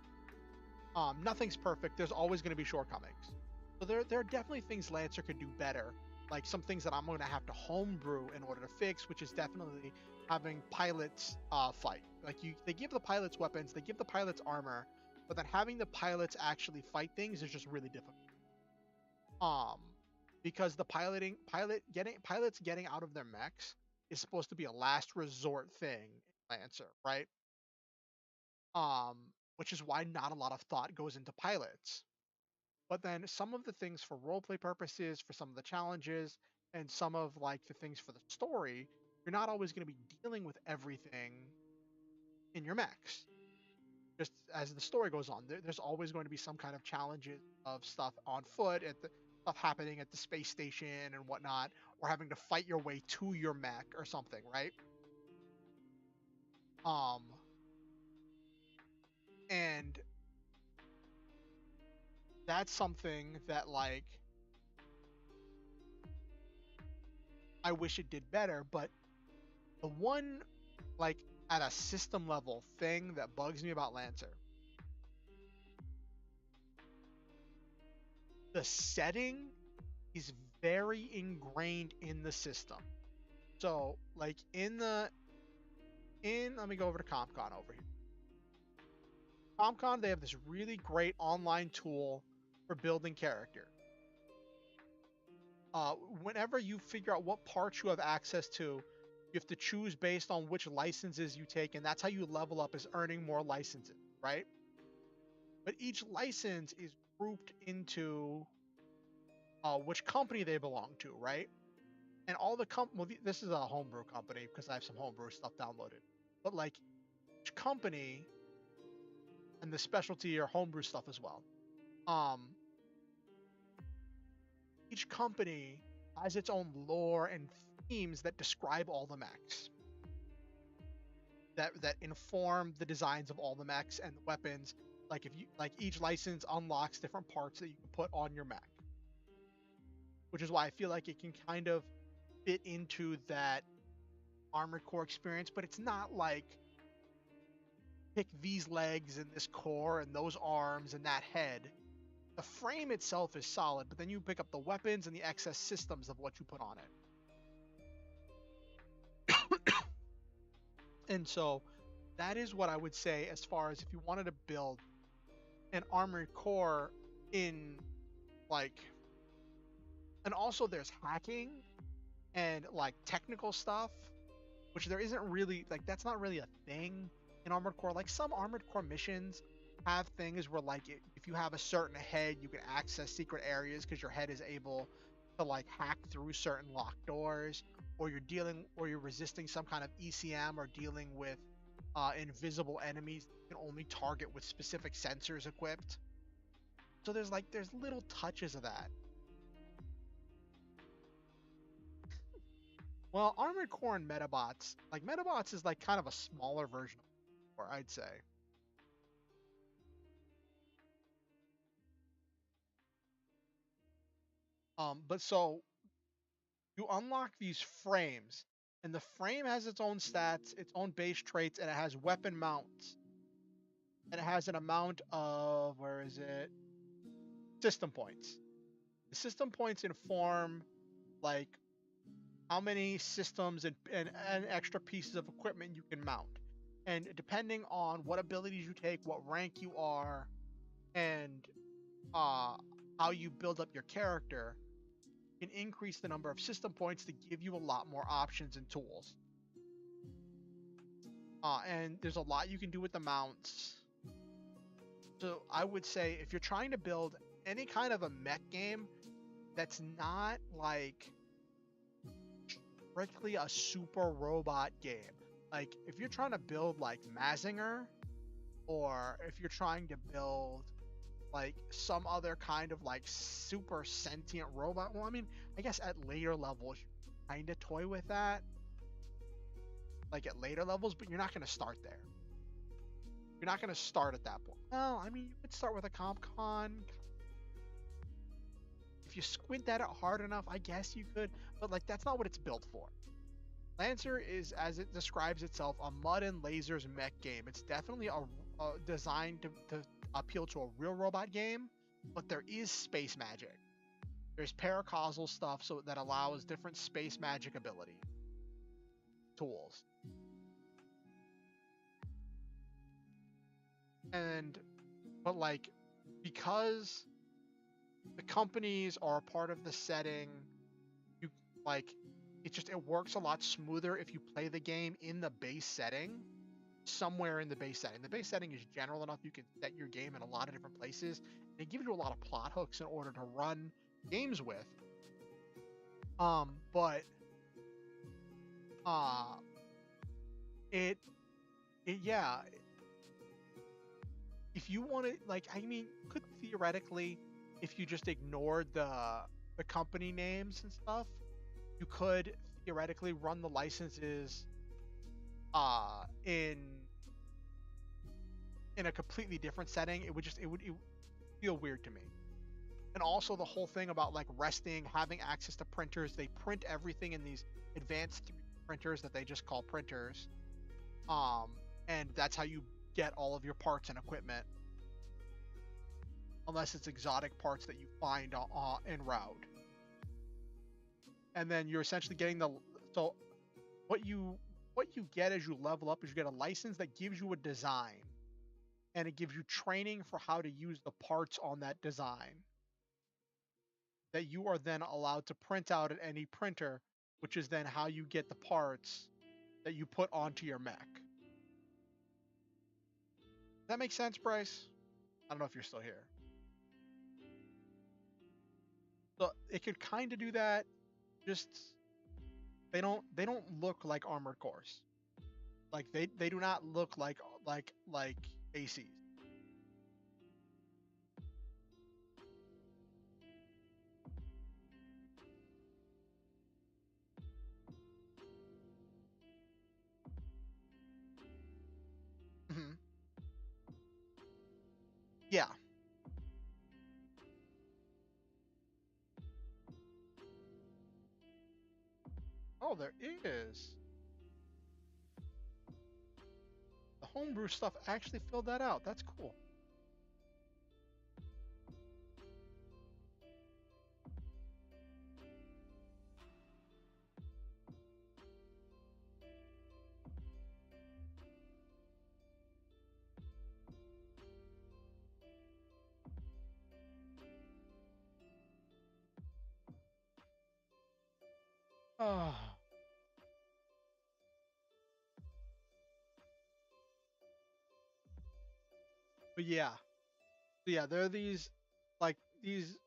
Nothing's perfect. There's always going to be shortcomings. So there are definitely things Lancer could do better, like some things that I'm going to have to homebrew in order to fix, which is definitely having pilots fight. Like they give the pilots weapons, they give the pilots armor, but then having the pilots actually fight things is just really difficult. Um, because the pilots getting out of their mechs is supposed to be a last resort thing in Lancer, right? Um, which is why not a lot of thought goes into pilots. But then some of the things for roleplay purposes, for some of the challenges, and some of like the things for the story, you're not always going to be dealing with everything in your mechs. Just as the story goes on, there's always going to be some kind of challenges of stuff on foot, at the stuff happening at the space station and whatnot, or having to fight your way to your mech or something, right? Um, and that's something that like I wish it did better, but the one like at a system level thing that bugs me about Lancer, the setting is very ingrained in the system. So like in let me go over to CompCon over here. CompCon, they have this really great online tool for building character. Whenever you figure out what parts you have access to, you have to choose based on which licenses you take, and that's how you level up, is earning more licenses, right? But each license is grouped into which company they belong to, right? And all the well, this is a homebrew company because I have some homebrew stuff downloaded. But like each company and the specialty or homebrew stuff as well. Um, each company has its own lore and themes that describe all the mechs, that inform the designs of all the mechs and the weapons. Like if you like, each license unlocks different parts that you can put on your mech, which is why I feel like it can kind of fit into that Armored Core experience, but it's not like pick these legs and this core and those arms and that head. The frame itself is solid, but then you pick up the weapons and the excess systems of what you put on it. And so that is what I would say as far as if you wanted to build an Armored Core in like, and also there's hacking and like technical stuff, which there isn't really, like, that's not really a thing in Armored Core. Like some Armored Core missions have things where like if you have a certain head, you can access secret areas because your head is able to like hack through certain locked doors, or you're resisting some kind of ECM or dealing with invisible enemies you can only target with specific sensors equipped. So there's little touches of that. Well, Armored Core and Metabots, like Metabots is like kind of a smaller version of Core, I'd say. But so you unlock these frames, and the frame has its own stats, its own base traits, and it has weapon mounts, and it has an amount of, where is it? System points. The system points inform like how many systems and extra pieces of equipment you can mount. And depending on what abilities you take, what rank you are, and uh, how you build up your character, can increase the number of system points to give you a lot more options and tools. And there's a lot you can do with the mounts. So I would say if you're trying to build any kind of a mech game that's not like strictly a super robot game, like if you're trying to build like Mazinger, or if you're trying to build like some other kind of like super sentient robot, well, I mean, I guess at later levels you kind of toy with that, like at later levels, but you're not going to start there. You're not going to start at that point. Well, I mean, you could start with a CompCon. If you squint at it hard enough, I guess you could, but like that's not what it's built for. Lancer is, as it describes itself, a mud and lasers mech game. It's definitely a designed to appeal to a real robot game, but there is space magic. There's paracausal stuff so that allows different space magic ability tools. And but like, because the companies are a part of the setting, you like, it works a lot smoother if you play the game in the base setting, somewhere in the base setting. The base setting is general enough you can set your game in a lot of different places. And it gives you a lot of plot hooks in order to run games with. But uh it yeah, if you want to, like, I mean, could theoretically, if you just ignored the company names and stuff, you could theoretically run the licenses in a completely different setting. It would feel weird to me. And also the whole thing about like resting, having access to printers. They print everything in these advanced 3D printers that they just call printers. Um, and that's how you get all of your parts and equipment, unless it's exotic parts that you find en route. And then you're essentially getting so what you get as you level up is you get a license that gives you a design, and it gives you training for how to use the parts on that design that you are then allowed to print out at any printer, which is then how you get the parts that you put onto your mech. Does that make sense, Bryce? I don't know if you're still here. So it could kind of do that. Just they don't look like armored cores. Like they do not look like ACs. there is. The homebrew stuff actually filled that out. That's cool. Oh. But yeah. So yeah, there are these like these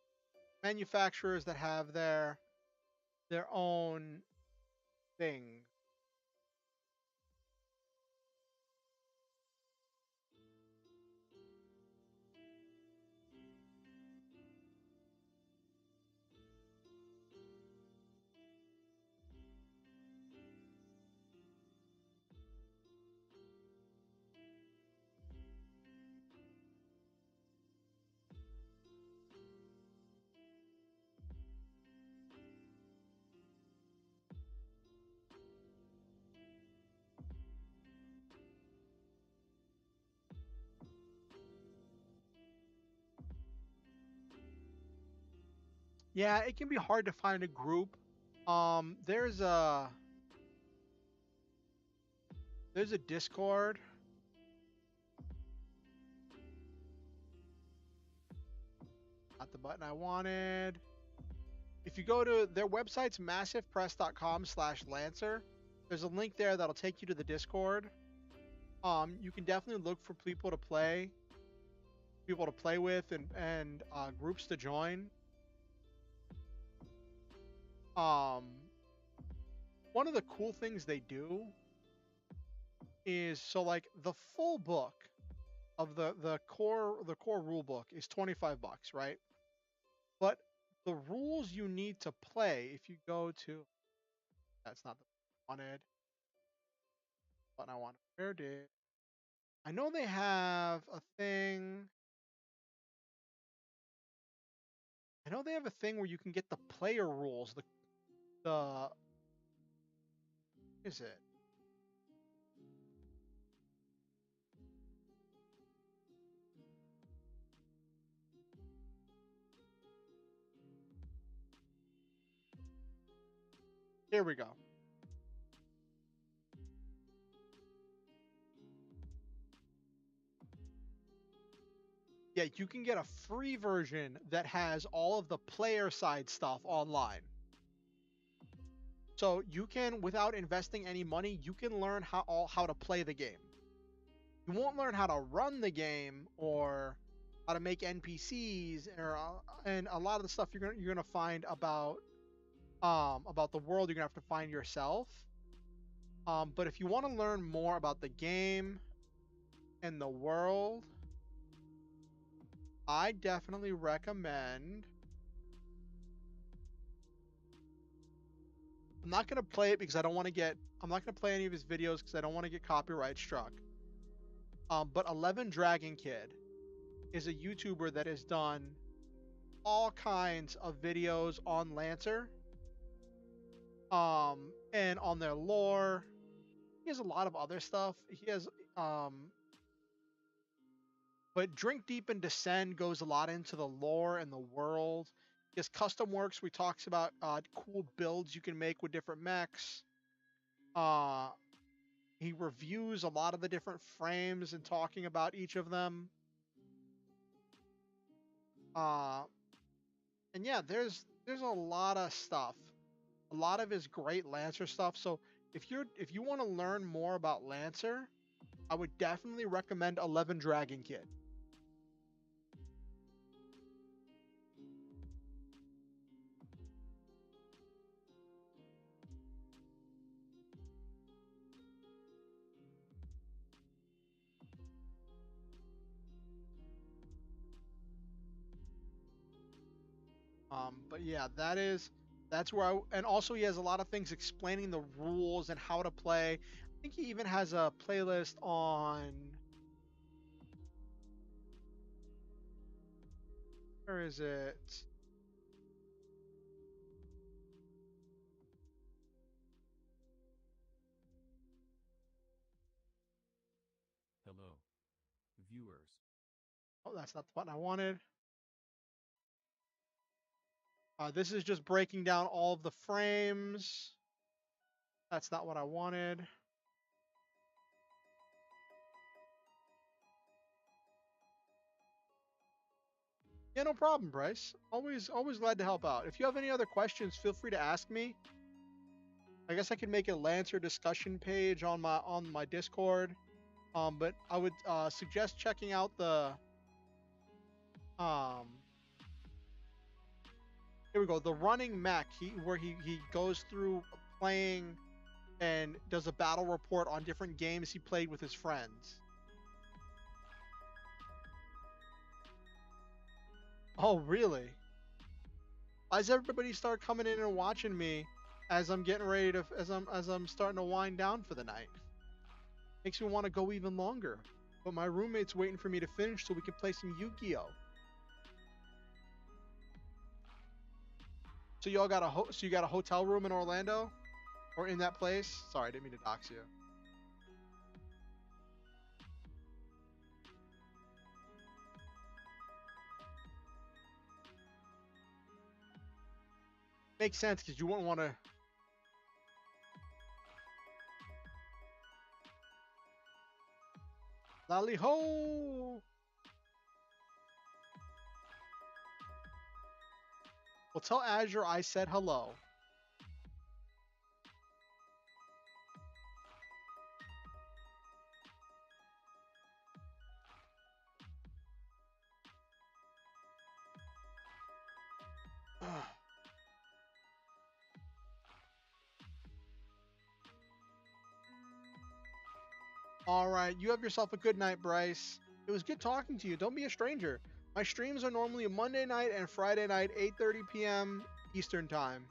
manufacturers that have their own thing. Yeah, it can be hard to find a group. There's a Discord. Not the button I wanted. If you go to their website's massivepress.com/Lancer, there's a link there that'll take you to the Discord. You can definitely look for people to play with, and groups to join. Um, One of the cool things they do is so like the full book of the core rule book is $25, right? But the rules you need to play, if you go to, that's not the wanted button I wanted. Where did I know they have a thing? I know they have a thing where you can get the player rules. The is it? Here we go. Yeah, you can get a free version that has all of the player side stuff online. So you can, without investing any money, you can learn how to play the game. You won't learn how to run the game or how to make NPCs and a lot of the stuff you're gonna find about the world you're gonna have to find yourself. But if you want to learn more about the game and the world, I definitely recommend. I'm not gonna play it because I don't want to get. I'm not gonna play any of his videos because I don't want to get copyright struck. But 11 Dragon Kid is a YouTuber that has done all kinds of videos on Lancer, and on their lore. He has a lot of other stuff. He has, but Drink Deep and Descend goes a lot into the lore and the world. He has Custom Works. We talks about cool builds you can make with different mechs. Uh, he reviews a lot of the different frames and talking about each of them. Uh, and yeah, there's a lot of stuff. A lot of his great Lancer stuff. So if you want to learn more about Lancer, I would definitely recommend 11 Dragon Kid. But yeah, that's where and also he has a lot of things explaining the rules and how to play. I think he even has a playlist on, where is it? viewers. Oh, that's not the button I wanted. This is just breaking down all of the frames. That's not what I wanted. Yeah, no problem, Bryce. Always glad to help out. If you have any other questions, feel free to ask me. I guess I could make a Lancer discussion page on my Discord. But I would suggest checking out the here we go, the running mech. Where he goes through playing and does a battle report on different games he played with his friends. Oh, really? Why does everybody start coming in and watching me as I'm getting ready to as I'm starting to wind down for the night? Makes me want to go even longer. But my roommate's waiting for me to finish so we can play some Yu-Gi-Oh. So y'all got so you got a hotel room in Orlando? Or in that place? Sorry, I didn't mean to dox you. Makes sense because you wouldn't want to. Lally ho! Well, tell Azure I said hello. All right, you have yourself a good night, Bryce. It was good talking to you. Don't be a stranger. My streams are normally a Monday night and Friday night, 8:30 p.m. Eastern time.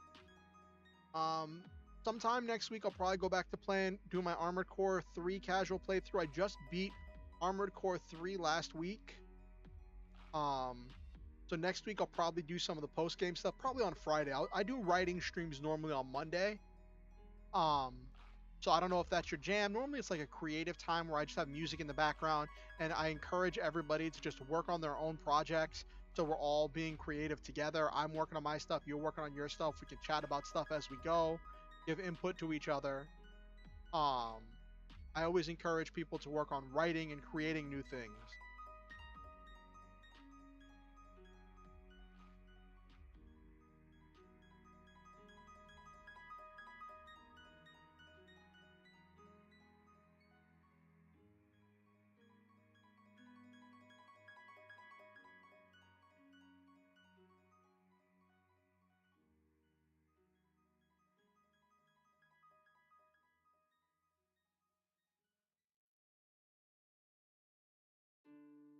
Sometime next week I'll probably go back to playing, do my Armored Core 3 casual playthrough. I just beat Armored Core 3 last week. So next week I'll probably do some of the post game stuff, probably on Friday. I do writing streams normally on Monday. So I don't know if that's your jam. Normally it's like a creative time where I just have music in the background, and I encourage everybody to just work on their own projects. So we're all being creative together. I'm working on my stuff. You're working on your stuff. We can chat about stuff as we go, give input to each other. I always encourage people to work on writing and creating new things.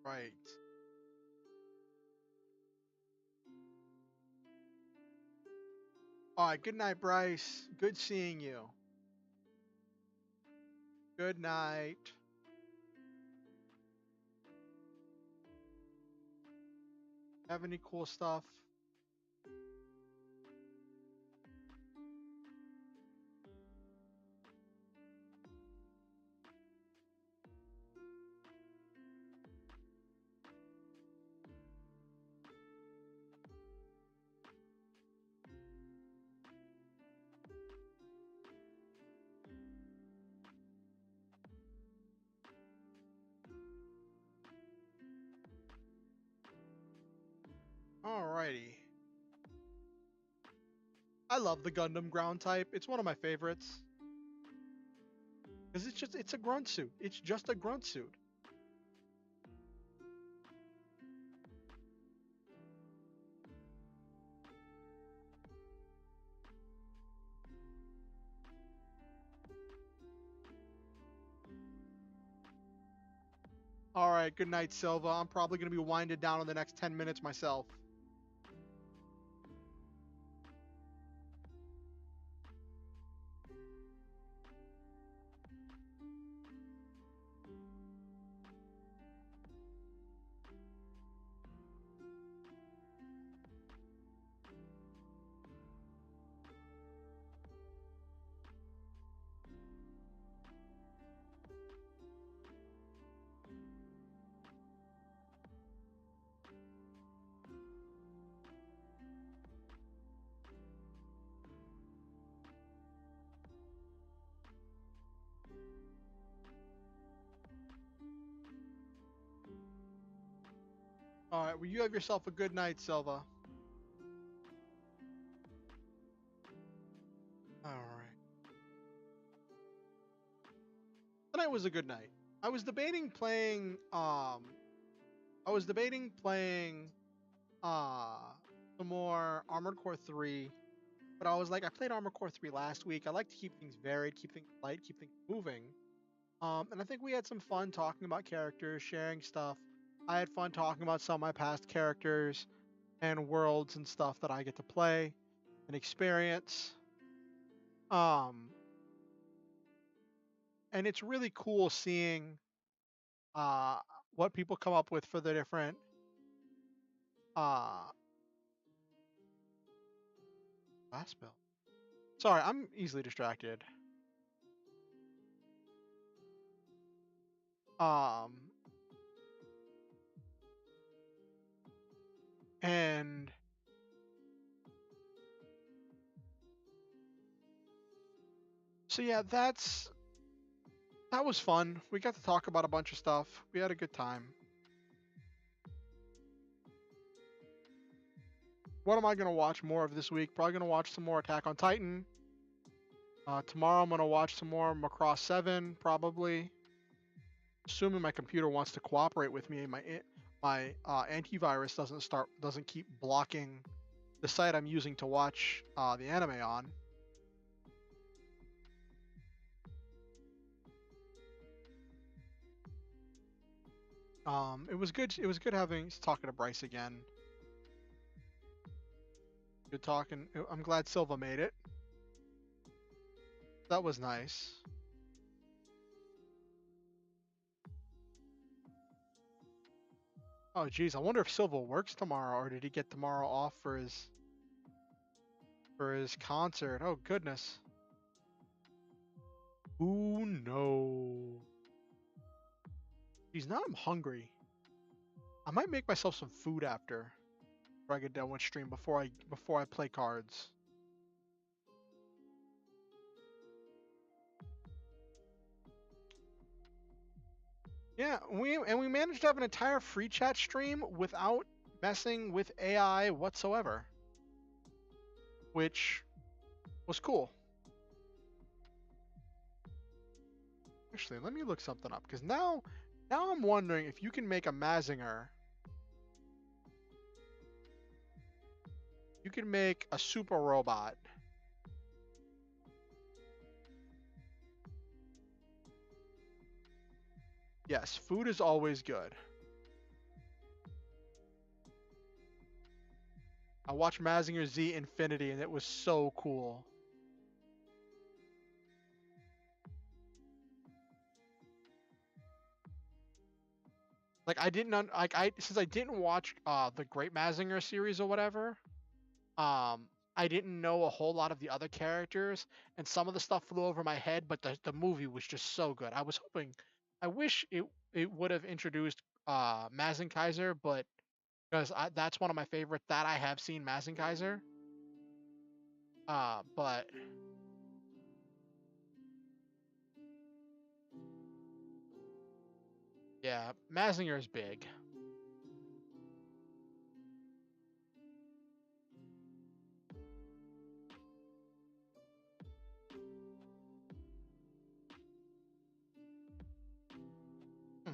Right. All right. Good night, Bryce. Good seeing you. Good night. Have any cool stuff? Alrighty. I love the Gundam ground type. It's one of my favorites. Because it's a grunt suit. It's just a grunt suit. Alright, good night, Silva. I'm probably going to be winded down in the next 10 minutes myself. All right. Well, you have yourself a good night, Silva. All right. Tonight was a good night. I was debating playing. I was debating playing. Uh, some more Armored Core 3, but I was like, I played Armored Core 3 last week. I like to keep things varied, keep things light, keep things moving. And I think we had some fun talking about characters, sharing stuff. I had fun talking about some of my past characters and worlds and stuff that I get to play and experience. Um, and it's really cool seeing uh, what people come up with for the different uh, class build. Sorry, I'm easily distracted. Um, and so yeah, that was fun. We got to talk about a bunch of stuff. We had a good time. What am I gonna watch more of this week? Probably gonna watch some more Attack on Titan. Tomorrow I'm gonna watch some more Macross 7, probably. Assuming my computer wants to cooperate with me, my antivirus doesn't keep blocking the site I'm using to watch the anime on. It was good. It was good talking to Bryce again. Good talking. I'm glad Silva made it. That was nice. Oh geez, I wonder if Silva works tomorrow or did he get tomorrow off for his concert? Oh goodness. Who knows? Geez, now I'm hungry. I might make myself some food after I get done with stream before I play cards. Yeah, we managed to have an entire free chat stream without messing with AI whatsoever, which was cool. Actually, let me look something up because now I'm wondering if you can make a Mazinger. You can make a super robot. Yes, food is always good. I watched Mazinger Z Infinity and it was so cool. Like I didn't like I since I didn't watch the Great Mazinger series or whatever, I didn't know a whole lot of the other characters and some of the stuff flew over my head, but the movie was just so good. I wish it would have introduced Mazinkaiser, but because that's one of my favorite that I have seen Mazinkaiser. But yeah, Mazinger is big. Hmm.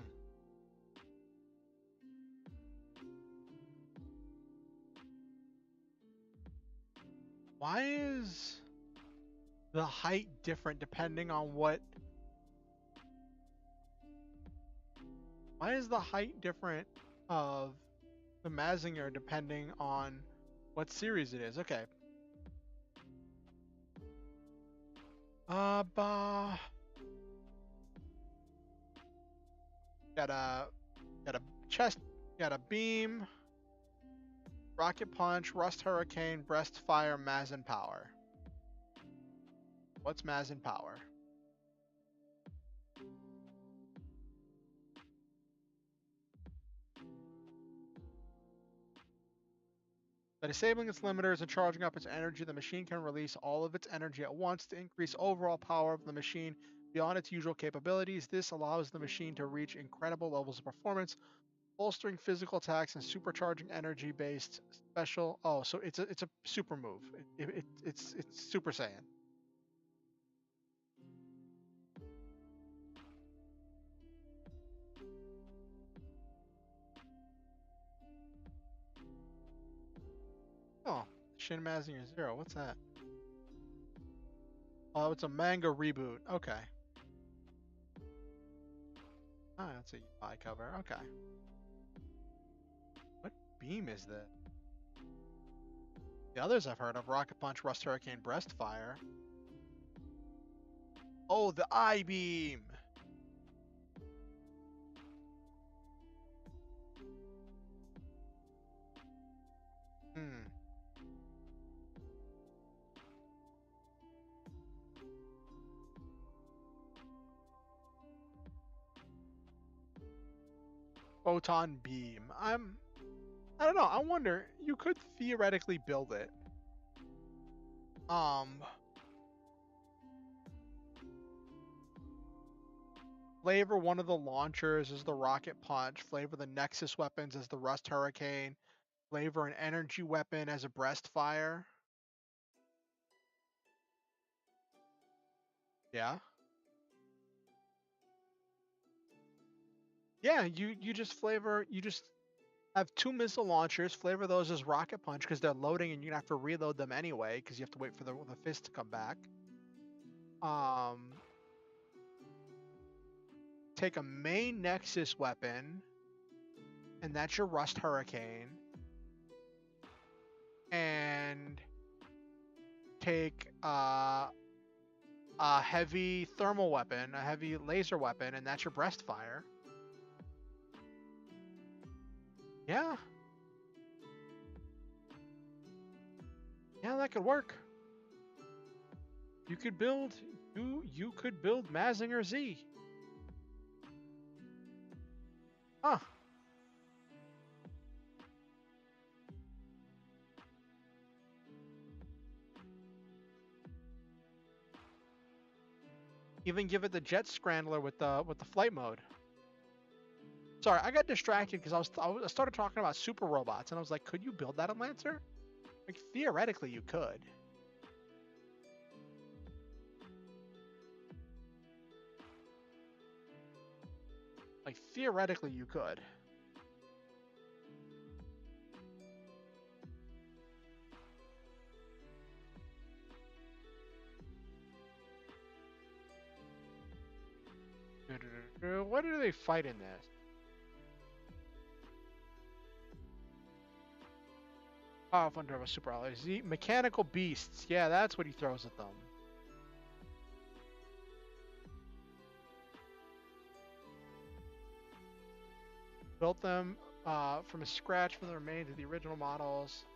Why is the height different depending on what? Why is the height different of the Mazinger depending on what series it is? Okay. Bah. Got a chest, got a beam, rocket punch, rust hurricane, breast fire, Mazin power. What's Mazin power? By disabling its limiters and charging up its energy, the machine can release all of its energy at once to increase overall power of the machine beyond its usual capabilities. This allows the machine to reach incredible levels of performance Bolstering physical attacks and supercharging energy-based special. Oh, so it's a super move. It's Super Saiyan. Oh, Shin Mazinger Zero. What's that? Oh, it's a manga reboot. Okay. Ah, that's a UI cover. Okay. What beam is that? The others I've heard of: Rocket Punch, Rust Hurricane, Breast Fire. Oh, the I beam. Hmm. Photon beam. I don't know. I wonder. You could theoretically build it. Flavor one of the launchers as the Rocket Punch. Flavor the Nexus weapons as the Rust Hurricane. Flavor an energy weapon as a Breast Fire. Yeah. Yeah, you just have two missile launchers, flavor those as Rocket Punch because they're loading and you're gonna have to reload them anyway because you have to wait for the fist to come back. Um, take a main Nexus weapon, and that's your Rust Hurricane, and take a heavy thermal weapon, a heavy laser weapon, and that's your Breast Fire. Yeah, yeah, that could work. You could build you could build Mazinger Z. Huh. Even give it the jet scrambler with the flight mode. Sorry, I got distracted because I started talking about super robots and I was like, could you build that in Lancer? Like theoretically you could. Like theoretically you could. What do they fight in this? Powerful Turbo Super Alloys. Mechanical beasts. Yeah, that's what he throws at them. Built them from scratch from the remains of the original models.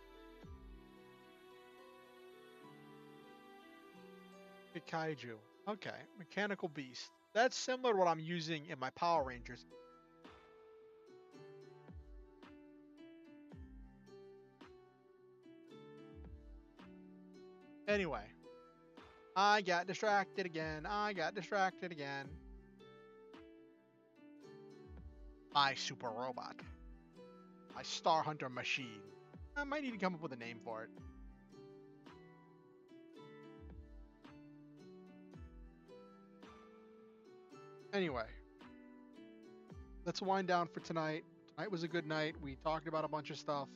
Kaiju. Okay, mechanical beast. That's similar to what I'm using in my Power Rangers. Anyway, I got distracted again. My super robot. My Star Hunter machine. I might need to come up with a name for it. Anyway, let's wind down for tonight. Tonight was a good night. We talked about a bunch of stuff.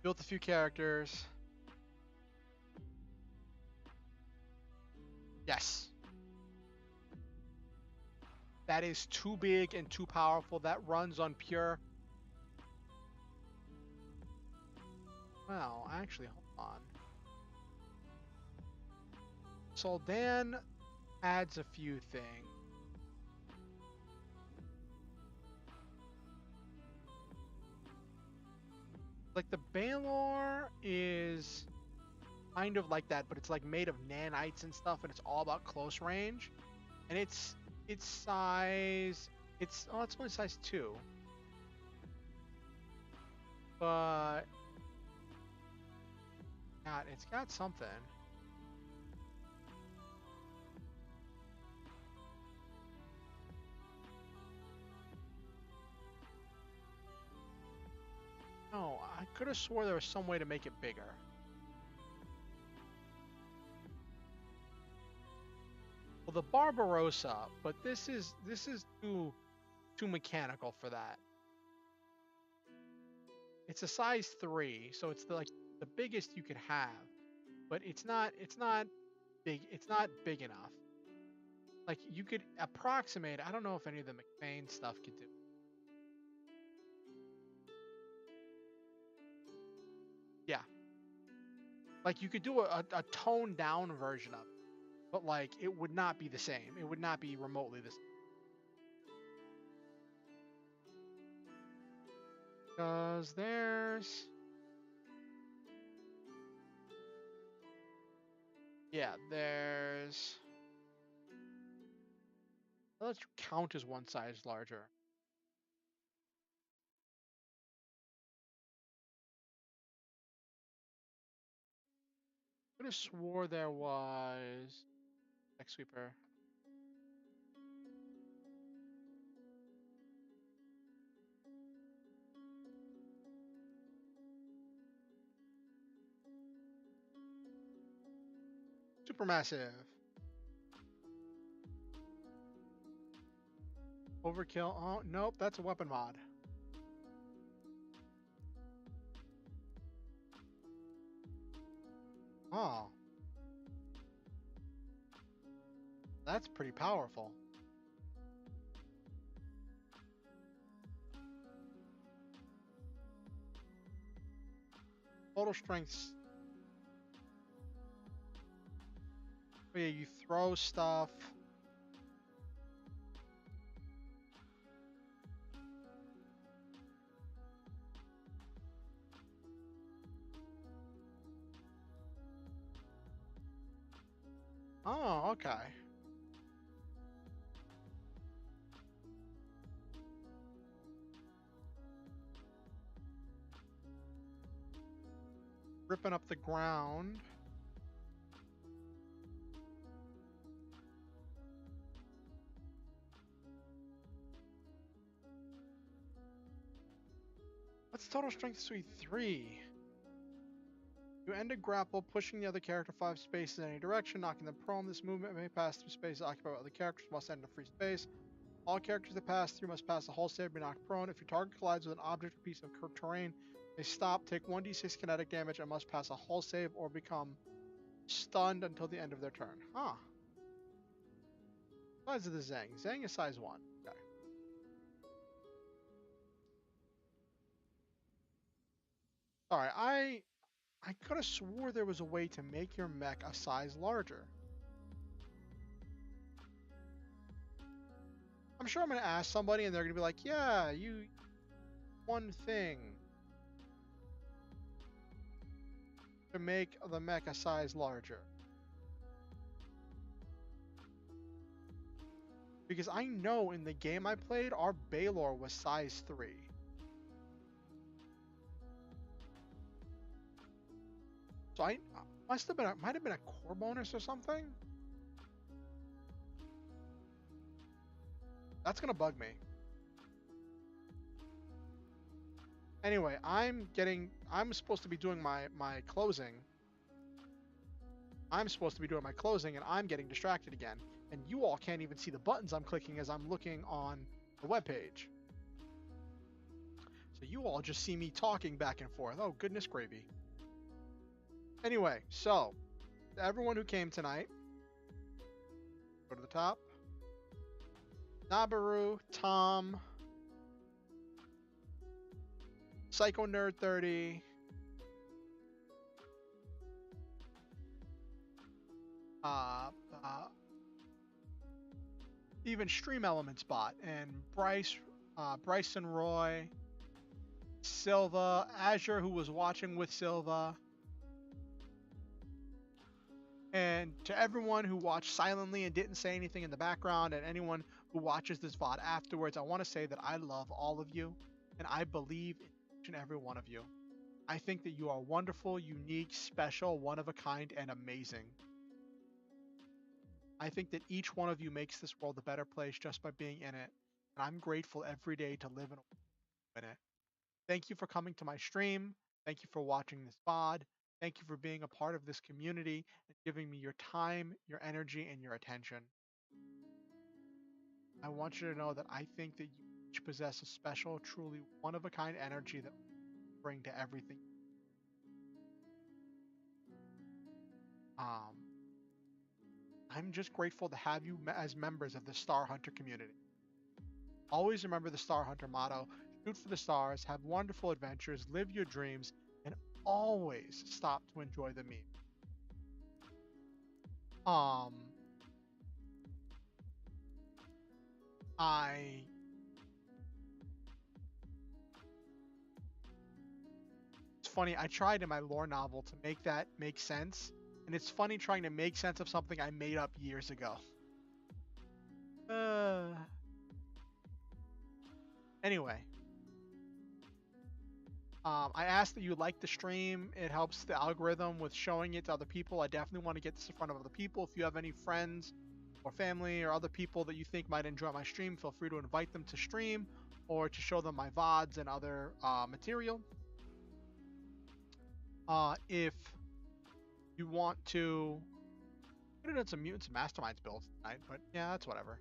Built a few characters. Yes. That is too big and too powerful. That runs on pure. Well, actually, hold on. Soldan adds a few things. Like the Baylor is kind of like that, but it's like made of nanites and stuff, and it's all about close range. And its size, it's only size 2. But God, it's got something. could have swore there was some way to make it bigger. Well, the Barbarossa, but this is too mechanical for that. It's a size 3, so it's like the biggest you could have, but it's not big. It's not big enough. Like you could approximate. I don't know if any of the McBain stuff could do. Yeah, like you could do a toned down version of it, but like it would not be the same. It would not be remotely the same. Because there's let's count as one size larger. I could have swore there was X Sweeper. Supermassive. Overkill. Oh, nope, that's a weapon mod. Oh. That's pretty powerful. Total strength. Oh, yeah, you throw stuff. Oh, okay. Ripping up the ground. What's total strength suite 3? You end a grapple, pushing the other character 5 spaces in any direction, knocking them prone. This movement may pass through spaces occupied by other characters, must end in a free space. All characters that pass through must pass a hull save, be knocked prone. If your target collides with an object or piece of terrain, they stop, take 1d6 kinetic damage, and must pass a hull save or become stunned until the end of their turn. Huh. Size of the Zang. Zang is size 1. Okay. Alright, I could have swore there was a way to make your mech a size larger. I'm sure I'm going to ask somebody and they're going to be like, yeah, you... one thing. To make the mech a size larger. Because I know in the game I played, our Baylor was size 3. So I might have been a core bonus or something. That's gonna bug me. Anyway, I'm supposed to be doing my closing. I'm supposed to be doing my closing and I'm getting distracted again. And you all can't even see the buttons I'm clicking as I'm looking on the webpage. So you all just see me talking back and forth. Oh, goodness gravy. Anyway, so, to everyone who came tonight, go to the top. Nabaru, Tom, Psycho Nerd 30, even Stream Elements bot, and Bryson Roy, Silva, Azure, who was watching with Silva, and to everyone who watched silently and didn't say anything in the background, and anyone who watches this VOD afterwards, I want to say that I love all of you, and I believe in each and every one of you. I think that you are wonderful, unique, special, one of a kind, and amazing. I think that each one of you makes this world a better place just by being in it, and I'm grateful every day to live in it. Thank you for coming to my stream. Thank you for watching this VOD. Thank you for being a part of this community and giving me your time, your energy, and your attention. I want you to know that I think that you each possess a special, truly one of a kind energy that will bring to everything. Um, I'm just grateful to have you as members of the Star Hunter community. Always remember the Star Hunter motto: shoot for the stars, have wonderful adventures, live your dreams, and always stop to enjoy the meme. Um, I It's funny, I tried in my lore novel to make that make sense, and it's funny trying to make sense of something I made up years ago. Uh, anyway, I asked that you like the stream. It helps the algorithm with showing it to other people. I definitely want to get this in front of other people. If you have any friends or family or other people that you think might enjoy my stream, feel free to invite them to stream or to show them my VODs and other material. If you want to, I did some Mutants and Masterminds builds tonight, but yeah, that's whatever.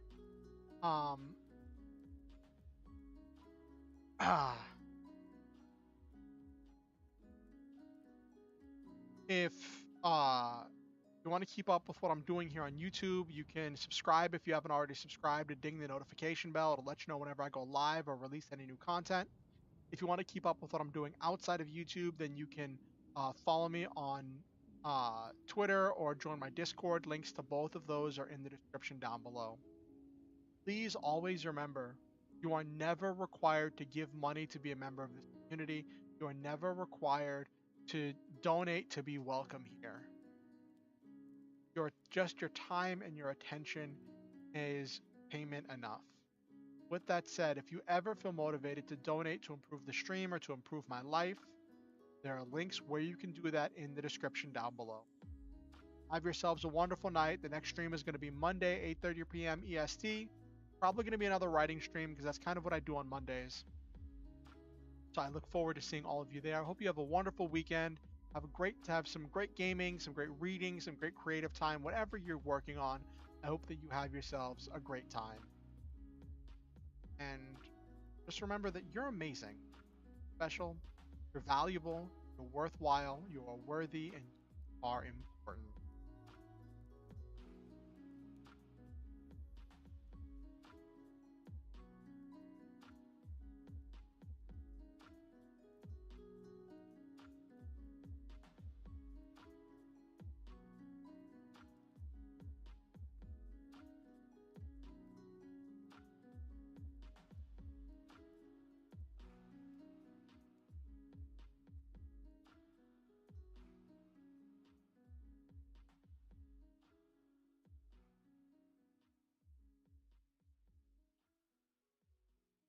If you want to keep up with what I'm doing here on YouTube, you can subscribe if you haven't already subscribed and ding the notification bell. It'll let you know whenever I go live or release any new content. If you want to keep up with what I'm doing outside of YouTube, then you can follow me on Twitter or join my Discord. Links to both of those are in the description down below. Please always remember, you are never required to give money to be a member of this community. You are never required to donate to be welcome here. Just your time and your attention is payment enough. With that said, if you ever feel motivated to donate to improve the stream or to improve my life, there are links where you can do that in the description down below. Have yourselves a wonderful night. The next stream is going to be Monday, 8:30 p.m. EST. Probably going to be another writing stream because that's kind of what I do on Mondays. So I look forward to seeing all of you there. I hope you have a wonderful weekend. Have some great gaming, some great reading, some great creative time, whatever you're working on. I hope that you have yourselves a great time. And just remember that you're amazing, special, you're valuable, you're worthwhile, you are worthy, and you are important.